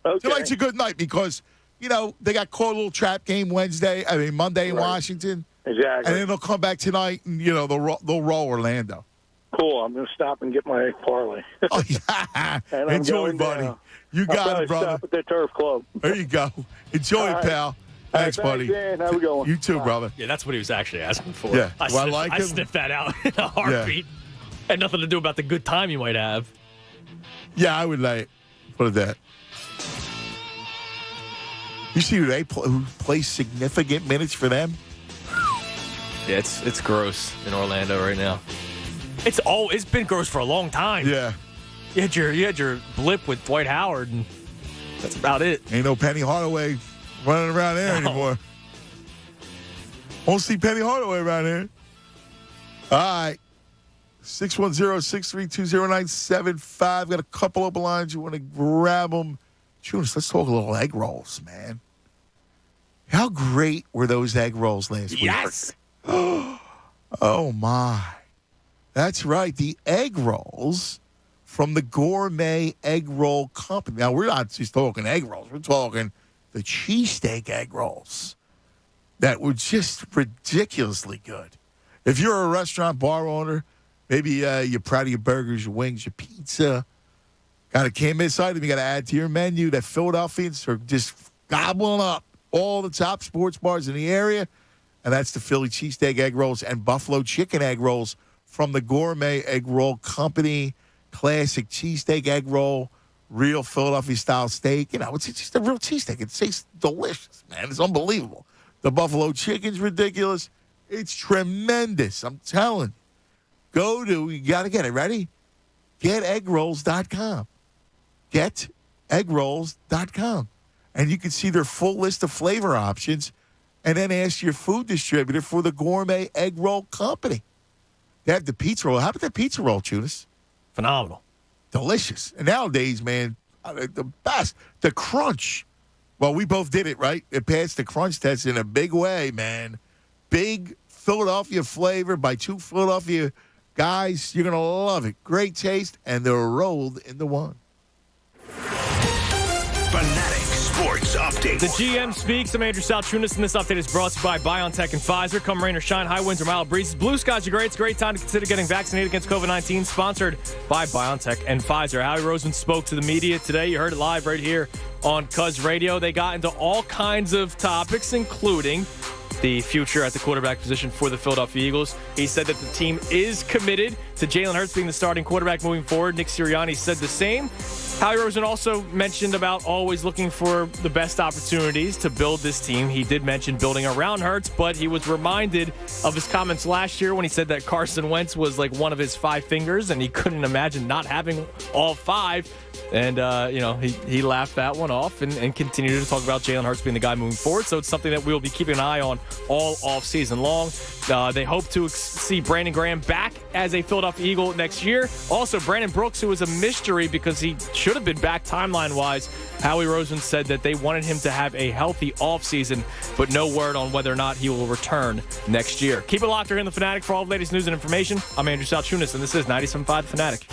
S2: Okay.
S1: Tonight's a good night because, they got caught a little trap game Monday in Washington.
S2: Exactly.
S1: And then they'll come back tonight and, they'll roll Orlando.
S2: Cool. I'm going to stop and get my parlay.
S1: Oh, yeah.
S2: And
S1: Enjoy, buddy.
S2: Down.
S1: You got it, brother.
S2: Stop at the Turf Club.
S1: There you go. Enjoy it, pal. Thanks, buddy.
S2: Dan. Have a good one.
S1: You too, brother.
S12: Yeah, that's what he was actually asking for.
S1: Yeah.
S12: I sniffed that out in a heartbeat. Yeah. Had nothing to do about the good time you might have.
S1: Yeah, I would put it that. You see who plays significant minutes for them?
S12: Yeah, it's gross in Orlando right now. It's been gross for a long time.
S1: Yeah.
S12: You had your blip with Dwight Howard, and that's about it.
S1: Ain't no Penny Hardaway running around there anymore. Won't see Penny Hardaway around here. All right. 610-632-0975. Got a couple open lines. You want to grab them. Tunis, let's talk a little egg rolls, man. How great were those egg rolls last week?
S12: Yes.
S1: Oh, my. That's right. The egg rolls from the Gourmet Egg Roll Company. Now, we're not just talking egg rolls. We're talking the cheesesteak egg rolls that were just ridiculously good. If you're a restaurant bar owner, maybe you're proud of your burgers, your wings, your pizza, got a can't-miss item you got to add to your menu that Philadelphians are just gobbling up all the top sports bars in the area, and that's the Philly cheesesteak egg rolls and buffalo chicken egg rolls from the Gourmet Egg Roll Company. Classic cheesesteak egg roll, real Philadelphia-style steak. It's just a real cheesesteak. It tastes delicious, man. It's unbelievable. The buffalo chicken's ridiculous. It's tremendous. I'm telling you. You got to get it. Ready? GetEggRolls.com. GetEggRolls.com. And you can see their full list of flavor options and then ask your food distributor for the Gourmet Egg Roll Company. They have the pizza roll. How about that pizza roll, Tunis?
S12: Phenomenal.
S1: Delicious. And nowadays, man, the best. The crunch. Well, we both did it, right? It passed the crunch test in a big way, man. Big Philadelphia flavor by 2 Philadelphia guys. You're going to love it. Great taste, and they're rolled into one.
S14: Fanatic Sports Update.
S12: The GM speaks. I'm Andrew Salchunas, and this update is brought to you by BioNTech and Pfizer. Come rain or shine, high winds or mild breezes, blue skies are great. It's a great time to consider getting vaccinated against COVID-19. Sponsored by BioNTech and Pfizer. Howie Roseman spoke to the media today. You heard it live right here on Cuz Radio. They got into all kinds of topics, including the future at the quarterback position for the Philadelphia Eagles. He said that the team is committed to Jalen Hurts being the starting quarterback moving forward. Nick Sirianni said the same. Howie Roseman also mentioned about always looking for the best opportunities to build this team. He did mention building around Hurts, but he was reminded of his comments last year when he said that Carson Wentz was like one of his 5 fingers, and he couldn't imagine not having all 5. And, he laughed that one off and continued to talk about Jalen Hurts being the guy moving forward. So it's something that we'll be keeping an eye on all offseason long. They hope to see Brandon Graham back as a Philadelphia Eagle next year. Also, Brandon Brooks, who was a mystery because he should have been back timeline-wise. Howie Roseman said that they wanted him to have a healthy offseason, but no word on whether or not he will return next year. Keep it locked here in The Fanatic for all the latest news and information. I'm Andrew Salchunas, and this is 97.5 The Fanatic.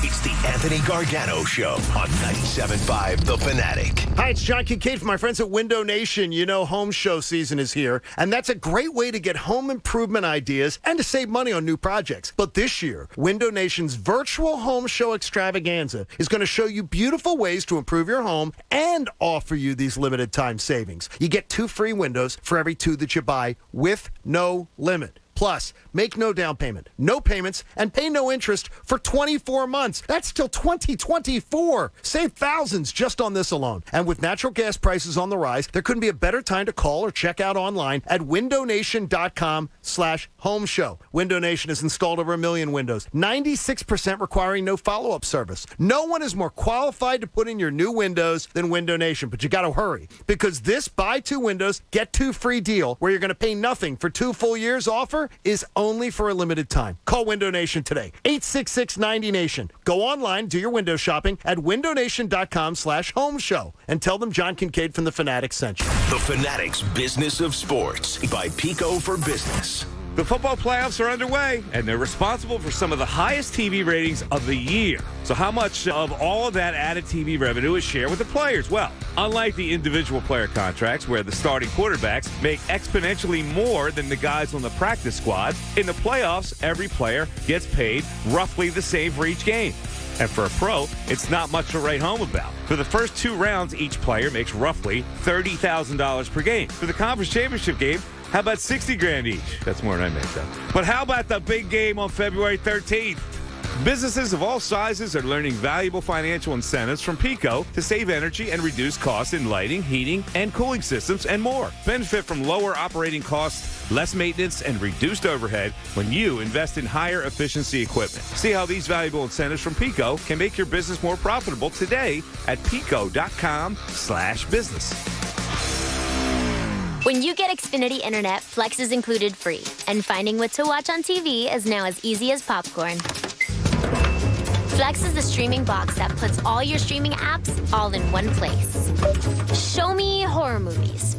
S14: It's the Anthony Gargano Show on 97.5 The Fanatic.
S25: Hi, it's John Kincaid from my friends at Window Nation. You know, home show season is here, and that's a great way to get home improvement ideas and to save money on new projects. But this year, Window Nation's virtual home show extravaganza is going to show you beautiful ways to improve your home and offer you these limited time savings. You get 2 free windows for every 2 that you buy with no limit. Plus, make no down payment, no payments, and pay no interest for 24 months. That's till 2024. Save thousands just on this alone. And with natural gas prices on the rise, there couldn't be a better time to call or check out online at windownation.com/home show. Window Nation has installed over 1 million windows, 96% requiring no follow-up service. No one is more qualified to put in your new windows than Window Nation, but you got to hurry because this buy 2 windows, get 2 free deal where you're going to pay nothing for 2 full years offer is only for a limited time. Call Window Nation today. 866-90-NATION. Go online, do your window shopping at windownation.com/home show and tell them John Kincaid from The Fanatic sent you.
S14: The Fanatic's Business of Sports by Pico for Business.
S7: The football playoffs are underway, and they're responsible for some of the highest TV ratings of the year. So how much of all of that added TV revenue is shared with the players? Well, unlike the individual player contracts where the starting quarterbacks make exponentially more than the guys on the practice squad, in the playoffs, every player gets paid roughly the same for each game. And for a pro, it's not much to write home about. For the first 2 rounds, each player makes roughly $30,000 per game. For the conference championship game, how about $60,000 each? That's more than I make, though. But how about the big game on February 13th? Businesses of all sizes are learning valuable financial incentives from Pico to save energy and reduce costs in lighting, heating, and cooling systems, and more. Benefit from lower operating costs, less maintenance, and reduced overhead when you invest in higher efficiency equipment. See how these valuable incentives from Pico can make your business more profitable today at pico.com/business.
S16: When you get Xfinity Internet, Flex is included free. And finding what to watch on TV is now as easy as popcorn. Flex is the streaming box that puts all your streaming apps all in one place. Show me horror movies.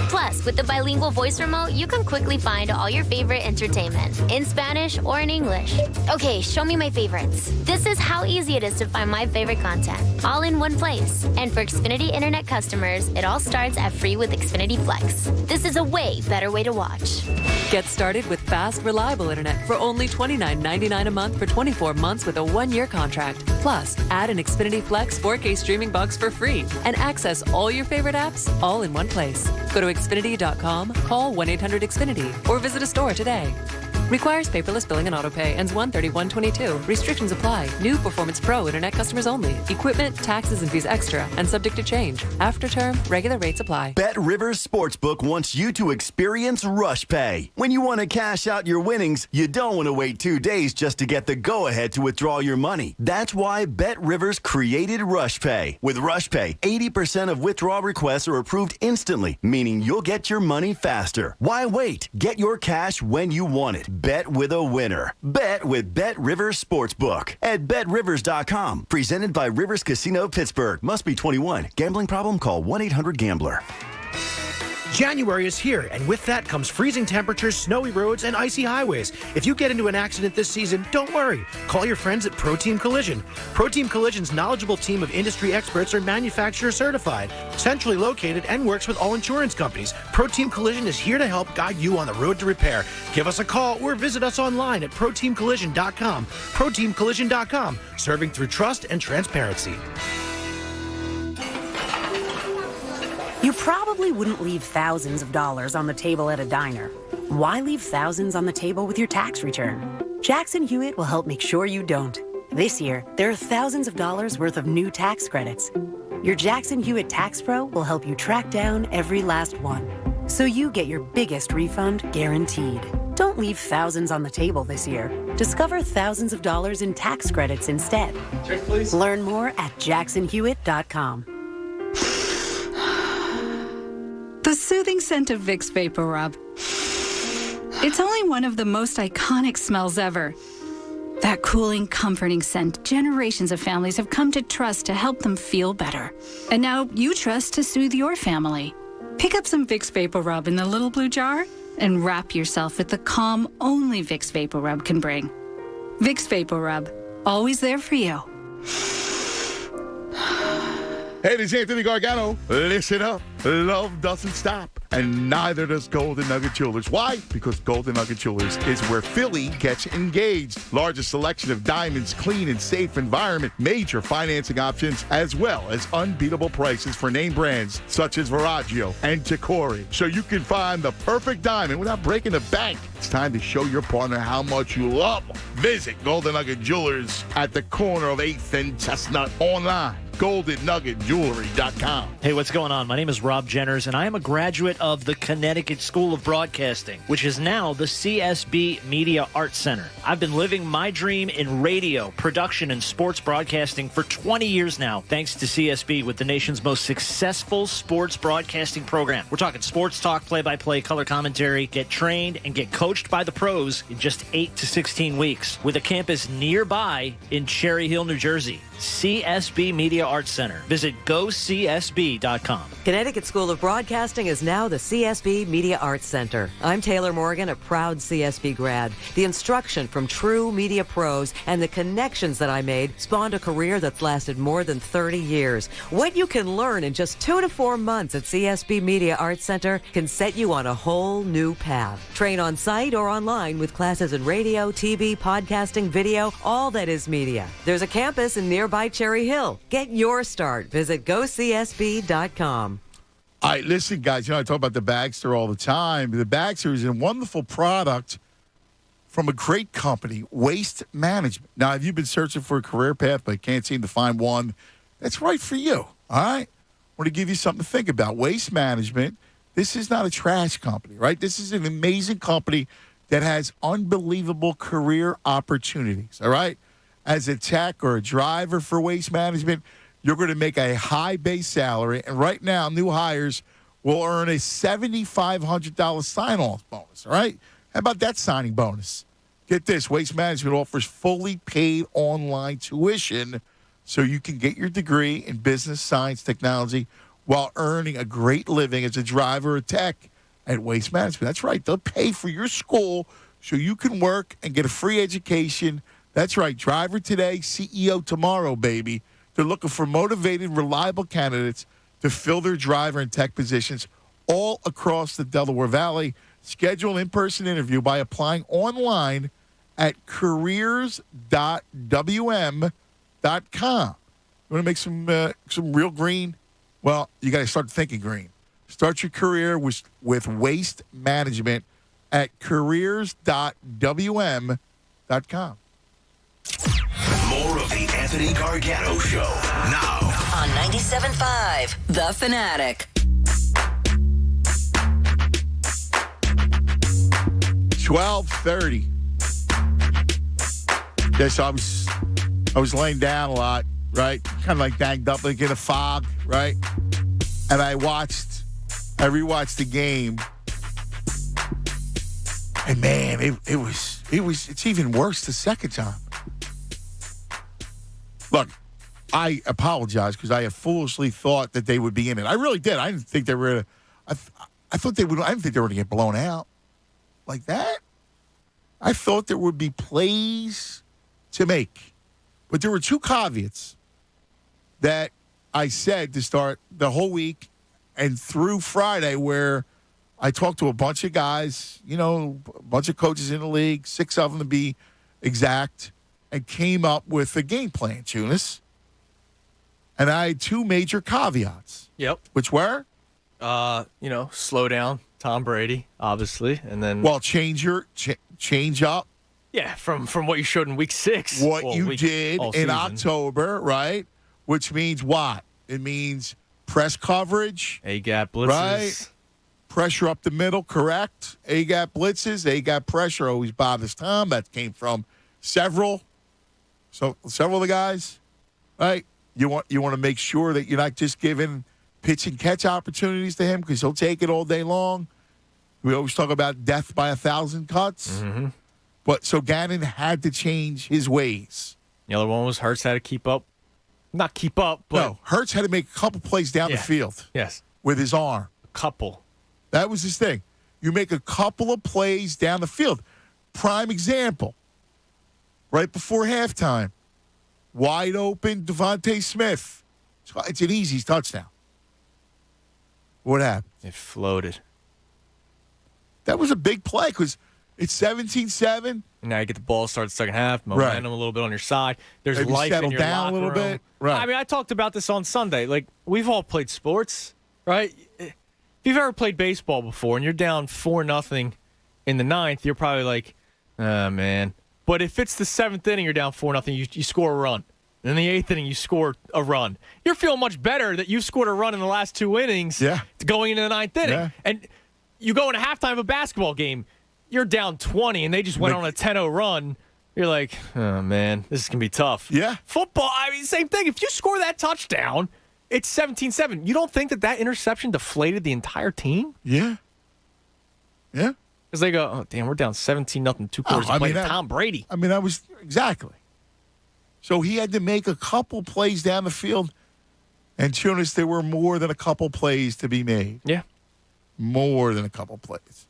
S16: Plus, with the bilingual voice remote, you can quickly find all your favorite entertainment in Spanish or in English. Okay, show me my favorites. This is how easy it is to find my favorite content, all in one place. And for Xfinity Internet customers, it all starts at free with Xfinity Flex. This is a way better way to watch.
S17: Get started with fast, reliable internet for only $29.99 a month for 24 months with a 1-year contract. Plus, add an Xfinity Flex 4K streaming box for free and access all your favorite apps all in one place. Go to Xfinity.com, call 1-800-XFINITY, or visit a store today. Requires paperless billing and autopay. Ends 1/31/22. Restrictions apply. New Performance Pro Internet customers only. Equipment, taxes, and fees extra and subject to change. After term, regular rates apply.
S9: Bet Rivers Sportsbook wants you to experience Rush Pay. When you want to cash out your winnings, you don't want to wait 2 days just to get the go-ahead to withdraw your money. That's why Bet Rivers created Rush Pay. With Rush Pay, 80% of withdrawal requests are approved instantly, meaning you'll get your money faster. Why wait? Get your cash when you want it. Bet with a winner. Bet with Bet Rivers Sportsbook at BetRivers.com. Presented by Rivers Casino Pittsburgh. Must be 21. Gambling problem? Call 1-800-GAMBLER.
S10: January is here, and with that comes freezing temperatures, snowy roads, and icy highways. If you get into an accident this season, don't worry. Call your friends at Pro Team Collision. Pro Team Collision's knowledgeable team of industry experts are manufacturer certified, centrally located, and works with all insurance companies. Pro Team Collision is here to help guide you on the road to repair. Give us a call or visit us online at ProTeamCollision.com. ProTeamCollision.com, serving through trust and transparency.
S21: You probably wouldn't leave thousands of dollars on the table at a diner. Why leave thousands on the table with your tax return? Jackson Hewitt will help make sure you don't. This year, there are thousands of dollars worth of new tax credits. Your Jackson Hewitt Tax Pro will help you track down every last one, so you get your biggest refund guaranteed. Don't leave thousands on the table this year. Discover thousands of dollars in tax credits instead.
S12: Check, please.
S21: Learn more at jacksonhewitt.com.
S4: The soothing scent of Vicks Vapor Rub. It's only one of the most iconic smells ever. That cooling, comforting scent generations of families have come to trust to help them feel better. And now you trust to soothe your family. Pick up some Vicks Vapor Rub in the little blue jar and wrap yourself with the calm only Vicks Vapor Rub can bring. Vicks Vapor Rub, always there for you.
S1: Hey, this is Anthony Gargano. Listen up. Love doesn't stop. And neither does Golden Nugget Jewelers. Why? Because Golden Nugget Jewelers is where Philly gets engaged. Largest selection of diamonds, clean and safe environment, major financing options, as well as unbeatable prices for name brands such as Verragio and Tacori. So you can find the perfect diamond without breaking the bank. It's time to show your partner how much you love them. Visit Golden Nugget Jewelers at the corner of 8th and Chestnut online. GoldenNuggetJewelry.com.
S10: Hey, what's going on? My name is Rob Jenners, and I am a graduate of the Connecticut School of Broadcasting, which is now the CSB Media Arts Center. I've been living my dream in radio, production, and sports broadcasting for 20 years now, thanks to CSB with the nation's most successful sports broadcasting program. We're talking sports talk, play-by-play, color commentary, get trained and get coached by the pros in just 8 to 16 weeks, with a campus nearby in Cherry Hill, New Jersey. CSB Media Arts Center. Visit gocsb.com.
S11: Connecticut School of Broadcasting is now the CSB Media Arts Center. I'm Taylor Morgan, a proud CSB grad. The instruction from true media pros and the connections that I made spawned a career that's lasted more than 30 years. What you can learn in just 2 to 4 months at CSB Media Arts Center can set you on a whole new path. Train on site or online with classes in radio, TV, podcasting, video, all that is media. There's a campus in nearby Cherry Hill. Get your start. Visit gocsb.com.
S1: All right, listen, guys, you know, I talk about the Bagster all the time. The Bagster is a wonderful product from a great company, Waste Management. Now, have you been searching for a career path but can't seem to find one that's right for you? All right? I want to give you something to think about. Waste Management, this is not a trash company, right? This is an amazing company that has unbelievable career opportunities, all right? As a tech or a driver for Waste Management, you're going to make a high base salary. And right now, new hires will earn a $7,500 sign-off bonus, all right? How about that signing bonus? Get this. Waste Management offers fully paid online tuition so you can get your degree in business, science, technology while earning a great living as a driver or tech at Waste Management. That's right. They'll pay for your school so you can work and get a free education. That's right. Driver today, CEO tomorrow, baby. They're looking for motivated, reliable candidates to fill their driver and tech positions all across the Delaware Valley. Schedule an in-person interview by applying online at careers.wm.com. You want to make some real green? Well, you got to start thinking green. Start your career with Waste Management at careers.wm.com.
S14: More of the Anthony Gargano Show now
S13: on 97.5 The Fanatic.
S1: 12:30. Yes, I was laying down a lot, right? Kind of like banged up, like in a fog, right? And I rewatched the game, and man, it's even worse the second time. Look, I apologize because I foolishly thought that they would be in it. I really did. I didn't think they were. I thought they would. I didn't think they were going to get blown out like that. I thought there would be plays to make, but there were two caveats that I said to start the whole week and through Friday, where I talked to a bunch of guys, you know, a bunch of coaches in the league, 6 of them to be exact, and came up with a game plan, Tunis. And I had two major caveats.
S12: Yep.
S1: Which were?
S12: Slow down Tom Brady, obviously, and then
S1: change up.
S12: Yeah, from what you showed in week 6.
S1: What you did in October, right? Which means what? It means press coverage.
S12: A-gap blitzes.
S1: Right? Pressure up the middle, correct. A-gap blitzes, A-gap pressure always bothers Tom. That came from several of the guys, right? You want to make sure that you're not just giving pitch and catch opportunities to him because he'll take it all day long. We always talk about death by 1,000 cuts.
S12: Mm-hmm.
S1: But so Gannon had to change his ways.
S12: The other one was Hurts had to keep up. Not keep up, but...
S1: No, Hurts had to make a couple plays down the field.
S12: Yes.
S1: With his arm.
S12: A couple.
S1: That was his thing. You make a couple of plays down the field. Prime example. Right before halftime. Wide open Devontae Smith. It's an easy touchdown. What happened?
S12: It floated.
S1: That was a big play because it's 17-7.
S12: Now you get the ball, start the second half, momentum a little bit on your side. There's
S1: Maybe
S12: life
S1: settle
S12: in your
S1: down
S12: locker
S1: a little
S12: room.
S1: bit. Right.
S12: I mean, I talked about this on Sunday. Like, we've all played sports, right? If you've ever played baseball before and you're down 4-0 in the ninth, you're probably like, oh, man. But if it's the seventh inning, you're down 4-0, you score a run. And in the eighth inning, you score a run. You're feeling much better that you scored a run in the last 2 innings going into the ninth inning.
S1: Yeah.
S12: And you go into halftime of a basketball game, you're down 20, and they just went on a 10-0 run. You're like, oh, man, this can be tough.
S1: Yeah.
S12: Football, I mean, same thing. If you score that touchdown, it's 17-7. You don't think that interception deflated the entire team?
S1: Yeah. Yeah.
S12: Because they go, oh, damn, we're down 17-0, 2 quarters of play to Tom Brady.
S1: I mean, exactly. So he had to make a couple plays down the field. And Tunis, there were more than a couple plays to be made.
S12: Yeah.
S1: More than a couple plays.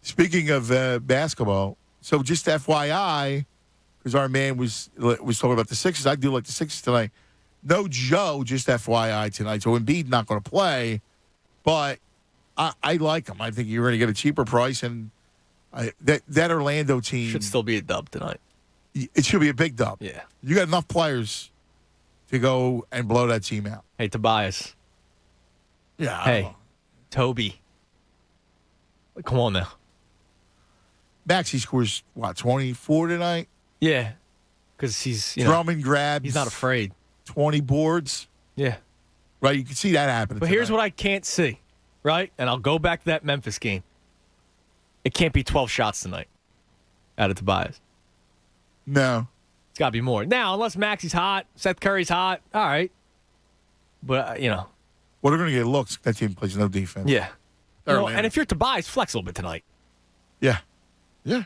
S1: Speaking of basketball, so just FYI, because our man was talking about the Sixers, I do like the Sixers tonight. No Joe, just FYI tonight. So Embiid not going to play, but I like him. I think you're going to get a cheaper price, and that Orlando team
S12: should still be a dub tonight.
S1: It should be a big dub.
S12: Yeah.
S1: You got enough players to go and blow that team out.
S12: Hey, Tobias.
S1: Yeah.
S12: Hey, Toby. Come on now.
S1: Maxey scores, 24 tonight?
S12: Yeah. Because he's,
S1: Drummond grabs.
S12: He's not afraid.
S1: 20 boards.
S12: Yeah.
S1: Right, you can see that happening.
S12: But here's what I can't see, right? And I'll go back to that Memphis game. It can't be 12 shots tonight out of Tobias.
S1: No.
S12: It's got to be more. Now, unless Maxey's hot, Seth Curry's hot, all right. But,
S1: Well, they're going to get looks. That team plays no defense.
S12: Yeah. And if you're Tobias, flex a little bit tonight.
S1: Yeah. Yeah.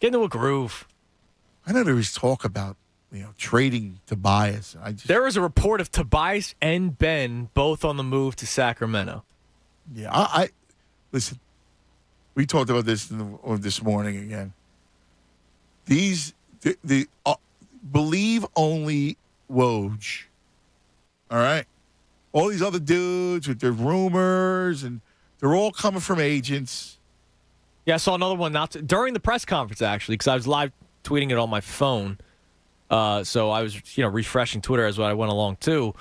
S12: Get into a groove.
S1: I know there was talk about, trading Tobias.
S12: There was a report of Tobias and Ben both on the move to Sacramento.
S1: Yeah. I listen, we talked about this this morning again. The believe only Woj. All right? All these other dudes with their rumors, and they're all coming from agents.
S12: Yeah, I saw another one during the press conference, actually, because I was live tweeting it on my phone. So I was, refreshing Twitter as I went along, too.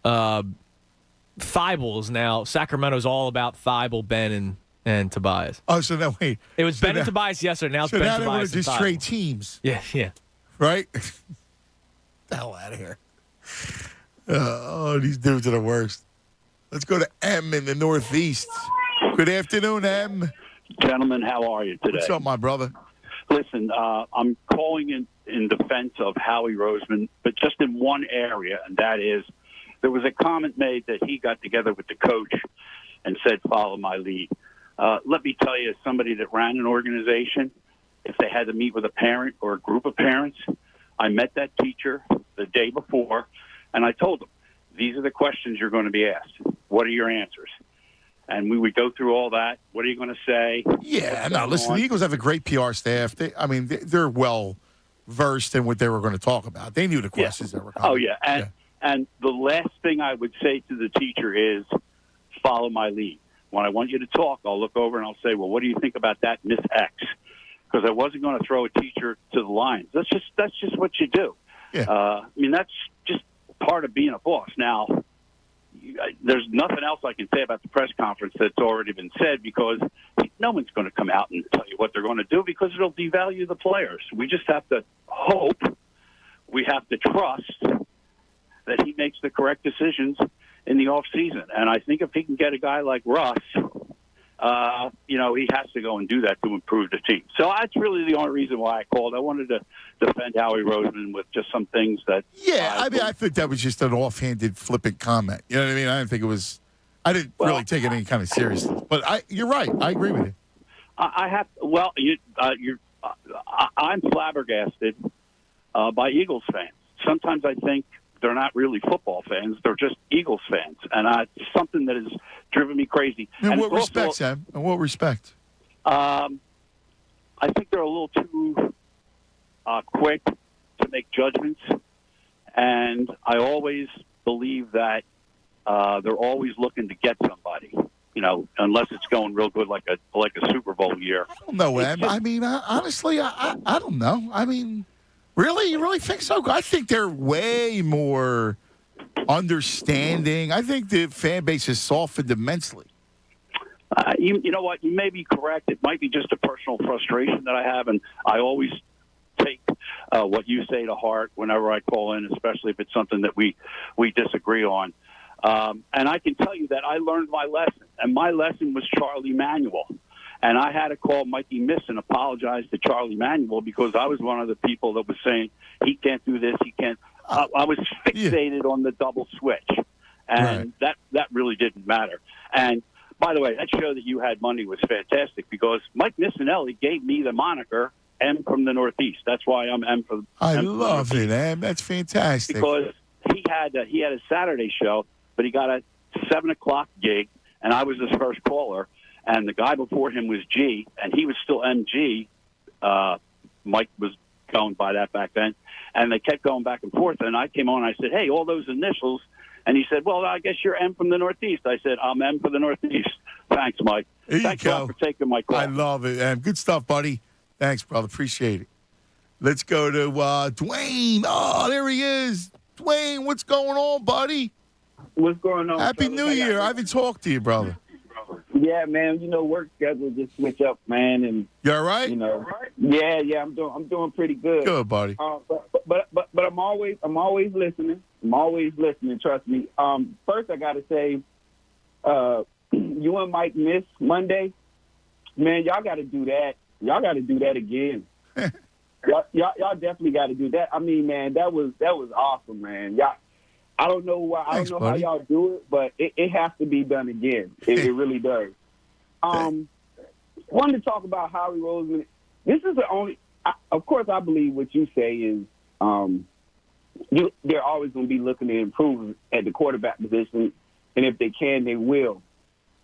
S12: Thibault is now, Sacramento's all about Thibault, Ben, and Tobias.
S1: Oh, so now wait.
S12: It was Ben and Tobias yesterday. Now it's Ben,
S1: Tobias.
S12: Tobias,
S1: So now they want to just
S12: Thibault.
S1: trade teams.
S12: Yeah.
S1: Right? The hell out of here. These dudes are the worst. Let's go to M in the Northeast. Good afternoon, M.
S15: Gentlemen, how are you today?
S1: What's up, my brother?
S15: Listen, I'm calling in defense of Howie Roseman, but just in one area, and that is there was a comment made that he got together with the coach and said, follow my lead. Let me tell you, as somebody that ran an organization, if they had to meet with a parent or a group of parents, I met that teacher the day before, and I told them, these are the questions you're going to be asked. What are your answers? And we would go through all that. What are you going to say?
S1: Yeah, no, listen, the Eagles have a great PR staff. They're well versed in what they were going to talk about. They knew the questions that were coming.
S15: Oh, yeah. And the last thing I would say to the teacher is follow my lead. When I want you to talk, I'll look over and I'll say, well, what do you think about that, Miss X? Because I wasn't going to throw a teacher to the lions. That's just what you do.
S1: Yeah.
S15: That's just part of being a boss. Now, there's nothing else I can say about the press conference that's already been said because no one's going to come out and tell you what they're going to do because it'll devalue the players. We just have to hope, we have to trust that he makes the correct decisions in the off season. And I think if he can get a guy like Russ, he has to go and do that to improve the team. So that's really the only reason why I called. I wanted to defend Howie Roseman with just some things that.
S1: Yeah, I think that was just an offhanded, flippant comment. You know what I mean? I didn't think it was. I didn't really take it any kind of seriously. But you're right. I agree with you.
S15: I'm flabbergasted by Eagles fans. Sometimes I think they're not really football fans; they're just Eagles fans, and it's something that has driven me crazy.
S1: In what respect, Sam? In what respect?
S15: I think they're a little too quick to make judgments, and I always believe that they're always looking to get somebody. Unless it's going real good, like a Super Bowl year.
S1: I don't know, Em. Honestly, I don't know. Really, you really think so? I think they're way more understanding. I think the fan base has softened immensely.
S15: You know what? You may be correct. It might be just a personal frustration that I have, and I always take what you say to heart whenever I call in, especially if it's something that we disagree on. And I can tell you that I learned my lesson, and my lesson was Charlie Manuel. And I had to call Mikey Miss and apologize to Charlie Manuel because I was one of the people that was saying he can't do this, he can't. I was fixated on the double switch, and that really didn't matter. And by the way, that show that you had Monday was fantastic because Mike Missinelli gave me the moniker M from the Northeast. That's why I'm M for.
S1: I love it, Em. That's fantastic.
S15: Because he had a Saturday show, but he got a 7:00 gig, and I was his first caller. And the guy before him was G, and he was still MG. Mike was going by that back then. And they kept going back and forth. And I came on and I said, hey, all those initials. And he said, well, I guess you're M from the Northeast. I said, I'm M for the Northeast. Thanks, Mike. Thanks a lot for taking my call.
S1: I love it, Em. Good stuff, buddy. Thanks, brother. Appreciate it. Let's go to Dwayne. Oh, there he is. Dwayne, what's going on, buddy?
S18: What's going on?
S1: Happy New Year. I haven't talked to you, brother.
S18: Yeah, man. Work schedule just switch up, man. And
S1: you all right?
S18: Yeah. I'm doing pretty good.
S1: Good, buddy.
S18: But I'm always listening. I'm always listening. Trust me. First, I got to say, you and Mike missed Monday. Man, y'all got to do that. Y'all got to do that again. y'all definitely got to do that. I mean, man, that was awesome, man. Y'all. I don't know why. I don't know how y'all do it, but it has to be done again. It really does. Wanted to talk about Howie Roseman. This is the only. Of course, I believe what you say is they're always going to be looking to improve at the quarterback position, and if they can, they will.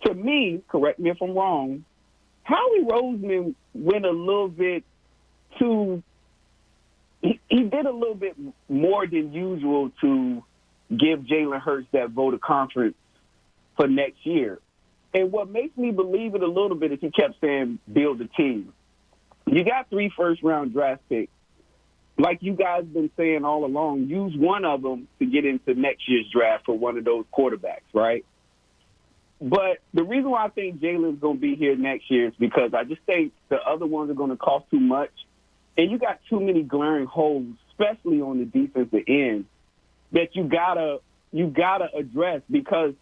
S18: To me, correct me if I'm wrong, Howie Roseman went a little bit too. He did a little bit more than usual to give Jalen Hurts that vote of confidence for next year. And what makes me believe it a little bit is he kept saying, build a team. You got 3 first-round draft picks. Like you guys been saying all along, use one of them to get into next year's draft for one of those quarterbacks, right? But the reason why I think Jalen's going to be here next year is because I just think the other ones are going to cost too much. And you got too many glaring holes, especially on the defensive end, that you gotta address because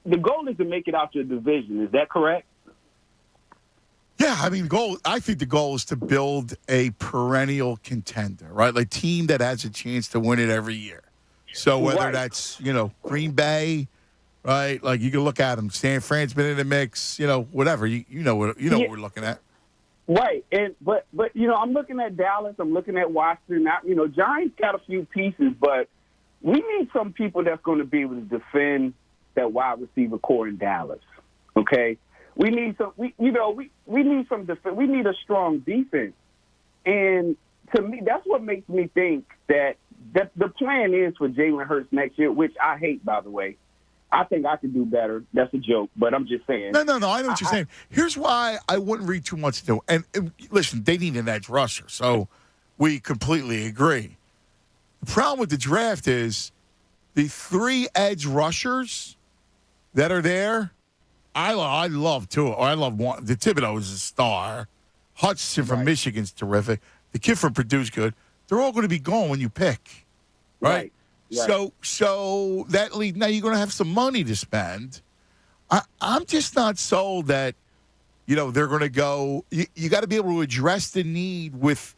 S18: the goal is to make it out your division. Is that correct?
S1: Yeah, I mean, I think the goal is to build a perennial contender, right? Like team that has a chance to win it every year. So whether that's Green Bay, right? Like you can look at them. San Fran's been in the mix. Whatever. You know what we're looking at.
S18: Right, but I'm looking at Dallas. I'm looking at Washington. Now, Giants got a few pieces, but we need some people that's going to be able to defend that wide receiver core in Dallas. Okay, we need some. We need some defense. We need a strong defense, and to me, that's what makes me think that the plan is for Jalen Hurts next year, which I hate, by the way. I think I could do better. That's a joke, but I'm just saying.
S1: No. I know what you're saying. Here's why I wouldn't read too much into it. And listen, they need an edge rusher, so we completely agree. The problem with the draft is the 3 edge rushers that are there. I love 2. Or I love one. The Thibodeau is a star. Hutchinson from Michigan's terrific. The kid from Purdue's good. They're all going to be gone when you pick, right? So that lead now you're going to have some money to spend. I'm just not sold that, they're going to go. You got to be able to address the need with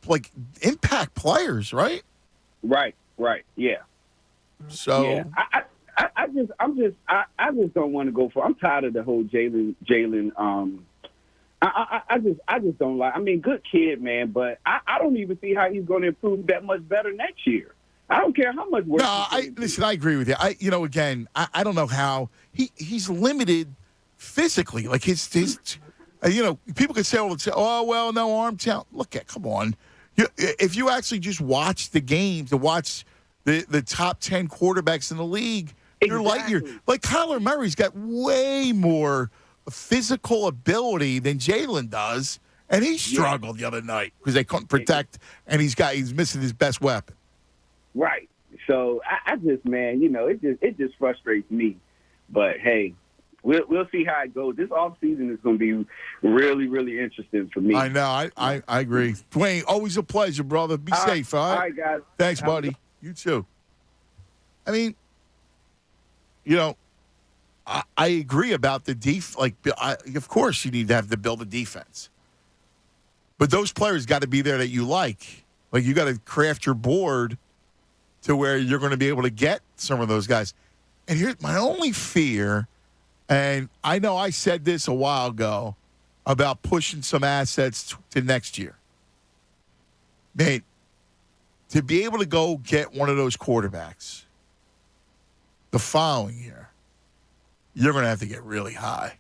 S1: like impact players, right?
S18: Right. Yeah.
S1: So
S18: yeah. I just don't want to go for. I'm tired of the whole Jalen. I just don't like. I mean, good kid, man, but I don't even see how he's going to improve that much better next year. I don't care how much work.
S1: No, listen. I agree with you. Again, I don't know how he's limited physically. Like his people could say, well, no arm talent. Come on. If you actually just watch the games and watch the top 10 quarterbacks in the league, you're like Kyler Murray's got way more physical ability than Jalen does, and he struggled the other night because they couldn't protect, and he's missing his best weapon.
S18: Right. So I just, man, it just frustrates me. But hey, we'll see how it goes. This offseason is going to be really, really interesting for me.
S1: I know. I agree. Dwayne, always a pleasure, brother. Be safe, all right?
S18: All right, guys.
S1: Thanks, buddy. You too. I mean, I agree about the of course, you need to have to build a defense. But those players got to be there that you like. Like, you got to craft your board to where you're going to be able to get some of those guys. And here's my only fear, and I know I said this a while ago about pushing some assets to next year. Man, to be able to go get one of those quarterbacks the following year, you're going to have to get really high.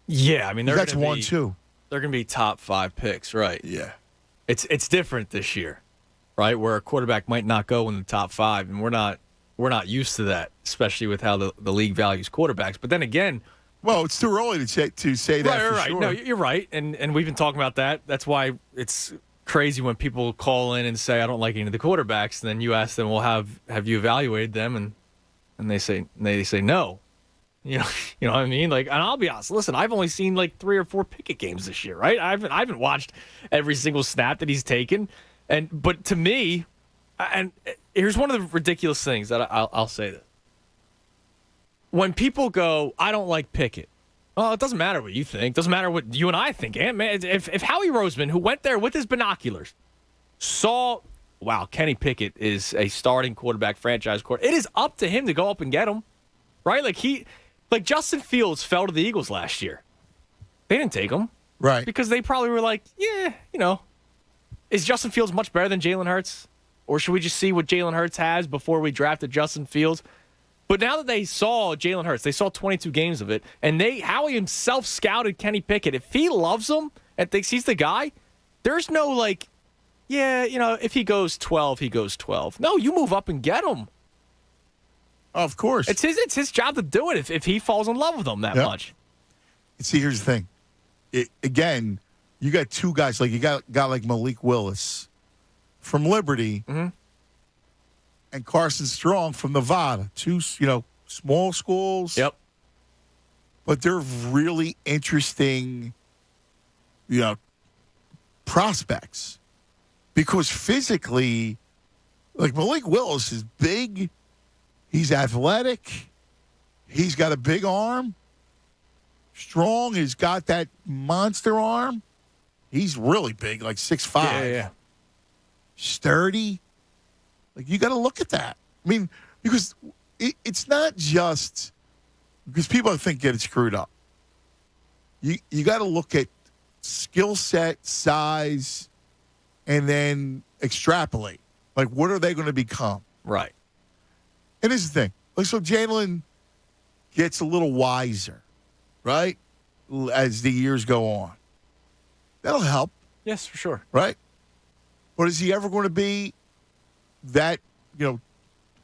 S12: Yeah, I mean,
S1: that's 1-2.
S12: They're going to be top 5 picks, right?
S1: Yeah.
S12: It's different this year, right? Where a quarterback might not go in the top 5, and we're not used to that, especially with how the league values quarterbacks. But then again,
S1: well, it's too early to say that.
S12: Right.
S1: Sure.
S12: No, you're right, and we've been talking about that. That's why it's crazy when people call in and say, I don't like any of the quarterbacks, and then you ask them, well, have you evaluated them, and they say no. You know what I mean? Like, and I'll be honest. Listen, I've only seen like 3 or 4 Pickett games this year, right? I haven't watched every single snap that he's taken, but to me, and here's one of the ridiculous things that I'll say this: when people go, I don't like Pickett. Well, it doesn't matter what you think. It doesn't matter what you and I think. Man, if Howie Roseman, who went there with his binoculars, saw, wow, Kenny Pickett is a starting quarterback, franchise quarterback, it is up to him to go up and get him, right? Like Justin Fields fell to the Eagles last year. They didn't take him.
S1: Right.
S12: Because they probably were like, yeah, is Justin Fields much better than Jalen Hurts? Or should we just see what Jalen Hurts has before we drafted Justin Fields? But now that they saw Jalen Hurts, they saw 22 games of it, and Howie himself scouted Kenny Pickett. If he loves him and thinks he's the guy, there's no if he goes 12, he goes 12. No, you move up and get him.
S1: Of course.
S12: It's his job to do it if he falls in love with them that much.
S1: See, here's the thing. Again, you got 2 guys, like you got like Malik Willis from Liberty and Carson Strong from Nevada. 2, small schools.
S12: Yep.
S1: But they're really interesting, prospects. Because physically, like Malik Willis is big. He's athletic. He's got a big arm. Strong has got that monster arm. He's really big, like 6'5".
S12: Yeah.
S1: Sturdy. Like, you got to look at that. I mean, because it's not just because people think get it screwed up. You got to look at skill set, size, and then extrapolate. Like, what are they going to become?
S12: Right.
S1: And this is the thing. Like, so Jalen gets a little wiser, right, as the years go on. That'll help.
S12: Yes, for sure.
S1: Right? But is he ever going to be that,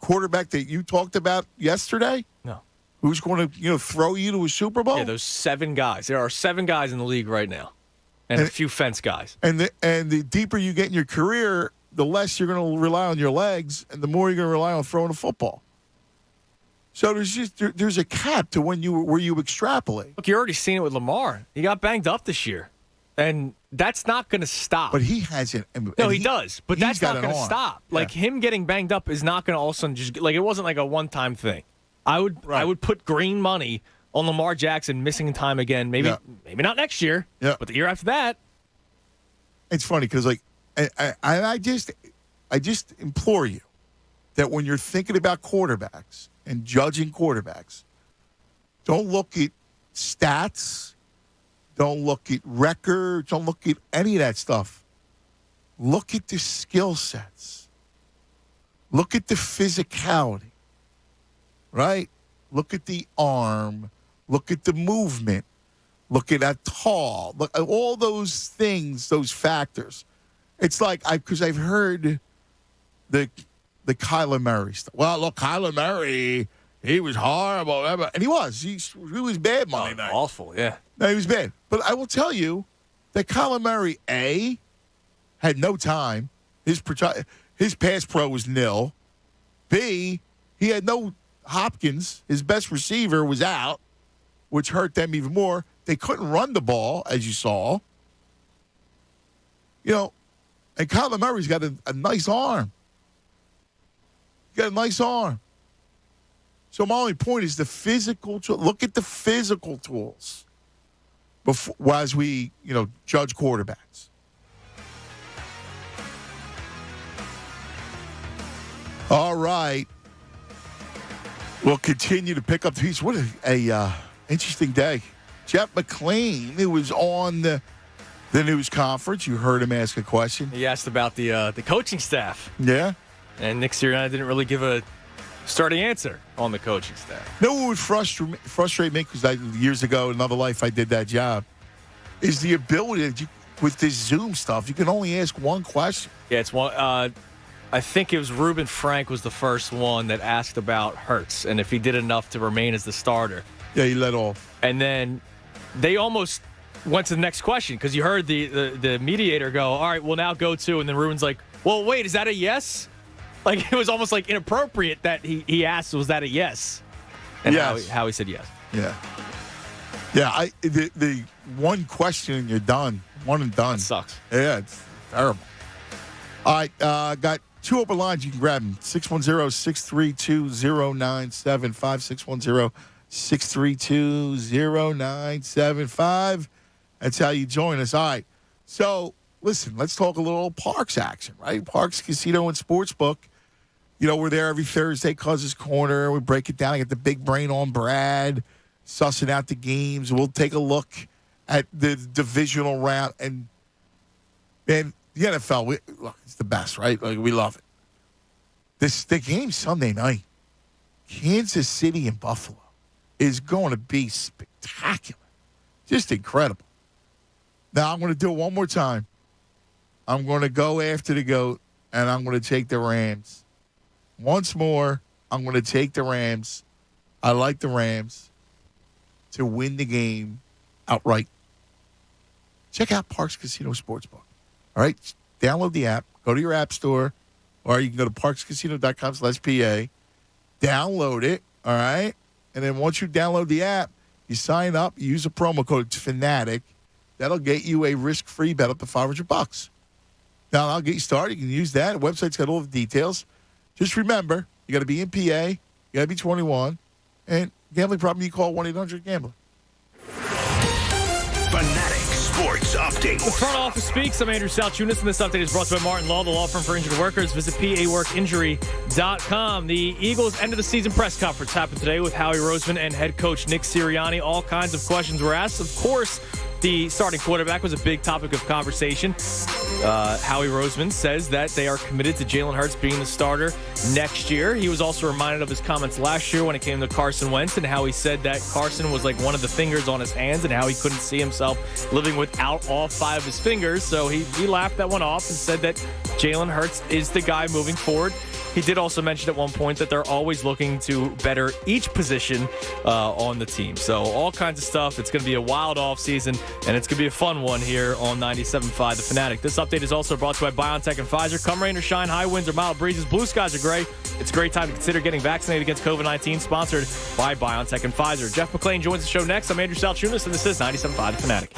S1: quarterback that you talked about yesterday?
S12: No.
S1: Who's going to, throw you to a Super Bowl?
S12: Yeah, those 7 guys. There are 7 guys in the league right now, and a few fence guys.
S1: And the deeper you get in your career, the less you're going to rely on your legs, and the more you're going to rely on throwing a football. So there's a cap to where you extrapolate.
S12: Look, you're already seeing it with Lamar. He got banged up this year. And that's not going to stop.
S1: But he hasn't.
S12: No, he does. But that's not going to stop.
S1: Yeah.
S12: Like, him getting banged up is not going to all of a sudden just, like, it wasn't like a one-time thing. I would put green money on Lamar Jackson missing time again. Maybe not next year, but the year after that.
S1: It's funny because, like, I just implore you that when you're thinking about quarterbacks and judging quarterbacks, don't look at stats. Don't look at records. Don't look at any of that stuff. Look at the skill sets. Look at the physicality, right? Look at the arm. Look at the movement. Look at that tall. Look at all those things, those factors. It's like, because I've heard the Kyler Murray stuff. Well, look, Kyler Murray, he was horrible. And he was. He was bad Monday night.
S12: Awful, yeah.
S1: No, he was bad. But I will tell you that Kyler Murray, A, had no time. His pass pro was nil. B, he had no Hopkins. His best receiver was out, which hurt them even more. They couldn't run the ball, as you saw. You know, and Kyler Murray's got a nice arm. He's got a nice arm. So my only point is the physical. Look at the physical tools as we, judge quarterbacks. All right. We'll continue to pick up the piece. What a interesting day. Jeff McClain, who was on the news conference, you heard him ask a question.
S12: He asked about the coaching staff.
S1: Yeah.
S12: And Nick Sirianni didn't really give a starting answer on the coaching staff.
S1: No, what would frustrate me, because years ago, in another life, I did that job, is the ability that with this Zoom stuff, you can only ask one question.
S12: Yeah, it's one. I think it was Reuben Frank was the first one that asked about Hurts and if he did enough to remain as the starter.
S1: Yeah, he let off.
S12: And then they almost went to the next question because you heard the mediator go, all right, we'll now go to, and then Reuben's like, well, wait, is that a yes? Like, it was almost like inappropriate that he asked, was that a yes? And
S1: yes.
S12: how he said yes.
S1: Yeah. Yeah, the one question and you're done. One and done.
S12: That sucks.
S1: Yeah, it's terrible. All right, got two open lines. You can grab them. 610-632-0975. 632-0975. That's how you join us. All right. So, listen, let's talk a little Parks action, right? Parks Casino and Sportsbook. We're there every Thursday, Cuz's Corner. We break it down. I get the big brain on Brad, sussing out the games. We'll take a look at the divisional round. And, man, the NFL, look, it's the best, right? Like, we love it. The game Sunday night, Kansas City and Buffalo, is going to be spectacular. Just incredible. Now, I'm going to do it one more time. I'm going to go after the GOAT, and I'm going to take the Rams. Once more, I'm going to take the Rams. I like the Rams to win the game outright. Check out Parks Casino Sportsbook. All right? Download the app. Go to your app store, or you can go to parkscasino.com/PA. Download it, all right? And then once you download the app, you sign up, you use a promo code FANATIC. That'll get you a risk-free bet up to $500. Now, I'll get you started. You can use that. The website's got all the details. Just remember, you got to be in PA, you got to be 21, and gambling problem, you call 1-800-GAMBLER.
S14: Fanatic Sports Update.
S12: The front office speaks. I'm Andrew Salchunas, and this update is brought to you by Martin Law, the law firm for injured workers. Visit PAWorkinjury.com. The Eagles' end of the season press conference happened today with Howie Roseman and head coach Nick Sirianni. All kinds of questions were asked. Of course, the starting quarterback was a big topic of conversation. Howie Roseman says that they are committed to Jalen Hurts being the starter next year. He was also reminded of his comments last year when it came to Carson Wentz and how he said that Carson was like one of the fingers on his hands and how he couldn't see himself living without all five of his fingers. So he laughed that one off and said that Jalen Hurts is the guy moving forward. He did also mention at one point that they're always looking to better each position on the team. So all kinds of stuff. It's going to be a wild offseason, and it's going to be a fun one here on 97.5 The Fanatic. This update is also brought to you by BioNTech and Pfizer. Come rain or shine, high winds or mild breezes, blue skies or gray. It's a great time to consider getting vaccinated against COVID-19, sponsored by BioNTech and Pfizer. Jeff McClain joins the show next. I'm Andrew Salchunas, and this is 97.5 The Fanatic.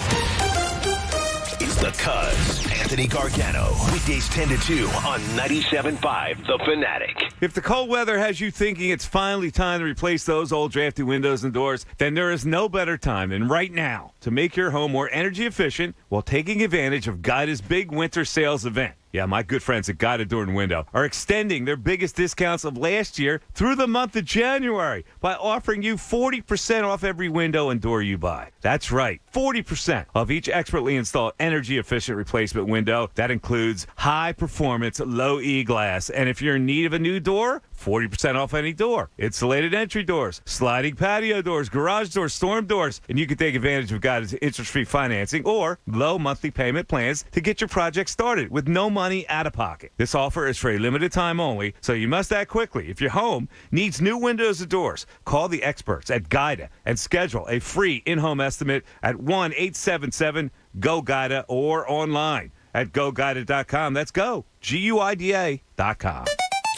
S14: The Cuz, Anthony Gargano. Weekdays 10 to 2 on 97.5 The Fanatic.
S7: If the cold weather has you thinking it's finally time to replace those old drafty windows and doors, then there is no better time than right now to make your home more energy efficient while taking advantage of Guida's big winter sales event. Yeah, my good friends at Guida Door and Window are extending their biggest discounts of last year through the month of January by offering you 40% off every window and door you buy. That's right, 40% off each expertly installed energy-efficient replacement window. That includes high-performance, low-E glass. And if you're in need of a new door, 40% off any door. Insulated entry doors, sliding patio doors, garage doors, storm doors. And you can take advantage of Guida's interest-free financing or low monthly payment plans to get your project started with no money out of pocket. This offer is for a limited time only, so you must act quickly. If your home needs new windows or doors, call the experts at Guida and schedule a free in-home estimate at 1-877-GO-GUIDA or online at GoGuida.com. That's go, GUIDA.com.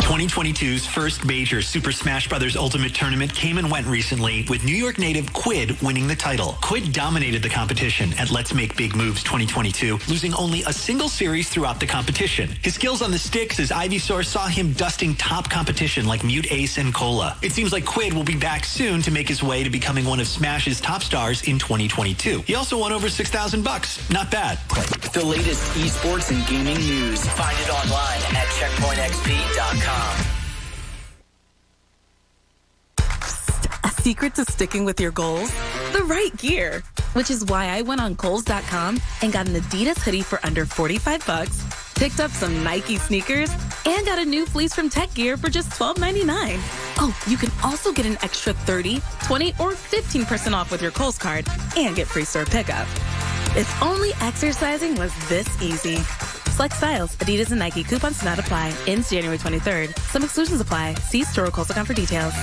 S3: 2022's first major Super Smash Bros. Ultimate Tournament came and went recently, with New York native Quid winning the title. Quid dominated the competition at Let's Make Big Moves 2022, losing only a single series throughout the competition. His skills on the sticks as Ivysaur saw him dusting top competition like Mute Ace and Cola. It seems like Quid will be back soon to make his way to becoming one of Smash's top stars in 2022. He also won over $6,000. Not bad.
S19: The latest esports and gaming news. Find it online at checkpointxp.com.
S22: A secret to sticking with your goals? The right gear. Which is why I went on Kohl's.com and got an Adidas hoodie for under $45, picked up some Nike sneakers, and got a new fleece from Tech Gear for just $12.99. Oh, you can also get an extra 30, 20, or 15% off with your Kohl's card and get free store pickup. If only exercising was this easy. Select styles, Adidas and Nike. Coupons do not apply. Ends January 23rd. Some exclusions apply. See store or Kohl's.com for details.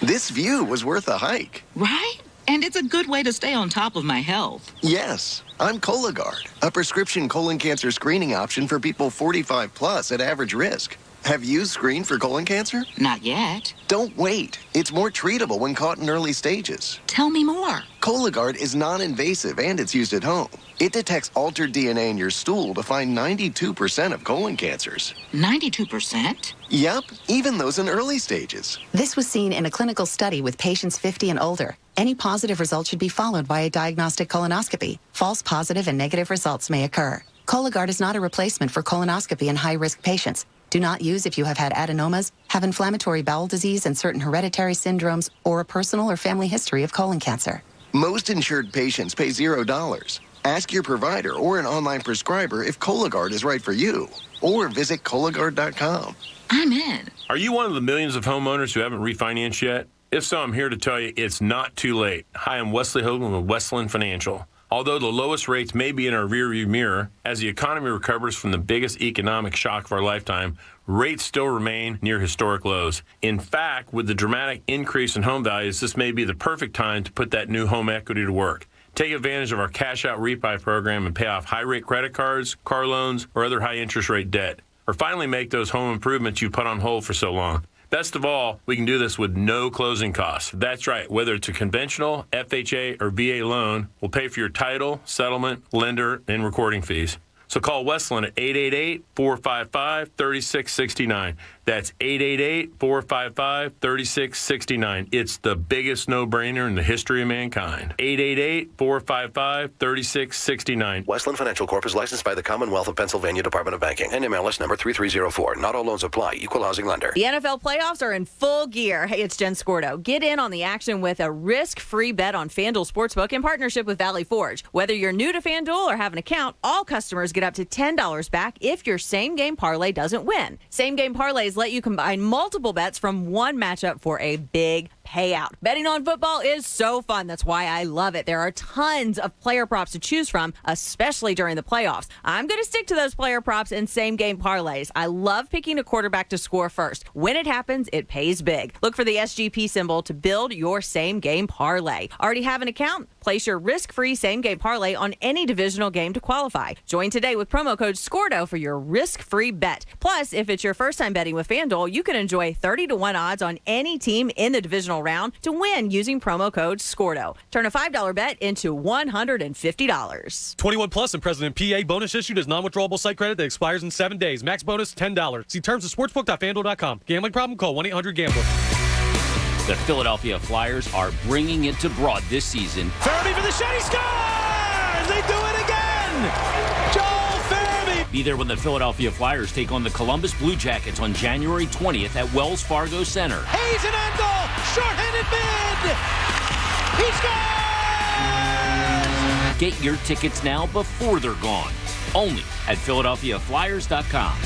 S23: This view was worth a hike.
S24: Right? And it's a good way to stay on top of my health.
S23: Yes, I'm Cologuard, a prescription colon cancer screening option for people 45 plus at average risk. Have you screened for colon cancer?
S24: Not yet.
S23: Don't wait. It's more treatable when caught in early stages.
S24: Tell me more.
S23: Cologuard is non-invasive and it's used at home. It detects altered DNA in your stool to find 92% of colon cancers.
S24: 92%?
S23: Yep, even those in early stages.
S26: This was seen in a clinical study with patients 50 and older. Any positive result should be followed by a diagnostic colonoscopy. False positive and negative results may occur. Cologuard is not a replacement for colonoscopy in high-risk patients. Do not use if you have had adenomas, have inflammatory bowel disease and certain hereditary syndromes, or a personal or family history of colon cancer.
S23: Most insured patients pay $0. Ask your provider or an online prescriber if Cologuard is right for you, or visit Cologuard.com.
S24: I'm in.
S27: Are you one of the millions of homeowners who haven't refinanced yet? If so, I'm here to tell you it's not too late. Hi, I'm Wesley Hogan with Westland Financial. Although the lowest rates may be in our rearview mirror, as the economy recovers from the biggest economic shock of our lifetime, rates still remain near historic lows. In fact, with the dramatic increase in home values, this may be the perfect time to put that new home equity to work. Take advantage of our cash-out refi program and pay off high-rate credit cards, car loans, or other high-interest rate debt. Or finally make those home improvements you put on hold for so long. Best of all, we can do this with no closing costs. That's right. Whether it's a conventional, FHA, or VA loan, we'll pay for your title, settlement, lender, and recording fees. So call Westland at 888-455-3669. That's 888-455-3669. It's the biggest no-brainer in the history of mankind. 888-455-3669.
S14: Westland Financial Corp is licensed by the Commonwealth of Pennsylvania Department of Banking. NMLS number 3304. Not all loans apply. Equal housing lender.
S28: The NFL playoffs are in full gear. Hey, it's Jen Scordo. Get in on the action with a risk-free bet on FanDuel Sportsbook in partnership with Valley Forge. Whether you're new to FanDuel or have an account, all customers get up to $10 back if your same-game parlay doesn't win. Same-game parlays let you combine multiple bets from one matchup for a big payout. Betting on football is so fun. That's why I love it. There are tons of player props to choose from, especially during the playoffs. I'm going to stick to those player props and same-game parlays. I love picking a quarterback to score first. When it happens, it pays big. Look for the SGP symbol to build your same-game parlay. Already have an account? Place your risk-free same-game parlay on any divisional game to qualify. Join today with promo code SCORDO for your risk-free bet. Plus, if it's your first time betting with FanDuel, you can enjoy 30-1 odds on any team in the divisional final round to win using promo code SCORTO. Turn a $5 bet into $150.
S2: 21 plus and President PA. Bonus issued as non-withdrawable site credit that expires in 7 days. Max bonus $10. See terms at sportsbook.fanduel.com. Gambling problem? Call 1-800-GAMBLER.
S5: The Philadelphia Flyers are bringing it to Broad this season.
S12: Farabee for the shot. He scores! They do it again! Joel Farabee!
S5: Be there when the Philadelphia Flyers take on the Columbus Blue Jackets on January 20th at Wells Fargo Center.
S12: Hayes and Endel! Short-handed mid! He scores!
S5: Get your tickets now before they're gone. Only at PhiladelphiaFlyers.com.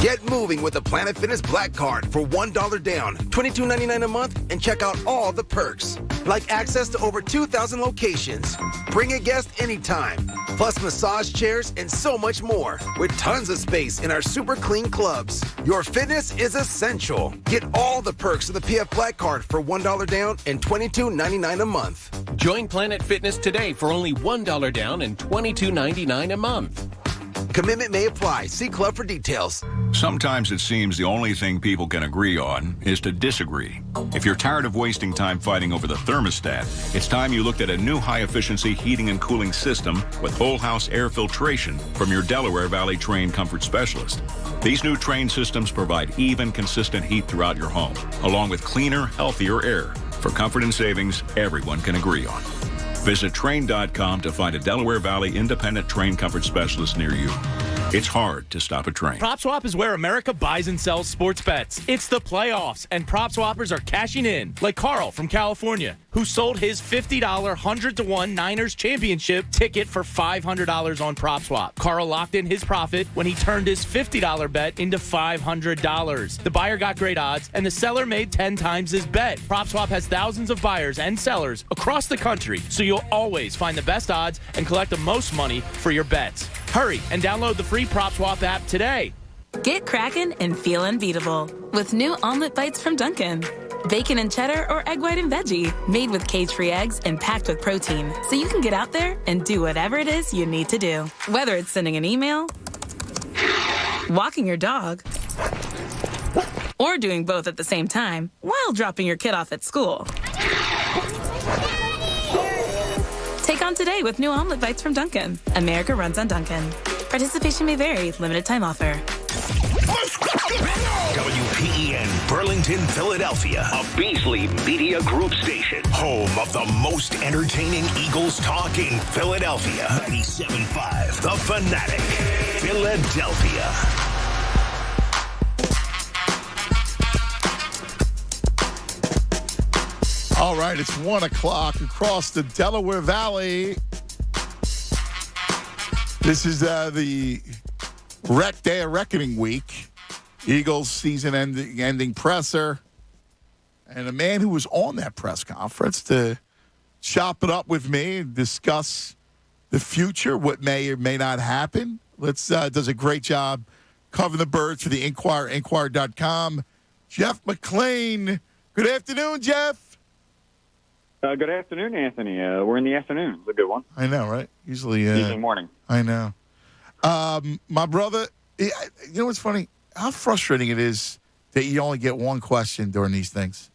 S6: Get moving with the Planet Fitness Black Card for $1 down, $22.99 a month, and check out all the perks, like access to over 2,000 locations. Bring a guest anytime, plus massage chairs and so much more, with tons of space in our super clean clubs. Your fitness is essential. Get all the perks of the PF Black Card for $1 down and $22.99 a month.
S8: Join Planet Fitness today for only $1 down and $22.99 a month.
S6: Commitment may apply. See club for details.
S16: Sometimes it seems the only thing people can agree on is to disagree. If you're tired of wasting time fighting over the thermostat, it's time you looked at a new high-efficiency heating and cooling system with whole-house air filtration from your Delaware Valley trained comfort specialist. These new trained systems provide even, consistent heat throughout your home, along with cleaner, healthier air. For comfort and savings everyone can agree on. Visit Train.com to find a Delaware Valley independent train comfort specialist near you. It's hard to stop a train.
S12: PropSwap is where America buys and sells sports bets. It's the playoffs, and PropSwappers are cashing in, like Carl from California, who sold his $50 100-to-1 Niners championship ticket for $500 on PropSwap. Carl locked in his profit when he turned his $50 bet into $500. The buyer got great odds, and the seller made 10 times his bet. PropSwap has thousands of buyers and sellers across the country, so you'll always find the best odds and collect the most money for your bets. Hurry and download the free PropSwap app today.
S22: Get cracking and feel unbeatable with new omelet bites from Dunkin'. Bacon and cheddar or egg white and veggie, made with cage-free eggs and packed with protein, so you can get out there and do whatever it is you need to do. Whether it's sending an email, walking your dog, or doing both at the same time while dropping your kid off at school. Take on today with new omelet bites from Dunkin'. America runs on Dunkin'. Participation may vary. Limited time offer.
S14: WPEN Burlington, Philadelphia, a Beasley Media Group station, home of the most entertaining Eagles talk in Philadelphia. 97.5 The Fanatic, Philadelphia.
S1: All right, it's 1 o'clock across the Delaware Valley. This is the Day of Reckoning week. Eagles season-ending presser. And a man who was on that press conference to chop it up with me and discuss the future, what may or may not happen. Does a great job covering the birds for the Inquirer, Inquirer.com. Jeff McClain. Good afternoon, Jeff.
S17: Good afternoon, Anthony. We're in the afternoon. It's a good one.
S1: I know, right? Usually
S17: morning.
S1: I know. My brother, you know what's funny? How frustrating it is that you only get one question during these things.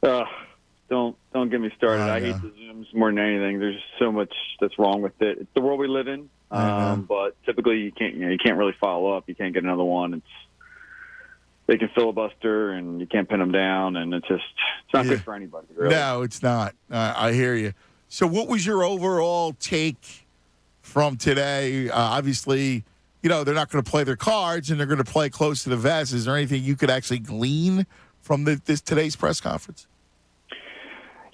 S17: Don't get me started. I hate the Zooms more than anything. There's so much that's wrong with it. It's the world we live in. But typically you can't really follow up. You can't get another one. They can filibuster and you can't pin them down, and it's not good for anybody, really.
S1: No, it's not. I hear you. So what was your overall take from today? Obviously, they're not going to play their cards, and they're going to play close to the vest. Is there anything you could actually glean from today's press conference?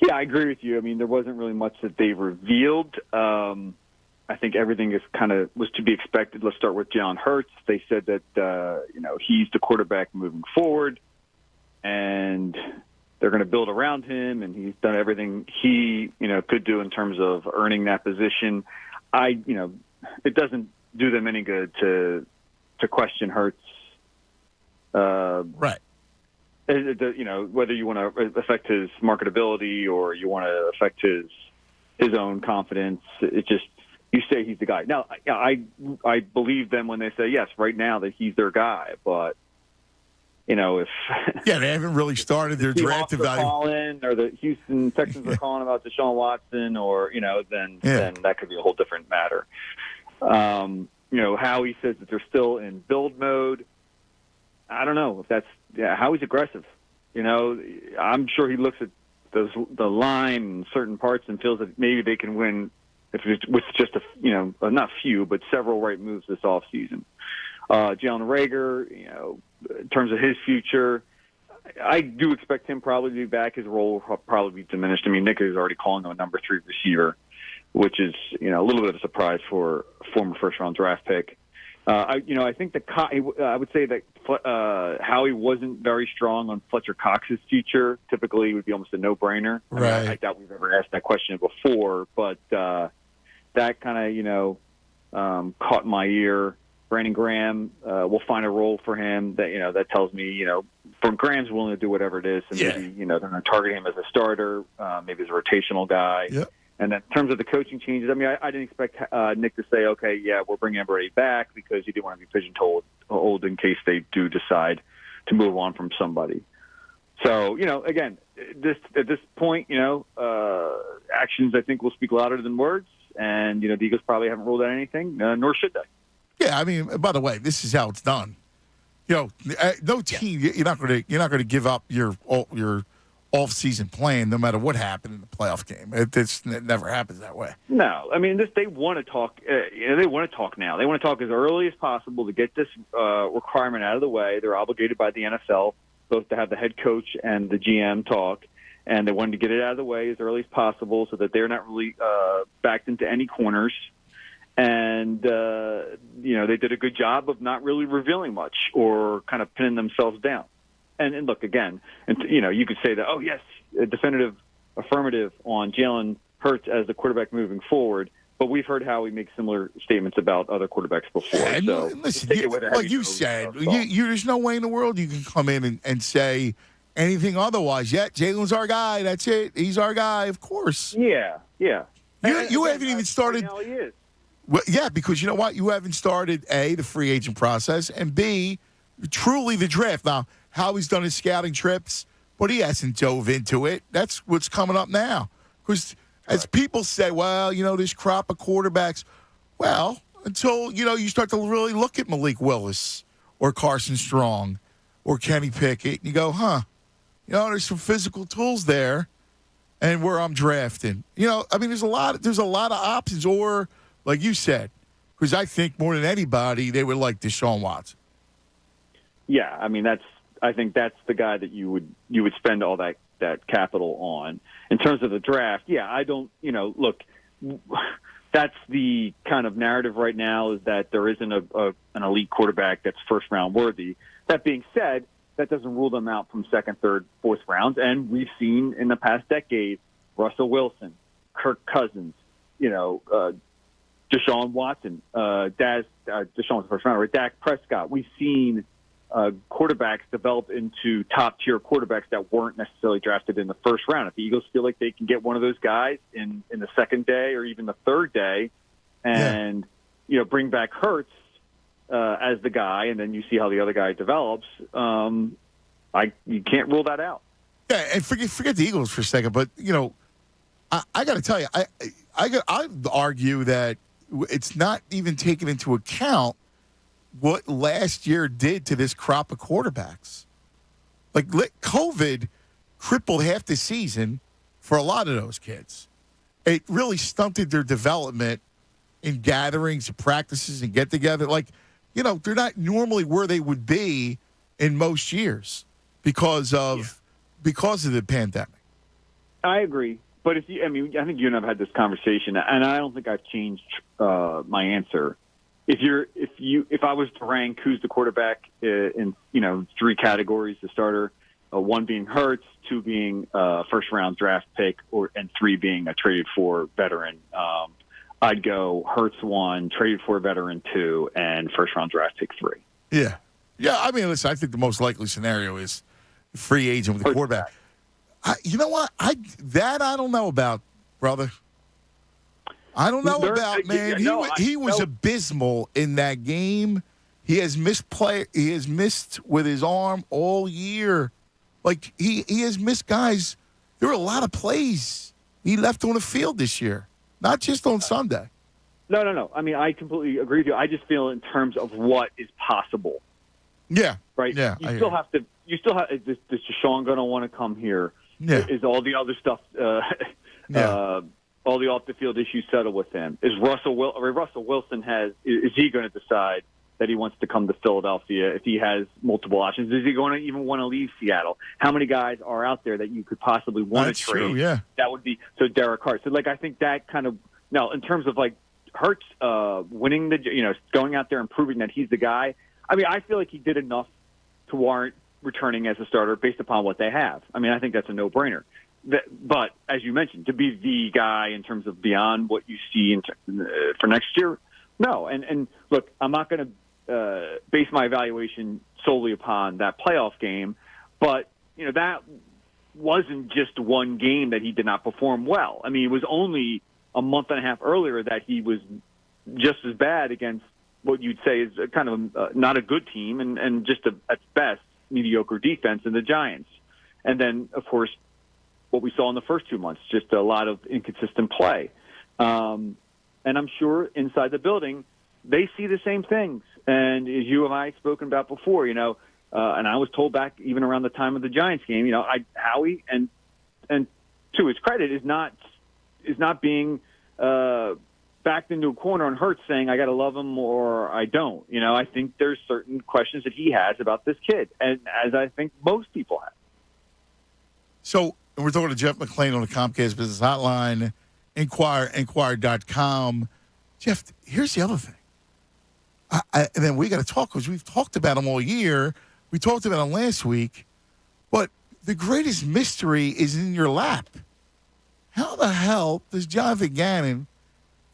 S17: Yeah, I agree with you. I mean, there wasn't really much that they revealed. I think everything was to be expected. Let's start with Jalen Hurts. They said that he's the quarterback moving forward, and they're going to build around him, and he's done everything he could do in terms of earning that position. It doesn't do them any good to question Hurts.
S1: Right.
S17: Whether you want to affect his marketability or you want to affect his own confidence, it just. You say he's the guy. Now, I believe them when they say, yes, right now that he's their guy. But, if
S1: yeah, they haven't really started their draft
S17: evaluation, or the Houston Texans are calling about Deshaun Watson, or then that could be a whole different matter. Howie says that they're still in build mode. I don't know if that's Howie's aggressive. I'm sure he looks at the line and certain parts and feels that maybe they can win if it's with just not few but several right moves this offseason. Jalen Reagor, in terms of his future, I do expect him probably to be back. His role will probably be diminished. I mean, Nick is already calling him a number 3 receiver, which is a little bit of a surprise for a former first-round draft pick. I think I would say that Howie wasn't very strong on Fletcher Cox's future. Typically, it would be almost a no-brainer.
S1: Right.
S17: I doubt we've ever asked that question before, but that kind of caught my ear. Brandon Graham will find a role for him that tells me Graham's willing to do whatever it is, and maybe they're going to target him as a starter, maybe as a rotational guy.
S1: Yep.
S17: And then in terms of the coaching changes, I mean, I didn't expect Nick to say, okay, yeah, we're bringing everybody back, because he didn't want to be pigeonholed in case they do decide to move on from somebody. So, again, at this point, actions I think will speak louder than words, and the Eagles probably haven't ruled out anything, nor should they.
S1: Yeah, I mean, by the way, this is how it's done. No team, you're not going to give up your off-season plan no matter what happened in the playoff game. It never happens that way.
S17: No, I mean, they want to talk. They want to talk now. They want to talk as early as possible to get this requirement out of the way. They're obligated by the NFL both to have the head coach and the GM talk, and they wanted to get it out of the way as early as possible so that they're not really backed into any corners. And, they did a good job of not really revealing much or kind of pinning themselves down. And look, again, you could say that, oh, yes, a definitive affirmative on Jalen Hurts as the quarterback moving forward. But we've heard Howie make similar statements about other quarterbacks before.
S1: Yeah,
S17: so
S1: listen, like you said, there's no way in the world you can come in and say anything otherwise. Yeah, Jalen's our guy. That's it. He's our guy, of course.
S17: Yeah.
S1: You haven't even started.
S17: Right now he is.
S1: Well, yeah, because you know what? You haven't started, A, the free agent process, and B, truly the draft. Now, Howie's done his scouting trips, but he hasn't dove into it. That's what's coming up now. Because as people say, well, this crop of quarterbacks, well, until, you start to really look at Malik Willis or Carson Strong or Kenny Pickett, and you go, there's some physical tools there and where I'm drafting. There's a lot of options, or like you said, because I think more than anybody, they would like Deshaun Watson.
S17: Yeah, I mean, I think that's the guy that you would spend all that capital on. In terms of the draft, yeah, I don't, look, that's the kind of narrative right now, is that there isn't an elite quarterback that's first-round worthy. That being said, that doesn't rule them out from second, third, fourth rounds. And we've seen in the past decade, Russell Wilson, Kirk Cousins, Deshaun Watson, Deshaun's first rounder, right? Dak Prescott. We've seen quarterbacks develop into top-tier quarterbacks that weren't necessarily drafted in the first round. If the Eagles feel like they can get one of those guys in the second day or even the third day and, bring back Hurts as the guy, and then you see how the other guy develops, you can't rule that out.
S1: Yeah, and forget the Eagles for a second, but, I got to tell you, I'd argue that it's not even taken into account what last year did to this crop of quarterbacks. Like, COVID crippled half the season for a lot of those kids. It really stunted their development in gatherings and practices and get-together. Like, they're not normally where they would be in most years because of the pandemic.
S17: I agree. But I think you and I've had this conversation, and I don't think I've changed my answer. If I was to rank who's the quarterback in 3 categories: the starter, 1 being Hurts, 2 being first round draft pick, and 3 being a traded for veteran, I'd go Hurts 1, traded for veteran 2, and first round draft pick 3.
S1: Yeah. Listen, I think the most likely scenario is free agent with a quarterback. You know what? I don't know about, brother. I don't know about, man. He was abysmal in that game. He has missed play. He has missed with his arm all year. Like he has missed guys. There were a lot of plays he left on the field this year, not just on Sunday.
S17: No. I mean, I completely agree with you. I just feel in terms of what is possible.
S1: Yeah.
S17: Right.
S1: Yeah.
S17: You still have to. Is Deshaun going to want to come here?
S1: Yeah.
S17: Is all the other stuff? All the off the field issues settled with him. Is Russell Wilson is he going to decide that he wants to come to Philadelphia if he has multiple options? Is he going to even want to leave Seattle? How many guys are out there that you could possibly want to trade?
S1: True, yeah.
S17: That would be so Derek Hart. So I think that kind of now in terms of Hurts winning going out there and proving that he's the guy. I mean, I feel like he did enough to warrant returning as a starter based upon what they have. I mean, I think that's a no-brainer. But as you mentioned, to be the guy in terms of beyond what you see for next year, no. And look, I'm not going to base my evaluation solely upon that playoff game, but that wasn't just one game that he did not perform well. I mean, it was only a month and a half earlier that he was just as bad against what you'd say is kind of not a good team and just at best mediocre defense in the Giants. And then, of course, what we saw in the first 2 months, just a lot of inconsistent play. And I'm sure inside the building, they see the same things. And as you and I have spoken about before, and I was told back even around the time of the Giants game, Howie, and to his credit, is not being backed into a corner on Hurts saying, I got to love him or I don't. I think there's certain questions that he has about this kid, and as I think most people have.
S1: So we're talking to Jeff McClain on the Comcast Business Hotline, Inquire.com. Jeff, here's the other thing. And then we got to talk because we've talked about him all year. We talked about him last week. But the greatest mystery is in your lap. How the hell does Jonathan Gannon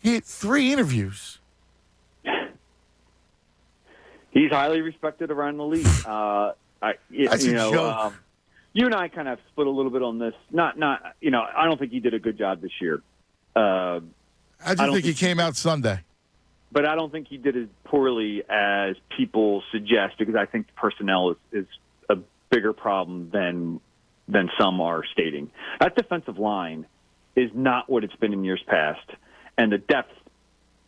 S1: get 3 interviews?
S17: He's highly respected around the league.
S1: That's a joke.
S17: You and I kind of split a little bit on this. I don't think he did a good job this year.
S1: I do think he came out Sunday.
S17: But I don't think he did as poorly as people suggest because I think the personnel is a bigger problem than some are stating. That defensive line is not what it's been in years past, and the depth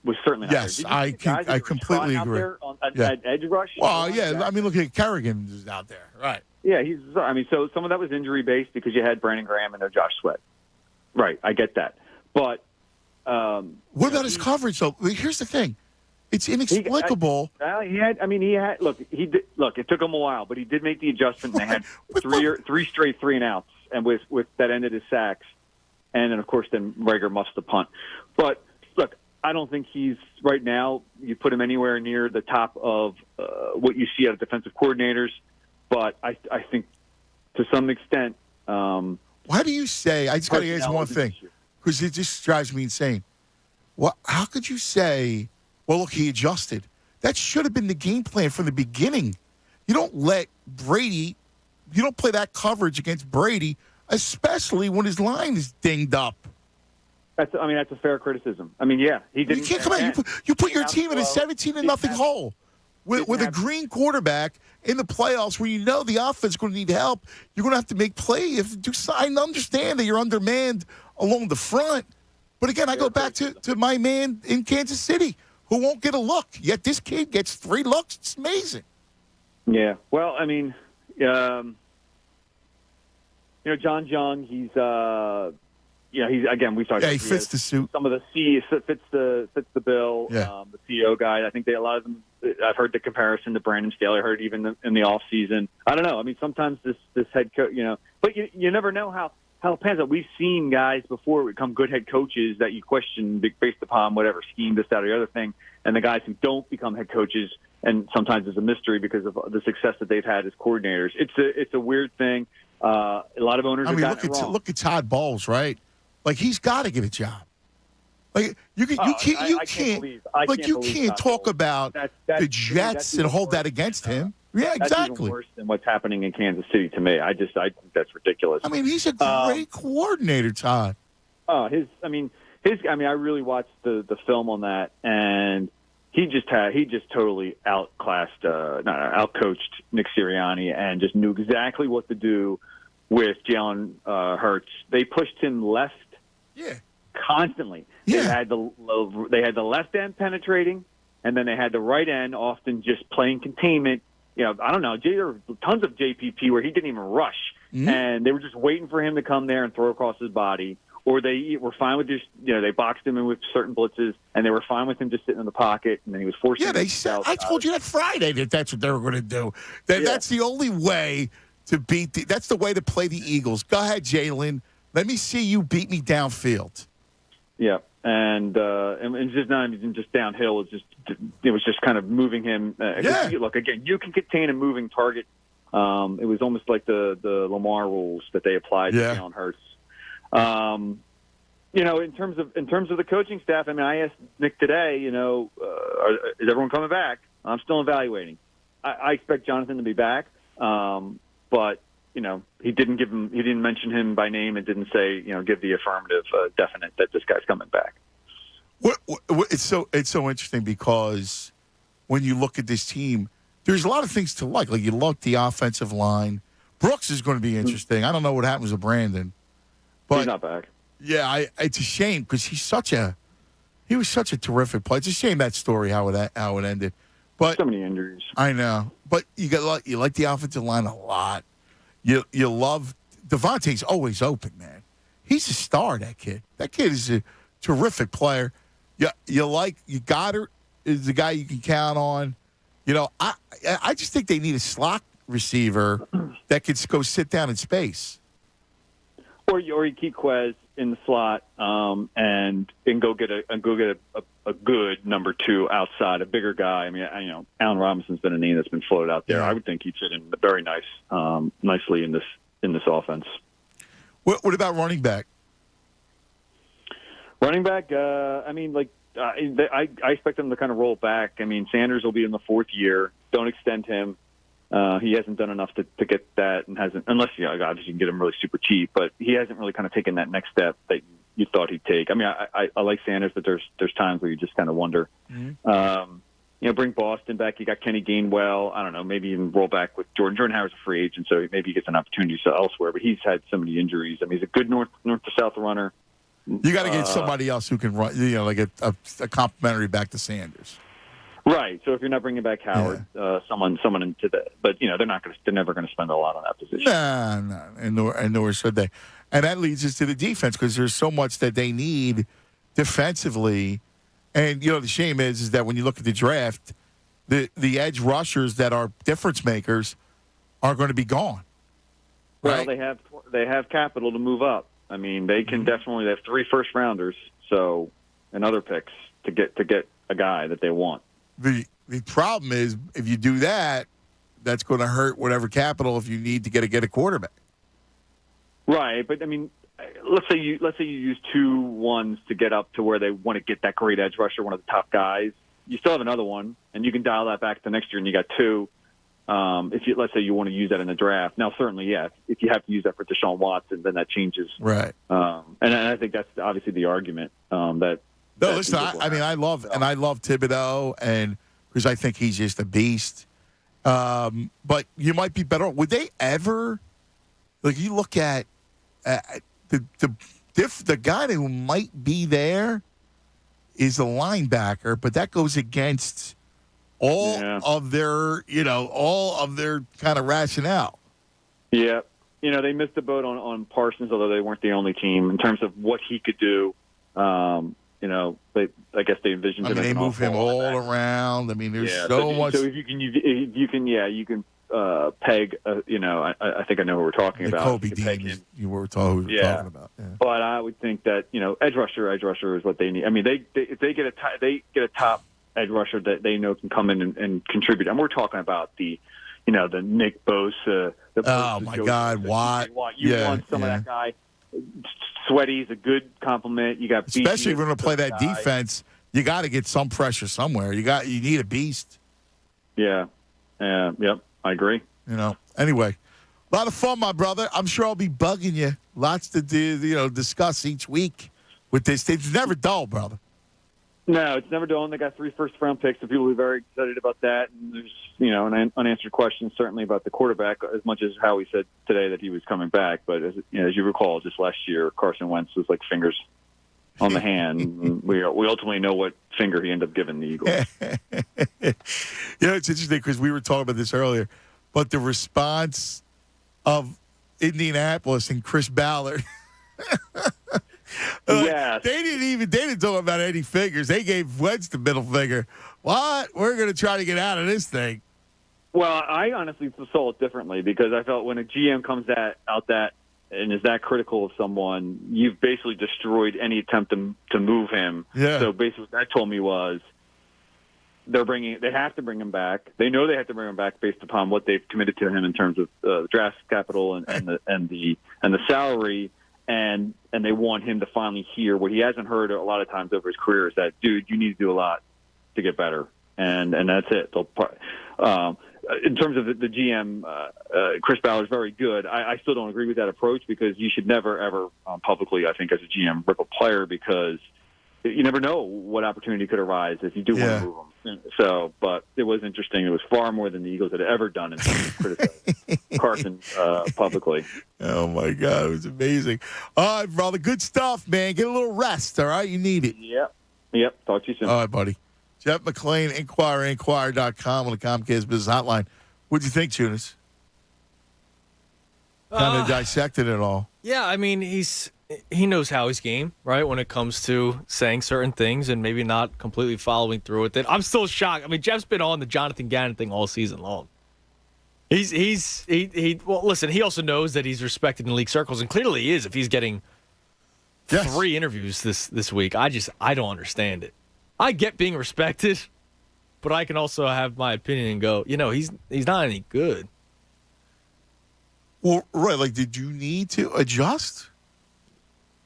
S17: was certainly not
S1: yes,
S17: there.
S1: I completely agree.
S17: At edge rush?
S1: Well, yeah, I mean, look at Kerrigan is out there, right?
S17: Yeah, so some of that was injury-based because you had Brandon Graham and no Josh Sweat. Right, I get that. But
S1: what about his coverage, though? Here's the thing. It's inexplicable.
S17: He had. Look, it took him a while, but he did make the adjustment. And they had three straight 3-and-outs, and with that ended his sacks. And then, of course, Rager muffs the punt. But, look, I don't think he's, right now, you put him anywhere near the top of what you see out of defensive coordinators. But I think to some extent.
S1: Why do you say, I just got to ask one thing, because it just drives me insane. How could you say, well, look, he adjusted? That should have been the game plan from the beginning. You don't let Brady, you don't play that coverage against Brady, especially when his line is dinged up.
S17: That's a fair criticism. I mean, yeah, he didn't.
S1: You can't come out. You put your team in a 17-0 hole with a green quarterback in the playoffs where you know the offense is going to need help. You're going to have to make plays. I understand that you're undermanned along the front. But again, I go back to my man in Kansas City who won't get a look. Yet this kid gets 3 looks. It's amazing.
S17: Yeah. Well, I mean, John Jung, he's again, we talked.
S1: Yeah, he fits the suit.
S17: Some of the fits the bill.
S1: Yeah.
S17: The CEO guy. I think a lot of them. I've heard the comparison to Brandon Staley. I heard even in the off season. I don't know. I mean, sometimes this head coach, but you never know how it pans out. We've seen guys before become good head coaches that you question based upon whatever scheme, this, that, or the other thing, and the guys who don't become head coaches, and sometimes it's a mystery because of the success that they've had as coordinators. It's a weird thing. A lot of owners.
S1: Look at Todd Bowles, right? Like he's got to get a job. Like you can't talk about the Jets and hold that against him. Yeah, exactly.
S17: That's even worse than what's happening in Kansas City to me. I think that's ridiculous.
S1: I mean, he's a great coordinator, Todd.
S17: I really watched the film on that, and he just totally outcoached Nick Sirianni and just knew exactly what to do with Jalen Hurts. They pushed him left constantly.
S1: Yeah.
S17: They had the left end penetrating, and then they had the right end often just playing containment. I don't know. There were tons of JPP where he didn't even rush, and they were just waiting for him to come there and throw across his body. Or they were fine with just, they boxed him in with certain blitzes, and they were fine with him just sitting in the pocket, and then he was forced.
S1: Yeah, they said. I told you that Friday that's what they were going to do. That's the only way to beat. That's the way to play the Eagles. Go ahead, Jalen. Let me see you beat me downfield.
S17: Yeah, and just not even just downhill. It was just kind of moving him. Look, again, you can contain a moving target. It was almost like the Lamar rules that they applied to Jalen Hurts. In terms of the coaching staff, I mean, I asked Nick today, is everyone coming back? I'm still evaluating. I expect Jonathan to be back, but he didn't mention him by name and didn't say, give the affirmative, definite that this guy's coming back.
S1: It's so interesting because when you look at this team, there's a lot of things to like. Like you look the offensive line. Brooks is going to be interesting. I don't know what happens with Brandon. But,
S17: he's not back.
S1: Yeah, it's a shame because he was such a terrific player. It's a shame that story how it ended. But
S17: so many injuries.
S1: I know, but you like the offensive line a lot. You love Devontae's always open, man. He's a star. That kid is a terrific player. You Goddard is the guy you can count on. I just think they need a slot receiver that could go sit down in space.
S17: Or you keep Quez in the slot and go get a good number two outside, a bigger guy. I mean, Allen Robinson's been a name that's been floated out there. Yeah. I would think he'd fit in very nicely in this offense.
S1: What about running back?
S17: Running back, I expect them to kind of roll back. I mean, Sanders will be in the fourth year. Don't extend him. He hasn't done enough to get that, and hasn't, unless obviously you can get him really super cheap, but he hasn't really kind of taken that next step that you thought he'd take. I mean, I like Sanders, but there's times where you just kind of wonder. Mm-hmm. Bring Boston back. You got Kenny Gainwell. I don't know, maybe even roll back with Jordan. Jordan Howard's a free agent, so maybe he gets an opportunity elsewhere. But he's had so many injuries. I mean, he's a good north to south runner.
S1: You got to get somebody else who can run. Like a complimentary back to Sanders.
S17: Right. So if you're not bringing back Howard, someone into the, but they're never going to spend a lot on that position.
S1: No, and nor should they. And that leads us to the defense because there's so much that they need defensively. And the shame is that when you look at the draft, the edge rushers that are difference makers are going to be gone.
S17: Well, they have capital to move up. I mean, they can definitely. They have 3 first rounders, and other picks to get a guy that they want.
S1: The problem is if you do that, that's going to hurt whatever capital if you need to get a quarterback.
S17: Right, but I mean, let's say you use 2 ones to get up to where they want to get that great edge rusher, one of the top guys. You still have another one, and you can dial that back to next year, and you got 2. Let's say you want to use that in the draft. Now, certainly, if you have to use that for Deshaun Watson, then that changes.
S1: Right.
S17: And I think that's obviously the argument that.
S1: No, listen. I love Thibodeau, and because I think he's just a beast. But you might be better. Would they ever? Like you look at the guy who might be there is a linebacker, but that goes against all of their kind of rationale.
S17: Yeah, they missed the boat on Parsons, although they weren't the only team in terms of what he could do. I guess they envisioned.
S1: I mean, they move him all around. I mean, there's so much.
S17: So if you can peg. I think I know who we're talking about.
S1: Kobe Dean, you were talking about. Yeah.
S17: But I would think that edge rusher is what they need. I mean, if they get a top edge rusher that they know can come in and contribute. And we're talking about the Nick Bosa.
S1: Oh my God, Watt.
S17: You want some of that guy. Sweaty's a good compliment. You got
S1: especially if you're going to play that defense. You got to get some pressure somewhere. You need a beast.
S17: Yeah. Yep. I agree.
S1: Anyway, a lot of fun, my brother. I'm sure I'll be bugging you. Lots to do. Discuss each week with this. It's never dull, brother.
S17: No, it's never done. They got 3 first-round picks, so people will be very excited about that. And there's, an unanswered question certainly about the quarterback, as much as Howie said today that he was coming back. But as you recall, just last year, Carson Wentz was like fingers on the hand. We ultimately know what finger he ended up giving the Eagles.
S1: It's interesting because we were talking about this earlier, but the response of Indianapolis and Chris Ballard.
S17: Yeah,
S1: they didn't talk about any fingers. They gave Wentz the middle finger. What? We're going to try to get out of this thing.
S17: Well, I honestly saw it differently because I felt when a GM comes out that and is that critical of someone, you've basically destroyed any attempt to move him.
S1: Yeah.
S17: So basically what that told me was they have to bring him back. They know they have to bring him back based upon what they've committed to him in terms of draft capital and the salary. And they want him to finally hear what he hasn't heard a lot of times over his career is that, dude, you need to do a lot to get better. And that's it. In terms of the GM, Chris Ballard is very good. I still don't agree with that approach because you should never, ever publicly, I think, as a GM, rip a player because you never know what opportunity could arise if you do want to move him. So, but it was interesting. It was far more than the Eagles had ever done in terms of criticizing Carson publicly.
S1: Oh, my God. It was amazing. All right, brother. Good stuff, man. Get a little rest, all right? You need it.
S17: Yep. Talk to you soon.
S1: All right, buddy. Jeff McClain, Inquirer.com on the Comcast Business Hotline. What'd you think, Tunis? Kind of dissected it all.
S12: Yeah, I mean, he knows Howie's game, right, when it comes to saying certain things and maybe not completely following through with it. I'm still shocked. I mean, Jeff's been on the Jonathan Gannon thing all season long. Well, listen, he also knows that he's respected in league circles, and clearly he is if he's getting 3 interviews this week. I don't understand it. I get being respected, but I can also have my opinion and go, he's not any good.
S1: Well, right, like, did you need to adjust?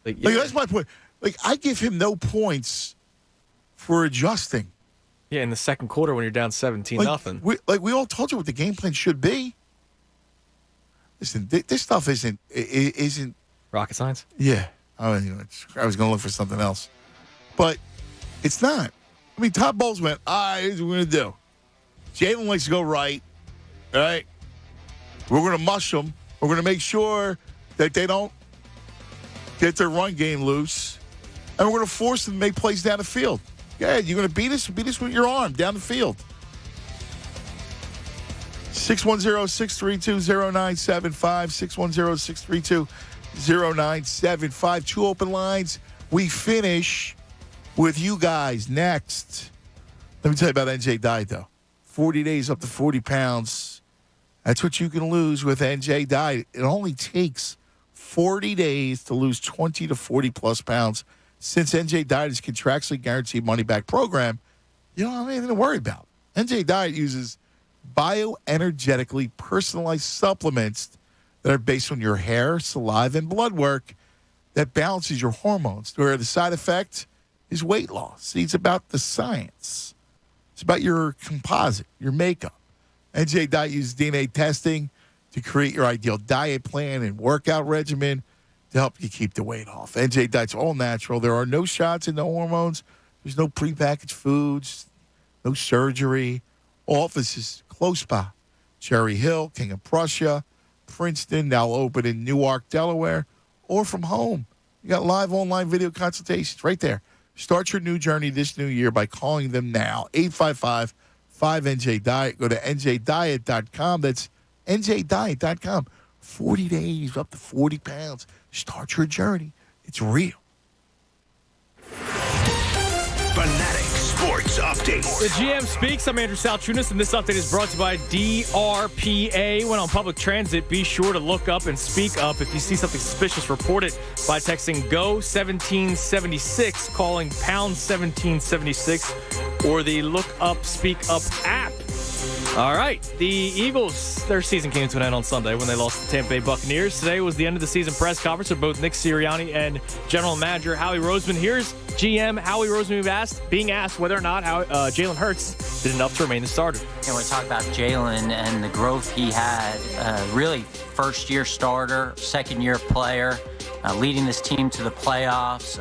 S1: Like, that's my point. Like, I give him no points for adjusting.
S12: Yeah, in the second quarter when you're down 17-0.
S1: We all told you what the game plan should be. Listen, this stuff isn't
S12: rocket science.
S1: Yeah, I was going to look for something else, but it's not. I mean, Todd Bowles went, all right, here's what we're going to do. Jalen likes to go right, all right? We're going to mush them. We're going to make sure that they don't get their run game loose, and we're going to force them to make plays down the field. Yeah, you're going to beat us with your arm down the field. 610-632-0975, 610-632-0975. 2 open lines. We finish with you guys next. Let me tell you about NJ Diet, though. 40 days up to 40 pounds. That's what you can lose with NJ Diet. It only takes 40 days to lose 20 to 40-plus pounds. Since NJ Diet is contractually guaranteed money-back program, you don't have anything to worry about. NJ Diet uses bioenergetically personalized supplements that are based on your hair, saliva, and blood work that balances your hormones, where the side effect is weight loss. See, it's about the science. It's about your composite, your makeup. NJ Diet uses DNA testing to create your ideal diet plan and workout regimen to help you keep the weight off. NJ Diet's all natural. There are no shots and no hormones. There's no prepackaged foods, no surgery. Offices close by. Cherry Hill, King of Prussia, Princeton, now open in Newark, Delaware, or from home. You got live online video consultations right there. Start your new journey this new year by calling them now. 855-5NJ-DIET. Go to njdiet.com. That's njdiet.com. 40 days, up to 40 pounds. Start your journey. It's real.
S14: Fanatic Sports Update.
S12: The GM speaks. I'm Andrew Salchunas, and this update is brought to you by DRPA. When on public transit, be sure to look up and speak up. If you see something suspicious, report it by texting GO 1776, calling pound 1776, or the Look Up, Speak Up app. All right, the Eagles, their season came to an end on Sunday when they lost to the Tampa Bay Buccaneers. Today was the end of the season press conference with both Nick Sirianni and General Manager Howie Roseman. Here's GM Howie Roseman being asked whether or not Jalen Hurts did enough to remain the starter.
S4: And we talk about Jalen and the growth he had. Really, first-year starter, second-year player, leading this team to the playoffs.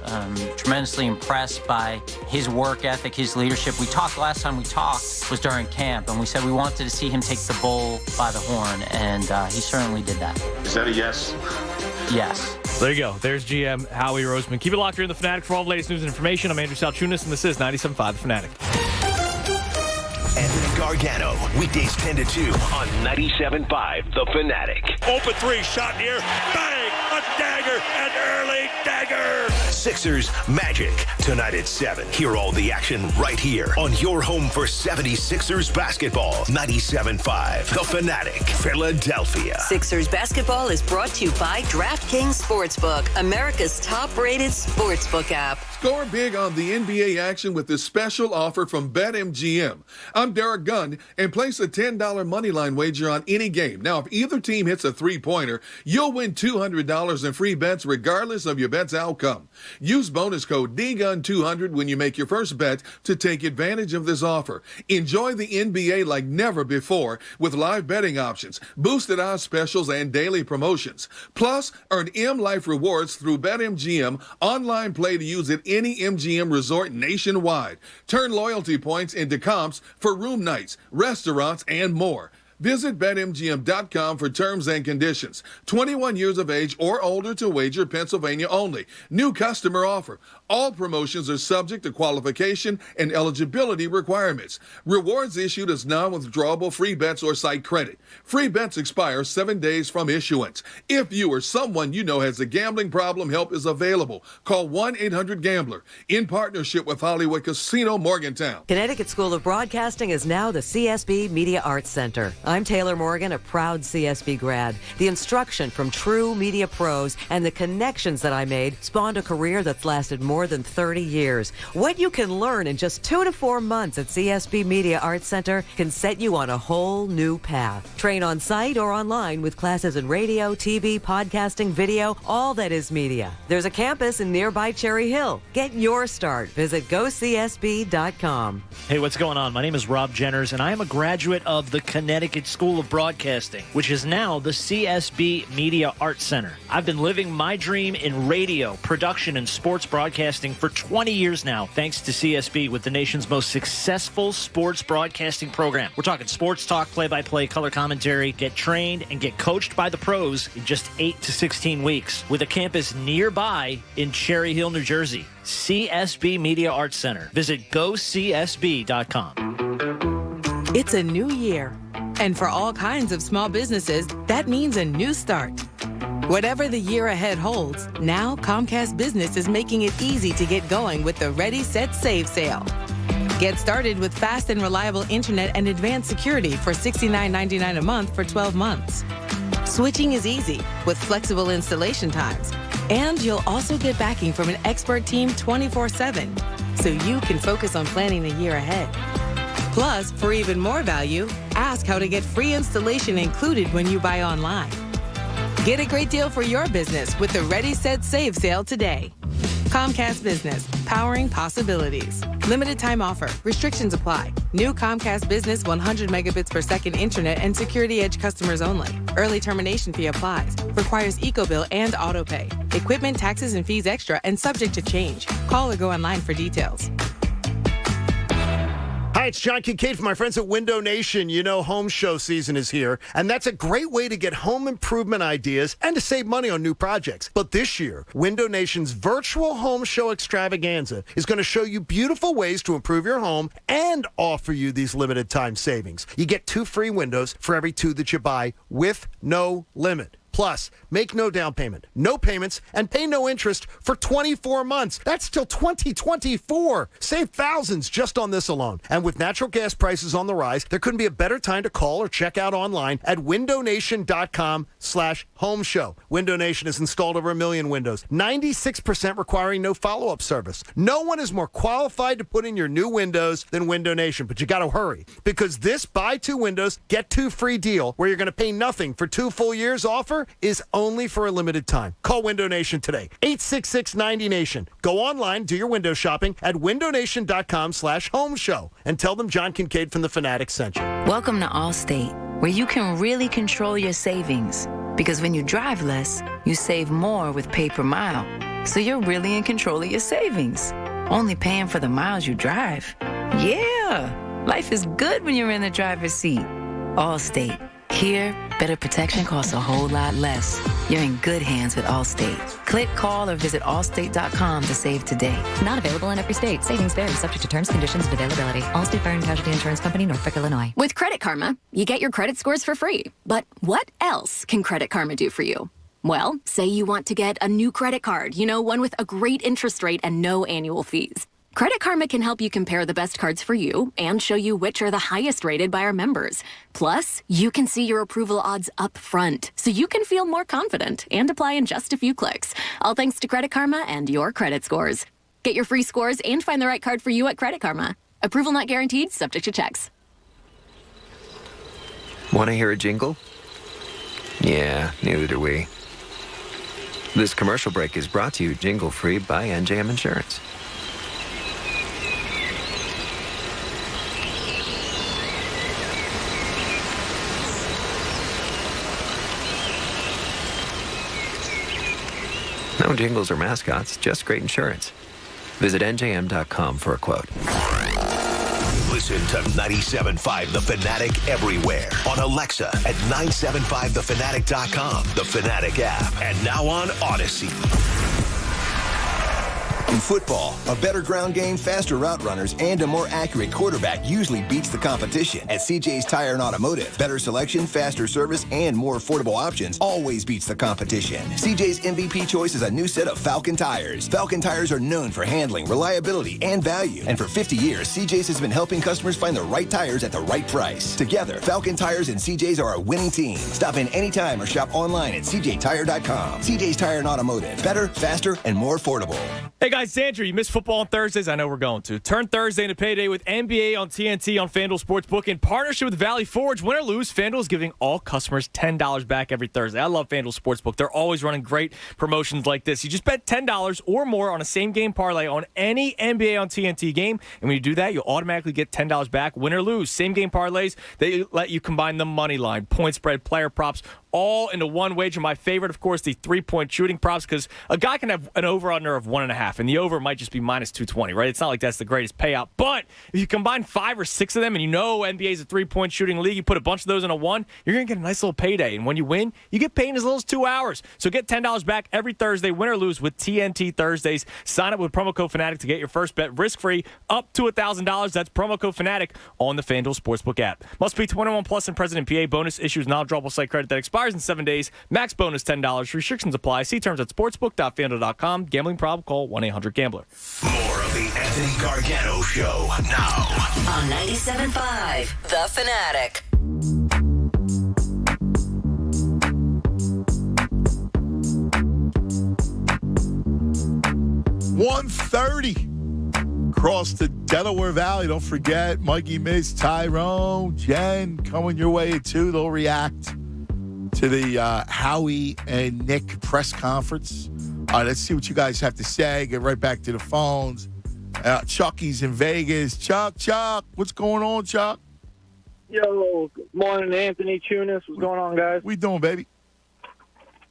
S4: Tremendously impressed by his work ethic, his leadership. Last time we talked was during camp, and we said we wanted to see him take the bull by the horn, and he certainly did that.
S9: Is that a yes?
S4: Yes.
S12: There you go. There's GM Howie Roseman. Keep it locked here in The Fanatic for all the latest news and information. I'm Andrew Salchunas, and this is 97.5 The Fanatic.
S14: Anthony Gargano, weekdays 10 to 2 on 97.5 The Fanatic.
S10: Open three, shot here, bang, a dagger, an early dagger.
S14: Sixers Magic, tonight at 7. Hear all the action right here on your home for 76ers basketball. 97.5 The Fanatic, Philadelphia.
S11: Sixers basketball is brought to you by DraftKings Sportsbook, America's top-rated sportsbook app.
S13: Score big on the NBA action with this special offer from BetMGM. I'm Derek Gunn, and place a $10 moneyline wager on any game. Now, if either team hits a three-pointer, you'll win $200 in free bets regardless of your bet's outcome. Use bonus code DGUN200 when you make your first bet to take advantage of this offer. Enjoy the NBA like never before with live betting options, boosted odds specials, and daily promotions. Plus, earn M-Life rewards through BetMGM online play to use at any MGM resort nationwide. Turn loyalty points into comps for room nights, restaurants, and more. Visit BetMGM.com for terms and conditions. 21 years of age or older to wager, Pennsylvania only. New customer offer. All promotions are subject to qualification and eligibility requirements. Rewards issued as non-withdrawable free bets or site credit. Free bets expire 7 days from issuance. If you or someone you know has a gambling problem, help is available. Call 1-800-GAMBLER in partnership with Hollywood Casino Morgantown.
S20: Connecticut School of Broadcasting is now the CSB Media Arts Center. I'm Taylor Morgan, a proud CSB grad. The instruction from true media pros and the connections that I made spawned a career that's lasted more than 30 years. What you can learn in just 2 to 4 months at CSB Media Arts Center can set you on a whole new path. Train on site or online with classes in radio, TV, podcasting, video, all that is media. There's a campus in nearby Cherry Hill. Get your start. Visit GoCSB.com.
S21: Hey, what's going on? My name is Rob Jenners, and I am a graduate of the Connecticut School of Broadcasting, which is now the CSB Media Arts Center. I've been living my dream in radio, production, and sports broadcasting for 20 years now, thanks to CSB with the nation's most successful sports broadcasting program. We're talking sports talk, play-by-play, color commentary, get trained and get coached by the pros in just 8 to 16 weeks with a campus nearby in Cherry Hill, New Jersey. CSB Media Arts Center. Visit GoCSB.com.
S22: It's a new year. And for all kinds of small businesses, that means a new start. Whatever the year ahead holds, now Comcast Business is making it easy to get going with the Ready, Set, Save sale. Get started with fast and reliable internet and advanced security for $69.99 a month for 12 months. Switching is easy with flexible installation times. And you'll also get backing from an expert team 24/7, so you can focus on planning the year ahead. Plus, for even more value, ask how to get free installation included when you buy online. Get a great deal for your business with the Ready, Set, Save sale today. Comcast Business, powering possibilities. Limited time offer. Restrictions apply. New Comcast Business 100 megabits per second internet and Security Edge customers only. Early termination fee applies. Requires EcoBill and autopay. Equipment, taxes, and fees extra and subject to change. Call or go online for details.
S25: Hi, it's John Kincaid from my friends at Window Nation. You know, home show season is here, and that's a great way to get home improvement ideas and to save money on new projects. But this year, Window Nation's virtual home show extravaganza is going to show you beautiful ways to improve your home and offer you these limited time savings. You get 2 free windows for every 2 that you buy with no limit. Plus, make no down payment, no payments, and pay no interest for 24 months. That's till 2024. Save thousands just on this alone. And with natural gas prices on the rise, there couldn't be a better time to call or check out online at windownation.com/home show. Window Nation has installed over 1 million windows, 96% requiring no follow-up service. No one is more qualified to put in your new windows than Window Nation, but you got to hurry because this buy 2 windows, get 2 free deal where you're going to pay nothing for 2 full years offer offer is only for a limited time. Call Window Nation today. 866-90Nation. Go online, do your window shopping at windownation.com/home show and tell them John Kincaid from The Fanatic sent you.
S3: Welcome to Allstate, where you can really control your savings. Because when you drive less, you save more with pay per mile. So you're really in control of your savings. Only paying for the miles you drive. Yeah, life is good when you're in the driver's seat. Allstate. Here, better protection costs a whole lot less. You're in good hands with Allstate. Click, call, or visit allstate.com to save today.
S7: Not available in every state. Savings vary, subject to terms, conditions, and availability. Allstate Fire and Casualty Insurance Company, Norfolk, Illinois.
S9: With Credit Karma, you get your credit scores for free. But what else can Credit Karma do for you? Well, say you want to get a new credit card, one with a great interest rate and no annual fees. Credit Karma can help you compare the best cards for you and show you which are the highest rated by our members. Plus, you can see your approval odds up front, so you can feel more confident and apply in just a few clicks. All thanks to Credit Karma and your credit scores. Get your free scores and find the right card for you at Credit Karma. Approval not guaranteed, subject to checks.
S15: Want to hear a jingle? Yeah, neither do we. This commercial break is brought to you jingle-free by NJM Insurance. No jingles or mascots, just great insurance. Visit NJM.com for a quote.
S14: Listen to 97.5 The Fanatic everywhere. On Alexa at 975thefanatic.com, the Fanatic app, and now on Odyssey.
S18: In football, a better ground game, faster route runners, and a more accurate quarterback usually beats the competition. At CJ's Tire and Automotive, better selection, faster service, and more affordable options always beats the competition. CJ's MVP choice is a new set of Falcon tires. Falcon tires are known for handling, reliability, and value. And for 50 years, CJ's has been helping customers find the right tires at the right price. Together, Falcon Tires and CJ's are a winning team. Stop in anytime or shop online at cjtire.com. CJ's Tire and Automotive, better, faster, and more affordable.
S12: Hey guys, Andrew, you missed football on Thursdays? I know we're going to. Turn Thursday into payday with NBA on TNT on FanDuel Sportsbook in partnership with Valley Forge. Win or lose, FanDuel is giving all customers $10 back every Thursday. I love FanDuel Sportsbook. They're always running great promotions like this. You just bet $10 or more on a same-game parlay on any NBA on TNT game, and when you do that, you'll automatically get $10 back, win or lose. Same-game parlays, they let you combine the money line, point spread, player props, all into one wager. My favorite, of course, the three-point shooting props, because a guy can have an over-under of 1.5, and the over might just be minus 220, right? It's not like that's the greatest payout. But if you combine 5 or 6 of them, and you know NBA is a three-point shooting league, you put a bunch of those in a one, you're going to get a nice little payday. And when you win, you get paid in as little as 2 hours. So get $10 back every Thursday, win or lose, with TNT Thursdays. Sign up with promo code Fanatic to get your first bet risk-free up to $1,000. That's promo code Fanatic on the FanDuel Sportsbook app. Must be 21 plus and present in PA. Bonus issues non-drawable site credit that expires in 7 days. Max bonus $10. Restrictions apply. See terms at sportsbook.fanduel.com. Gambling problem? Call 1-800-GAMBLER.
S14: More of the Anthony Gargano Show now.
S11: On 97.5 The Fanatic.
S1: $130 across the Delaware Valley. Don't forget, Mikey, Miss, Tyrone, Jen coming your way too. They'll react to the Howie and Nick press conference. All right, let's see what you guys have to say. Get right back to the phones. Chucky's in Vegas. Chuck, what's going on, Chuck?
S19: Yo, good morning, Anthony Chunis. What's going on, guys?
S1: We doing, baby?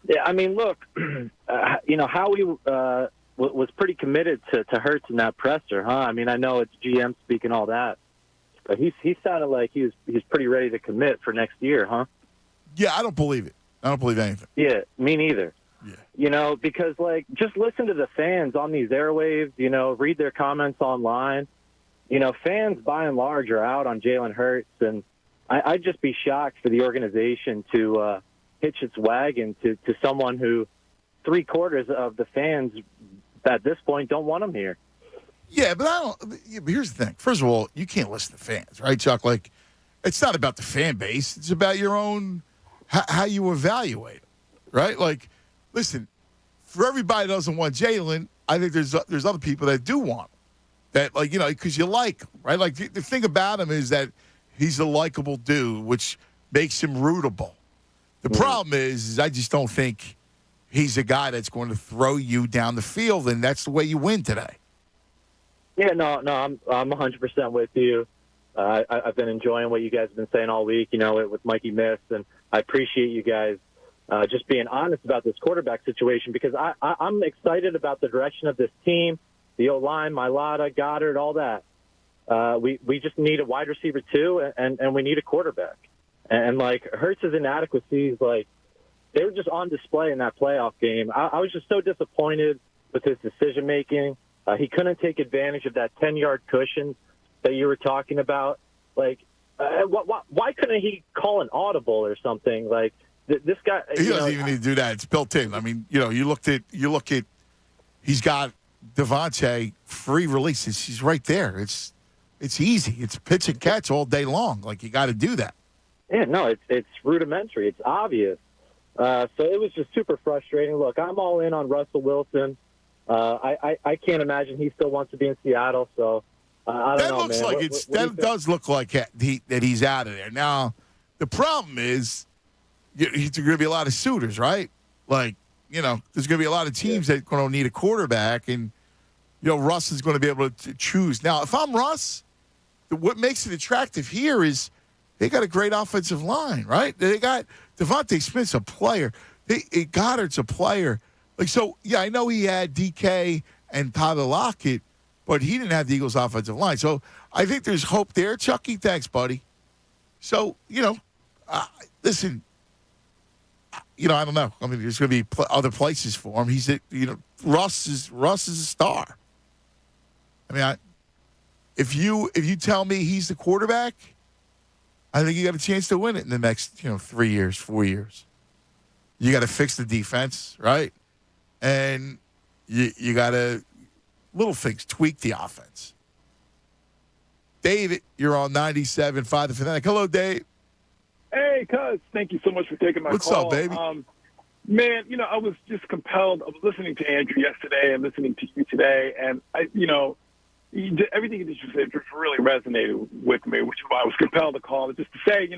S19: Yeah, I mean, look, Howie was pretty committed to Hurts in that presser, huh? I mean, I know it's GM speaking all that, but he sounded like he's pretty ready to commit for next year, huh?
S1: Yeah, I don't believe it. I don't believe anything.
S19: Yeah, me neither. Yeah. Because, just listen to the fans on these airwaves, read their comments online. Fans, by and large, are out on Jalen Hurts, and I'd just be shocked for the organization to hitch its wagon to someone who 3/4 of the fans at this point don't want him here.
S1: Yeah, but here's the thing. First of all, you can't listen to fans, right, Chuck? It's not about the fan base. It's about your own, how you evaluate it, right? Listen, for everybody that doesn't want Jalen, I think there's other people that do want him. That, because you like him, right? The thing about him is that he's a likable dude, which makes him rootable. The problem is I just don't think he's a guy that's going to throw you down the field, and that's the way you win today.
S19: Yeah, no, I'm 100% with you. I've been enjoying what you guys have been saying all week, with Mikey Miss, and I appreciate you guys just being honest about this quarterback situation because I'm excited about the direction of this team, the O-line, Mailata, Goddard, all that. We just need a wide receiver too, and we need a quarterback. And like Hurts' inadequacies, like they were just on display in that playoff game. I was just so disappointed with his decision making. He couldn't take advantage of that 10-yard cushion that you were talking about. Like, why couldn't he call an audible or something? Like this guy,
S1: he doesn't even need to do that. It's built in. I mean, you look at. He's got Devontae free releases. He's right there. It's easy. It's pitch and catch all day long. Like you got to do that.
S19: Yeah, no, it's rudimentary. It's obvious. So it was just super frustrating. Look, I'm all in on Russell Wilson. I can't imagine he still wants to be in Seattle. So I don't know,
S1: looks
S19: man.
S1: like that does look like that he's out of there. Now, the problem is there's going to be a lot of suitors, right? Like, there's going to be a lot of teams that are going to need a quarterback, and Russ is going to be able to choose. Now, if I'm Russ, what makes it attractive here is they got a great offensive line, right? They got Devontae Smith's a player. Goddard's a player. Like, so, yeah, I know he had DK and Tyler Lockett, but he didn't have the Eagles' offensive line. So I think there's hope there. Chucky, thanks, buddy. So, listen, I don't know. I mean, there's going to be other places for him. Russ is a star. I mean, if you tell me he's the quarterback, I think you got a chance to win it in the next, 3 years, 4 years. You got to fix the defense, right? And you got to, little things, tweak the offense. David, you're on 97.5 The Fanatic. Hello, Dave.
S2: Hey, cuz. Thank you so much for taking my call.
S1: What's up, baby?
S2: Man, I was just compelled. I was listening to Andrew yesterday and listening to you today, and everything that you said just really resonated with me, which is why I was compelled to call it just to say,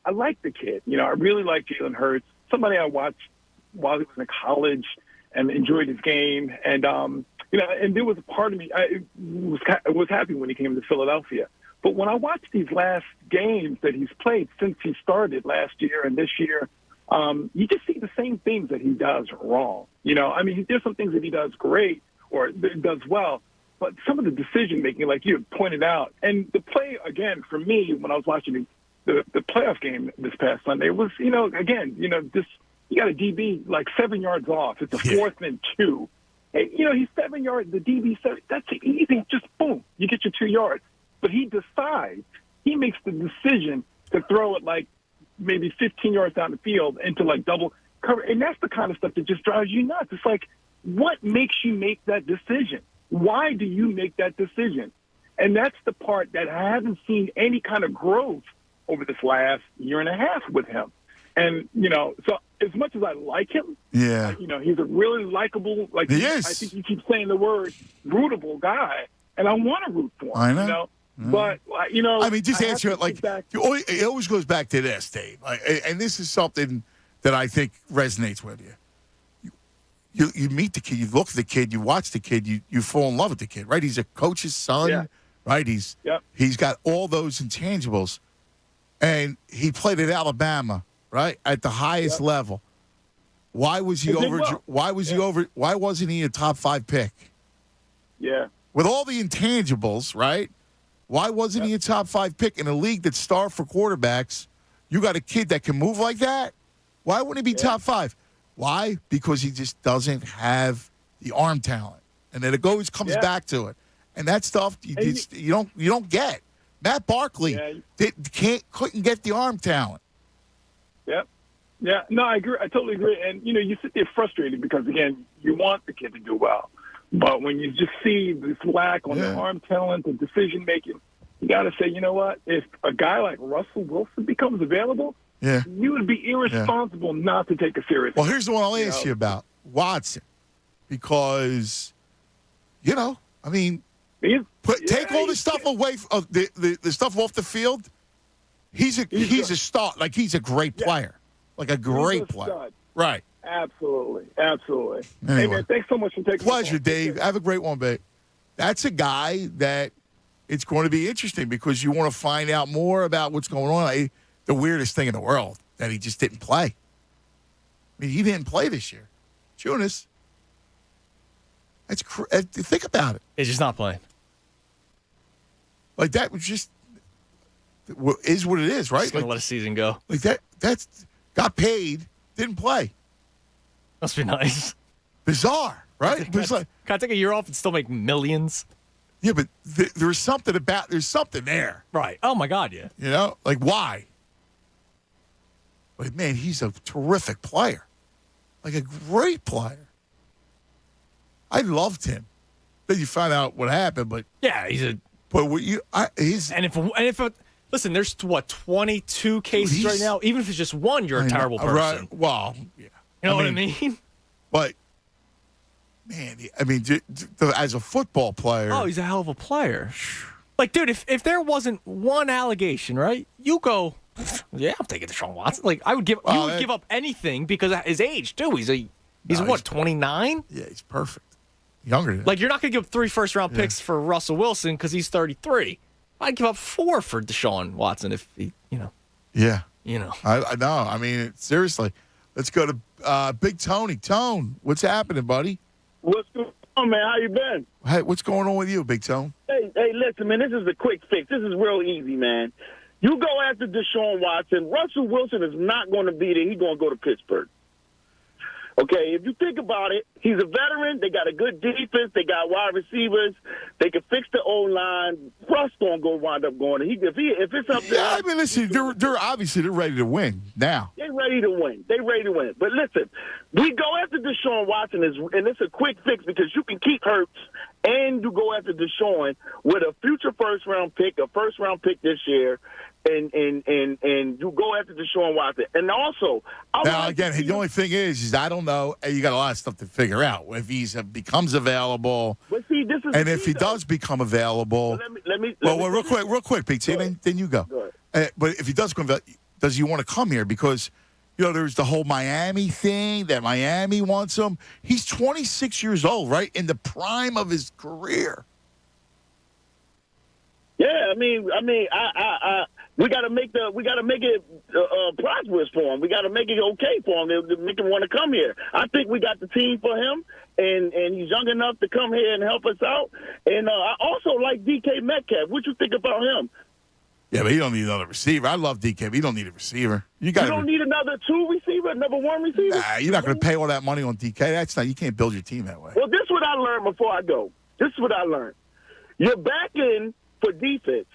S2: I like the kid. I really like Jalen Hurts, somebody I watched while he was in college and enjoyed his game. And, and there was a part of me, I was happy when he came to Philadelphia. But when I watched these last games that he's played since he started last year and this year, you just see the same things that he does wrong. There's some things that he does great or does well, but some of the decision-making, like you pointed out, and the play, again, for me, when I was watching the playoff game this past Sunday, was, you got a DB like 7 yards off. It's a 4th and 2. And, he's 7 yards. The DB said, that's easy. Just boom, you get your 2 yards. But he decides, he makes the decision to throw it like maybe 15 yards down the field into like double cover. And that's the kind of stuff that just drives you nuts. It's like, what makes you make that decision? Why do you make that decision? And that's the part that I haven't seen any kind of growth over this last year and a half with him. And, so as much as I like him, he's a really likable, like
S1: he is.
S2: I think you keep saying the word rootable guy, and I want to root for him,
S1: I know.
S2: But,
S1: I mean, just answer it like, it always goes back to this, Dave. And this is something that I think resonates with you. You meet the kid, you look at the kid, you watch the kid, you fall in love with the kid, right? He's a coach's son, right? He's got all those intangibles. And he played at Alabama, right? At the highest level. Why was he why wasn't he a top 5 pick?
S2: Yeah.
S1: With all the intangibles, right? Why wasn't he a top 5 pick in a league that's starved for quarterbacks? You got a kid that can move like that? Why wouldn't he be top 5? Why? Because he just doesn't have the arm talent. And then it always comes back to it. And that stuff you don't get. Matt Barkley couldn't get the arm talent.
S2: Yep. Yeah. No, I agree. I totally agree. And, you sit there frustrated because, again, you want the kid to do well. But when you just see this lack on the arm talent and decision-making, you got to say, you know what? If a guy like Russell Wilson becomes available, you would be irresponsible not to take a serious.
S1: Well, here's the one I'll ask you about, Watson, because, take all the stuff away from the stuff off the field. He's a star. Like, he's a great player. like a great player.
S2: Stud.
S1: Right.
S2: Absolutely.
S1: Anyway.
S2: Hey, man, thanks so much for taking
S1: Pleasure, Dave. Have a great one, babe. That's a guy that it's going to be interesting because you want to find out more about what's going on. The weirdest thing in the world that he just didn't play. I mean, he didn't play this year. Jonas. Think about it.
S12: He's just not playing.
S1: Like, that was just is what it is, right?
S12: Just gonna let a season go.
S1: Like that's got paid, didn't play.
S12: Must be nice.
S1: Bizarre, right?
S12: Can I take a year off and still make millions?
S1: Yeah, but there's something there.
S12: Right. Oh, my God, yeah.
S1: You know? Like, why? But, man, he's a terrific player. Like, a great player. I loved him. Then you find out what happened, but...
S12: Yeah, he's a...
S1: But what you... he's...
S12: And if listen, there's, 22 cases right now? Even if it's just one, you're a terrible person.
S1: Right. Well, yeah.
S12: You know what I mean?
S1: But... Man, I mean, as a football player...
S12: Oh, he's a hell of a player. Like, dude, if there wasn't one allegation, right, you go, yeah, I'm taking Deshaun Watson. Like, you would give up anything because of his age, too. He's 29?
S1: Yeah, he's perfect. Younger than
S12: Like, you're not going to give up 3 first-round picks for Russell Wilson because he's 33. I'd give up 4 for Deshaun Watson if he,
S1: Yeah.
S12: I
S1: know. I mean, seriously. Let's go to Big Tony. Tone, what's happening, buddy?
S5: What's going on, man? How you been?
S1: Hey, what's going on with you, Big Tone?
S5: Hey, listen, man, this is a quick fix. This is real easy, man. You go after Deshaun Watson. Russell Wilson is not going to be there. He's going to go to Pittsburgh. Okay, if you think about it, he's a veteran. They got a good defense. They got wide receivers. They can fix the O-line. Russ going to wind up going. If it's up there.
S1: Yeah, I mean, listen, they're obviously ready to win now.
S5: They're ready to win. But listen, we go after Deshaun Watson, and it's a quick fix because you can keep Hurts and you go after Deshaun with a future first-round pick this year, and you go after Deshaun Watson. And also,
S1: the only thing is I don't know. You got a lot of stuff to figure out if he becomes available.
S5: But see, this is
S1: if he does become available. Real quick, Pete. Then you go. But if he does come, does he want to come here? Because there's the whole Miami thing that Miami wants him. He's 26 years old, right in the prime of his career.
S5: Yeah, I mean, we got to make it prosperous for him. We got to make it okay for him to make him want to come here. I think we got the team for him, and he's young enough to come here and help us out. And I also like DK Metcalf. What you think about him?
S1: Yeah, but he don't need another receiver. I love DK, but he don't need a receiver. You
S5: don't need another 2 receiver, number 1 receiver?
S1: Nah, you're not going to pay all that money on DK. You can't build your team that way.
S5: Well, this is what I learned before I go. You're backing for defense.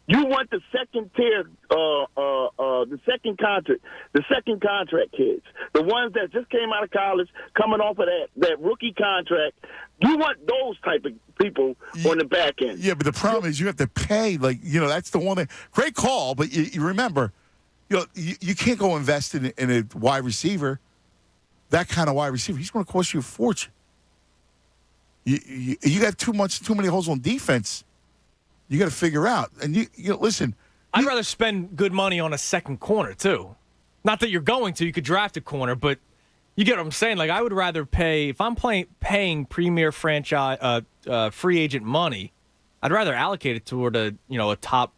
S5: You want the second tier, the second contract kids, the ones that just came out of college, coming off of that rookie contract. You want those type of people on the back end.
S1: Yeah, but the problem is you have to pay. That's the one thing. Great call, but you remember, you can't go invest in a wide receiver, that kind of wide receiver. He's going to cost you a fortune. You got too many holes on defense. You got to figure out. And you listen.
S12: I'd rather spend good money on a second corner too. Not that you're going to. You could draft a corner, but you get what I'm saying. Like, I would rather pay if I'm paying premier franchise free agent money. I'd rather allocate it toward a top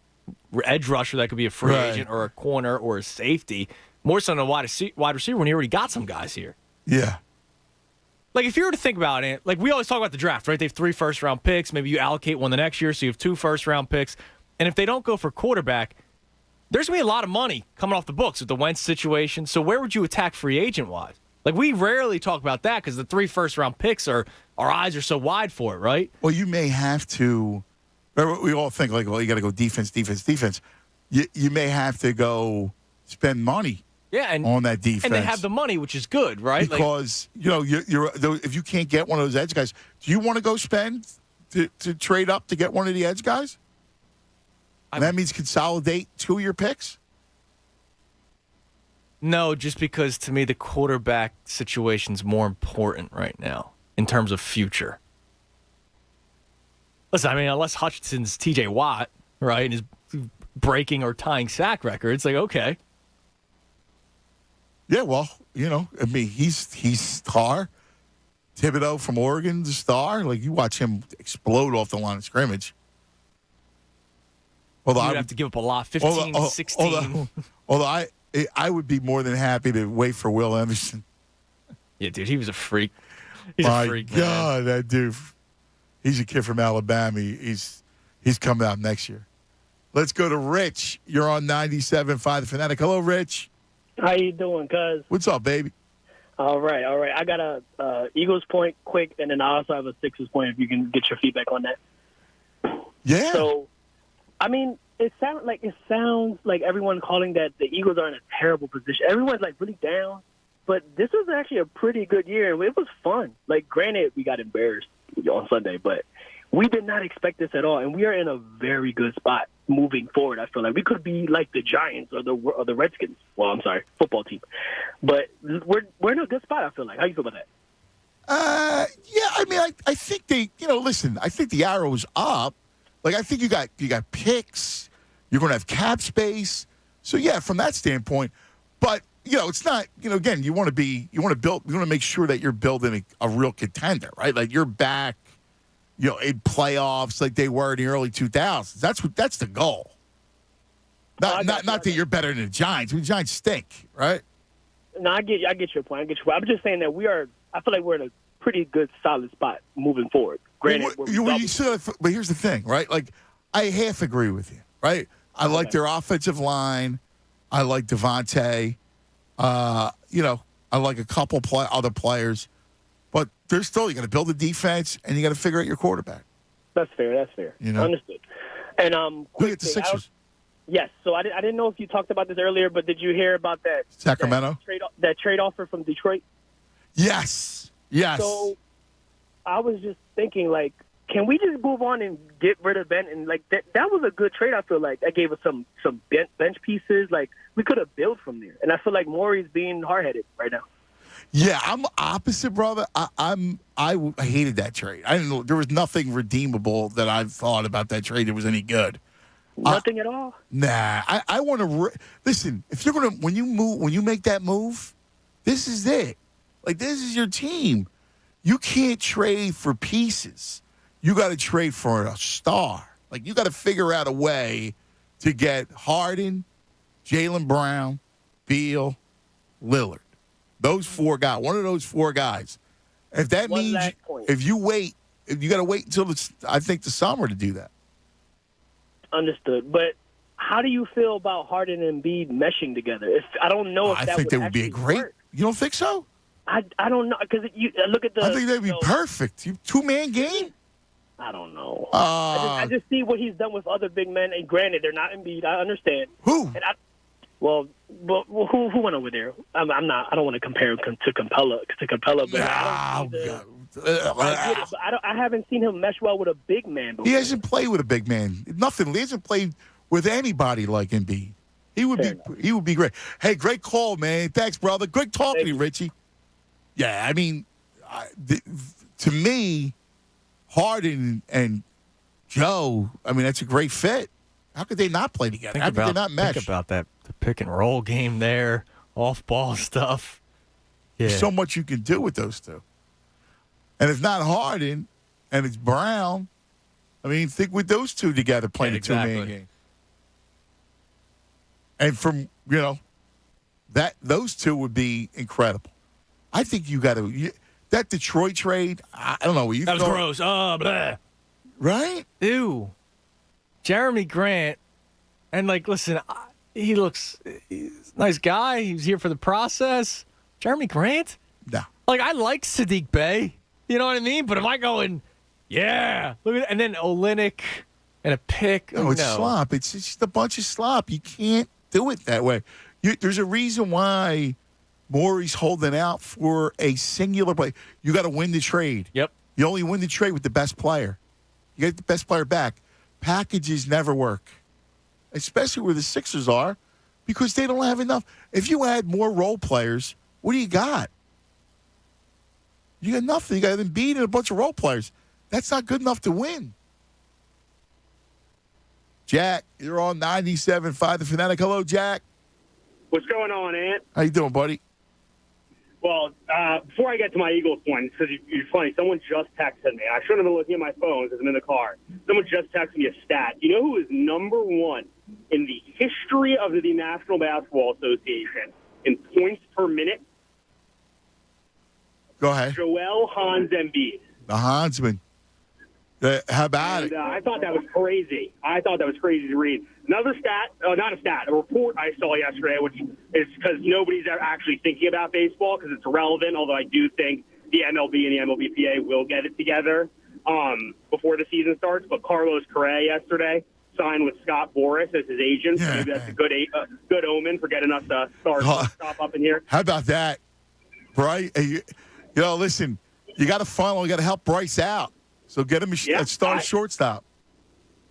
S12: edge rusher that could be a free agent or a corner or a safety, more so than a wide receiver when you already got some guys here.
S1: Yeah.
S12: Like, if you were to think about it, like, we always talk about the draft, right? They have 3 first-round picks. Maybe you allocate one the next year, so you have 2 first-round picks. And if they don't go for quarterback, there's going to be a lot of money coming off the books with the Wentz situation. So where would you attack free agent-wise? Like, we rarely talk about that because the 3 first-round picks our eyes are so wide for it, right?
S1: Well, you may have to – we all think, like, well, you got to go defense. You may have to go spend money.
S12: Yeah,
S1: on that defense,
S12: and they have the money, which is good, right?
S1: Because you're if you can't get one of those edge guys, do you want to go spend to trade up to get one of the edge guys? And that means consolidate 2 of your picks.
S12: No, just because to me the quarterback situation's more important right now in terms of future. Listen, I mean, unless Hutchinson's T.J. Watt, right, and is breaking or tying sack records, like, okay.
S1: Yeah, well, I mean, he's star. Thibodeau from Oregon, the star. Like, you watch him explode off the line of scrimmage.
S12: Although you'd have to give up a lot, 15, 16.
S1: Although I would be more than happy to wait for Will Anderson.
S12: Yeah, dude, he was a freak. He's
S1: My
S12: a freak,
S1: God, that dude. He's a kid from Alabama. He's coming out next year. Let's go to Rich. You're on 97.5 The Fanatic. Hello, Rich.
S6: How you doing, cuz?
S1: What's up, baby?
S6: All right. I got a Eagles point quick, and then I also have a Sixers point if you can get your feedback on that.
S1: Yeah.
S6: So, I mean, it sounds like everyone calling that the Eagles are in a terrible position. Everyone's like really down, but this was actually a pretty good year, and it was fun. Like, granted, we got embarrassed on Sunday, but we did not expect this at all, and we are in a very good spot moving forward. I feel like we could be like the Giants or the Redskins. Well, I'm sorry, football team, but we're in a good spot. I feel like. How you feel about that?
S1: Yeah, I mean, I think listen, I think the arrow is up. Like, I think you got picks. You're going to have cap space. So, yeah, from that standpoint. But, it's not, again, you want to make sure that you're building a real contender, right? Like, you're back, in playoffs like they were in the early 2000s. That's the goal. Not that you're better than the Giants. I mean, the Giants stink, right?
S6: No, I get your point. I'm just saying that I feel like we're in a pretty good, solid spot moving forward. Granted,
S1: but here's the thing, right? Like, I half agree with you, right? I like their offensive line. I like Devontae. I like a couple other players. But there's still, you got to build a defense, and you got to figure out your quarterback.
S6: That's fair. Understood. And
S1: look at the Sixers.
S6: Yes. So I didn't know if you talked about this earlier, but did you hear about that
S1: Sacramento
S6: that trade offer from Detroit?
S1: Yes.
S6: So I was just thinking, like, can we just move on and get rid of Ben? And like that was a good trade. I feel like that gave us some bench pieces. Like, we could have built from there. And I feel like Maury's being hard-headed right now.
S1: Yeah, I'm opposite, brother. I hated that trade. I didn't know there was nothing redeemable that I thought about that trade that was any good.
S6: Nothing at all.
S1: Nah, I want to listen. If you're gonna when you make that move, this is it. Like, this is your team. You can't trade for pieces. You got to trade for a star. Like, you got to figure out a way to get Harden, Jaylen Brown, Beal, Lillard. Those four guys. One of those four guys. If that means if you got to wait until I think the summer to do that.
S6: Understood. But how do you feel about Harden and Embiid meshing together? I don't know if
S1: I
S6: that
S1: think
S6: would
S1: they would be a great.
S6: work.
S1: You don't think so?
S6: I don't know, because you look at the.
S1: I think they'd be perfect. Two-man game.
S6: I don't know. I just see what he's done with other big men. And granted, they're not Embiid. I understand.
S1: Who?
S6: And who went over there? I don't want to compare him to Capella. But I haven't seen him mesh well with a big man before.
S1: He hasn't played with a big man. Nothing. He hasn't played with anybody like Embiid. He would be great. Hey, great call, man. Thanks, brother. Great talking to you, Richie. Yeah, I mean, to me, Harden and Joe, I mean, that's a great fit. How could they not play together? How could they not mesh?
S12: Think about that pick and roll game there, off-ball stuff. Yeah.
S1: There's so much you can do with those two. And it's not Harden, and it's Brown. I mean, think with those two together playing a two-man game. And from, those two would be incredible. I think you got to that Detroit trade. I don't know.
S12: That was gross. Oh, blah.
S1: Right?
S12: Ew. Jeremy Grant, and listen, he's a nice guy. He's here for the process. Jeremy Grant?
S1: No.
S12: I like Sadiq Bey. You know what I mean? But am I going? Yeah. Look at, and then Olynyk and a pick.
S1: No, it's slop. It's just a bunch of slop. You can't do it that way. There's a reason why Maury's holding out for a singular play. You got to win the trade.
S12: Yep.
S1: You only win the trade with the best player. You get the best player back. Packages never work, especially where the Sixers are, because they don't have enough. If you add more role players, what do you got? You got nothing. You got Embiid and a bunch of role players. That's not good enough to win. Jack, you're on 97.5 The Fanatic. Hello, Jack.
S8: What's going on, Ant?
S1: How you doing, buddy?
S8: Well, before I get to my Eagles point, because you're funny, someone just texted me. I shouldn't have been looking at my phone because I'm in the car. Someone just texted me a stat. You know who is number one in the history of the National Basketball Association in points per minute?
S1: Go ahead.
S8: Joel Hans Embiid.
S1: The Hansman. How about it?
S8: I thought that was crazy. To read. Another stat, not a stat, a report I saw yesterday, which is because nobody's actually thinking about baseball because it's irrelevant, although I do think the MLB and the MLBPA will get it together before the season starts. But Carlos Correa yesterday signed with Scott Boras as his agent. So maybe that's a good omen for getting us to stop up in here.
S1: How about that, Bryce? Listen, you got to help Bryce out. So get him a star shortstop.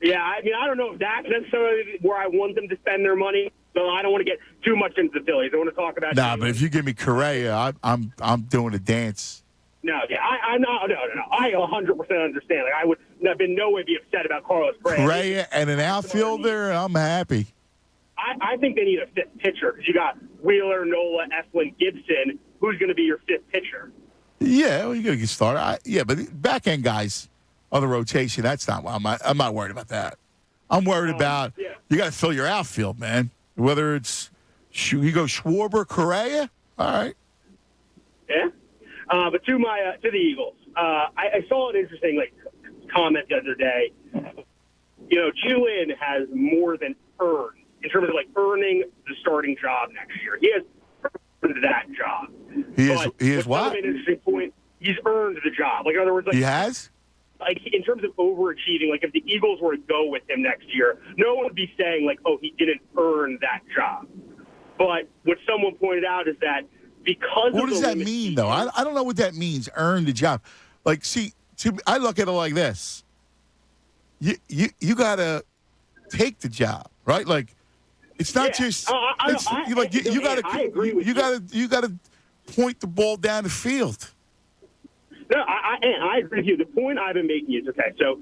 S8: Yeah, I mean, I don't know if that's necessarily where I want them to spend their money. So I don't want to get too much into the Phillies. I want to talk about.
S1: Nah, but if you give me Correa, I'm doing a dance.
S8: No, yeah, no. I 100% understand. Like, I would have in no way be upset about Carlos Correa.
S1: Correa and an outfielder, I'm happy.
S8: I think they need a fifth pitcher because you got Wheeler, Nola, Eflin, Gibson. Who's going to be your fifth pitcher?
S1: Yeah, well, you got to get started. But back end guys on the rotation, that's not. I'm not worried about that. I'm worried about you got to fill your outfield, man. Whether it's you go Schwarber, Correa, all right.
S8: Yeah, but to the Eagles, I saw an interesting comment the other day. Jalen has more than earned in terms of earning the starting job next year. He has earned that job.
S1: He is what?
S8: An interesting point. He's earned the job. In other words,
S1: he has.
S8: In terms of overachieving, if the Eagles were to go with him next year, no one would be saying he didn't earn that job. But what someone pointed out is that because
S1: what does that mean, though? I don't know what that means. Earn the job. I look at it like this. You gotta take the job, right? It's not just. You gotta point the ball down the field.
S8: No, I agree with you. The point I've been making is, okay, so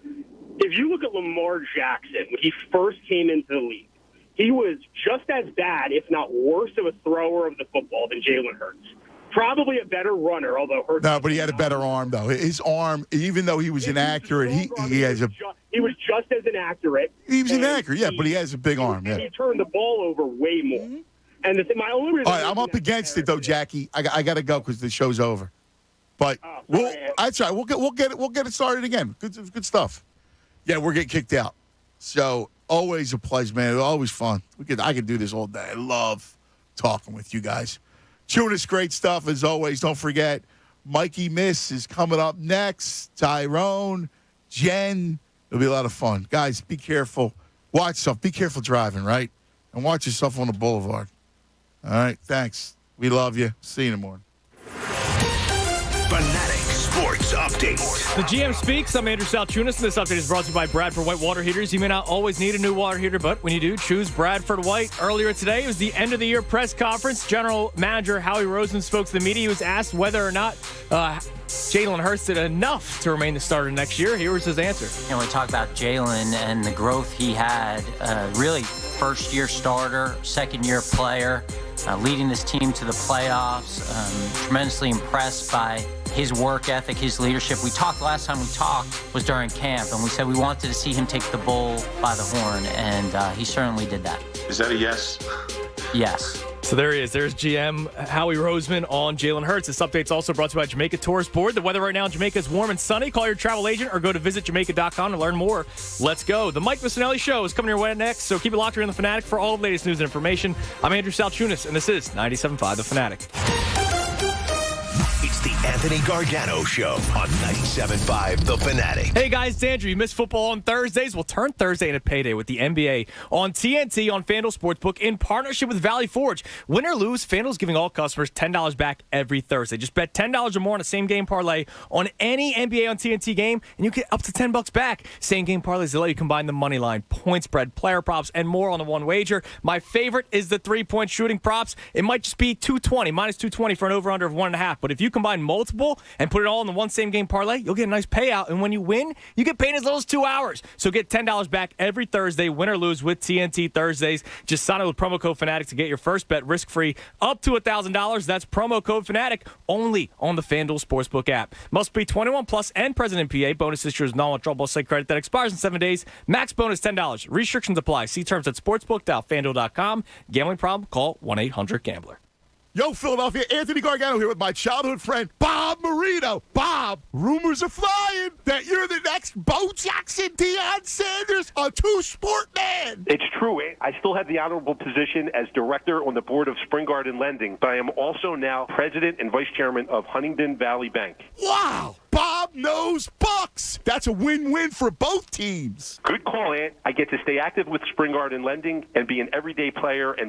S8: if you look at Lamar Jackson, when he first came into the league, he was just as bad, if not worse, of a thrower of the football than Jalen Hurts. Probably a better runner, although Hurts...
S1: No, but he had a better arm, though. His arm, even though he was inaccurate, he
S8: was just as inaccurate.
S1: He was inaccurate, but he has a big arm,
S8: And he turned the ball over way more. Mm-hmm. And my only reason...
S1: All right, I'm up against it, though, Jackie. I got to go because the show's over. But that's right. We'll get it started again. Good stuff. Yeah, we're getting kicked out. So always a pleasure, man. Always fun. I could do this all day. I love talking with you guys. Tunis, great stuff as always. Don't forget, Mikey Miss is coming up next. Tyrone, Jen. It'll be a lot of fun, guys. Be careful. Watch yourself. Be careful driving, right? And watch yourself on the boulevard. All right. Thanks. We love you. See you in the morning.
S14: Fanatic Sports Update.
S12: The GM speaks. I'm Andrew Salchunas, and this update is brought to you by Bradford White Water Heaters. You may not always need a new water heater, but when you do, choose Bradford White. Earlier today, it was the end-of-the-year press conference. General Manager Howie Roseman spoke to the media. He was asked whether or not Jalen Hurts did enough to remain the starter next year. Here was his answer.
S4: We talk about Jalen and the growth he had. Really, first-year starter, second-year player, leading this team to the playoffs. Tremendously impressed by his work ethic, his leadership. Last time we talked was during camp, and we said we wanted to see him take the bull by the horn, and he certainly did that.
S16: Is that a yes?
S4: Yes.
S12: So there he is. There's GM Howie Roseman on Jalen Hurts. This update's also brought to you by Jamaica Tourist Board. The weather right now in Jamaica is warm and sunny. Call your travel agent or go to visitjamaica.com to learn more. Let's go. The Mike Missinelli Show is coming your way next, so keep it locked here in The Fanatic for all the latest news and information. I'm Andrew Salchunas, and this is 97.5 The Fanatic.
S14: It's the Anthony Gargano Show on 97.5 The Fanatic.
S12: Hey guys, it's Andrew. You miss football on Thursdays? Well, turn Thursday into payday with the NBA on TNT on FanDuel Sportsbook in partnership with Valley Forge. Win or lose, FanDuel's giving all customers $10 back every Thursday. Just bet $10 or more on a same-game parlay on any NBA on TNT game, and you get up to $10 back. Same-game parlays that let you combine the money line, point spread, player props, and more on the one wager. My favorite is the three-point shooting props. It might just be 220, minus 220 for an over-under of 1.5, but if you combine multiple multiple and put it all in the one same game parlay, you'll get a nice payout. And when you win, you get paid as little as 2 hours. So get $10 back every Thursday, win or lose with TNT Thursdays. Just sign up with promo code Fanatic to get your first bet risk-free up to $1,000. That's promo code Fanatic only on the FanDuel Sportsbook app. Must be 21 plus and present in PA. Bonus issuers non-withdrawable site credit that expires in 7 days. Max bonus $10. Restrictions apply. See terms at sportsbook.fanduel.com. Gambling problem? Call 1-800-GAMBLER.
S1: Yo, Philadelphia, Anthony Gargano here with my childhood friend, Bob Marino. Bob, rumors are flying that you're the next Bo Jackson, Deion Sanders, a two-sport man.
S10: It's true. I still have the honorable position as director on the board of Spring Garden Lending, but I am also now president and vice chairman of Huntingdon Valley Bank.
S1: Wow. Bob knows Bucks. That's a win-win for both teams.
S10: Good call, Ant. I get to stay active with Spring Garden Lending and be an everyday player and